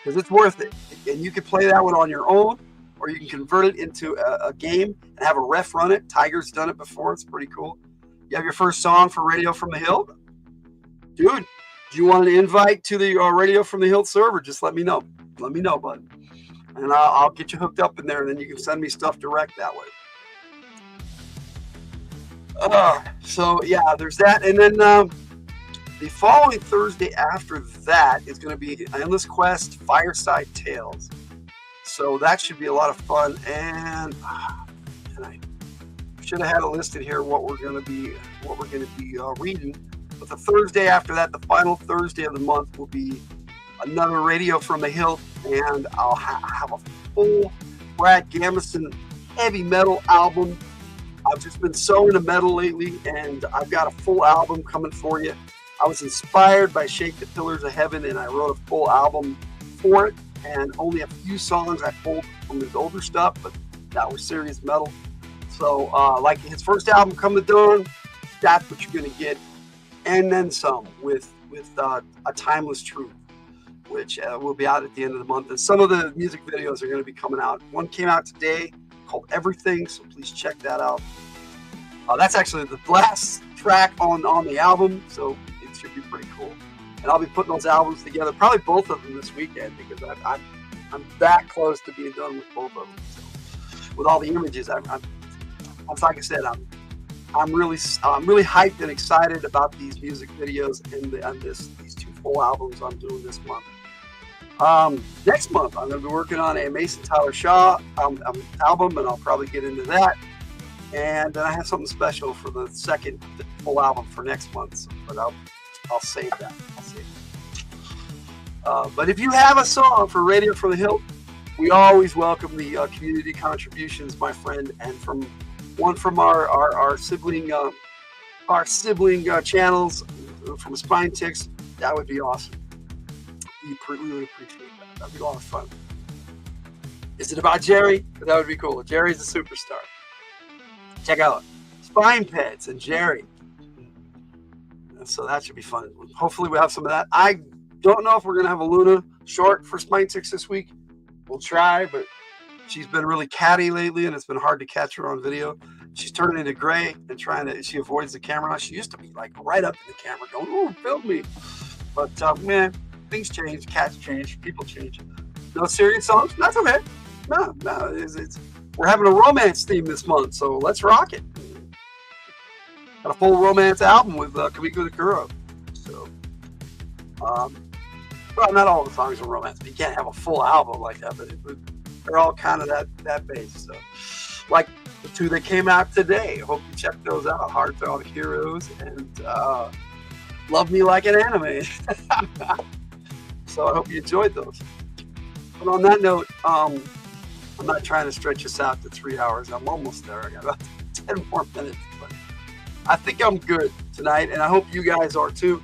because it's worth it. And you can play that one on your own, or you can convert it into a game and have a ref run it. Tiger's done it before. It's pretty cool. You have your first song for Radio from the Hilt? Dude, do you want an invite to the Radio from the Hilt server? Just let me know. Let me know, bud. And I'll get you hooked up in there, and then you can send me stuff direct that way. So, yeah, there's that. And then the following Thursday after that is going to be Endless Quest Fireside Tales. So that should be a lot of fun, and I should have had it listed here what we're going to be reading. But the Thursday after that, the final Thursday of the month, will be another Radio from the Hilt, and I'll have a full Brad Gamison heavy metal album. I've just been so into metal lately, and I've got a full album coming for you. I was inspired by Shake the Pillars of Heaven, and I wrote a full album for it. And only a few songs I pulled from his older stuff, but that was serious metal. So, like his first album, Come to Dawn, that's what you're going to get. And then some with A Timeless Truth, which will be out at the end of the month. And some of the music videos are going to be coming out. One came out today called Everything, so please check that out. That's actually the last track on the album, so it should be pretty cool. And I'll be putting those albums together, probably both of them this weekend, because I'm that close to being done with both of them. So with all the images. I'm like I said, I'm really hyped and excited about these music videos and these 2 full albums I'm doing this month. Next month, I'm going to be working on a Mason Tyler Shaw album, and I'll probably get into that. And then I have something special for the second full album for next month, but I'll save that. But if you have a song for Radio from the Hilt, we always welcome the community contributions, my friend, and from our sibling channels from Spine Ticks. That would be awesome. We really appreciate that. That'd be a lot of fun. Is it about Jerry? That would be cool. Jerry's a superstar. Check out Spine Pets and Jerry. So that should be fun. Hopefully we'll have some of that. I don't know if we're going to have a Luna short for Spine Ticks this week. We'll try, but she's been really catty lately, and it's been hard to catch her on video. She's turning into gray and she avoids the camera. She used to be like right up in the camera going, "Ooh, film me." But man, things change, cats change, people change. No serious songs? That's okay. No, we're having a romance theme this month, so let's rock it. Got a full romance album with Kamiko Nakuro. So, well, not all the songs are romance, but you can't have a full album like that, but they're all kind of that base. So, like the 2 that came out today. Hope you check those out. Heartfelt Heroes and Love Me Like an Anime. So I hope you enjoyed those. But on that note, I'm not trying to stretch this out to 3 hours. I'm almost there. I got about 10 more minutes. But I think I'm good tonight, and I hope you guys are too.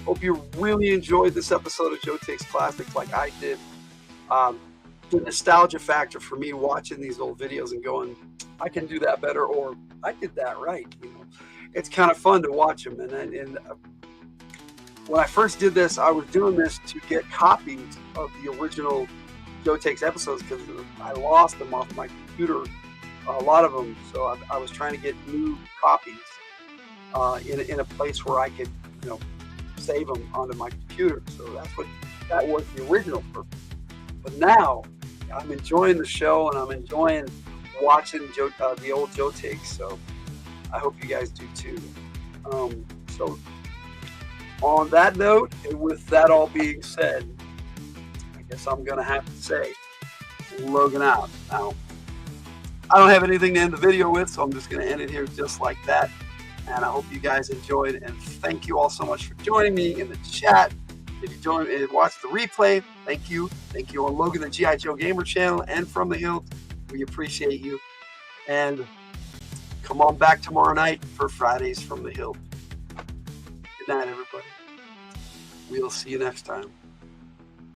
Hope you really enjoyed this episode of Joe Takes Classics like I did. The nostalgia factor for me watching these old videos and going, I can do that better, or I did that right. You know, it's kind of fun to watch them. And when I first did this, I was doing this to get copies of the original Joe Takes episodes because I lost them off my computer, a lot of them. So I was trying to get new copies in a place where I could, save them onto my computer. So that was the original purpose. But now I'm enjoying the show and I'm enjoying watching the old Joe Takes. So I hope you guys do too. So on that note, and with that all being said, I guess I'm going to have to say, Logan out. Now, I don't have anything to end the video with, so I'm just going to end it here just like that. And I hope you guys enjoyed, and thank you all so much for joining me in the chat. If you joined and watched the replay, thank you. Thank you on Logan, the G.I. Joe Gamer channel, and From the Hilt. We appreciate you. And come on back tomorrow night for Fridays from the Hilt. Good night, everybody. We'll see you next time.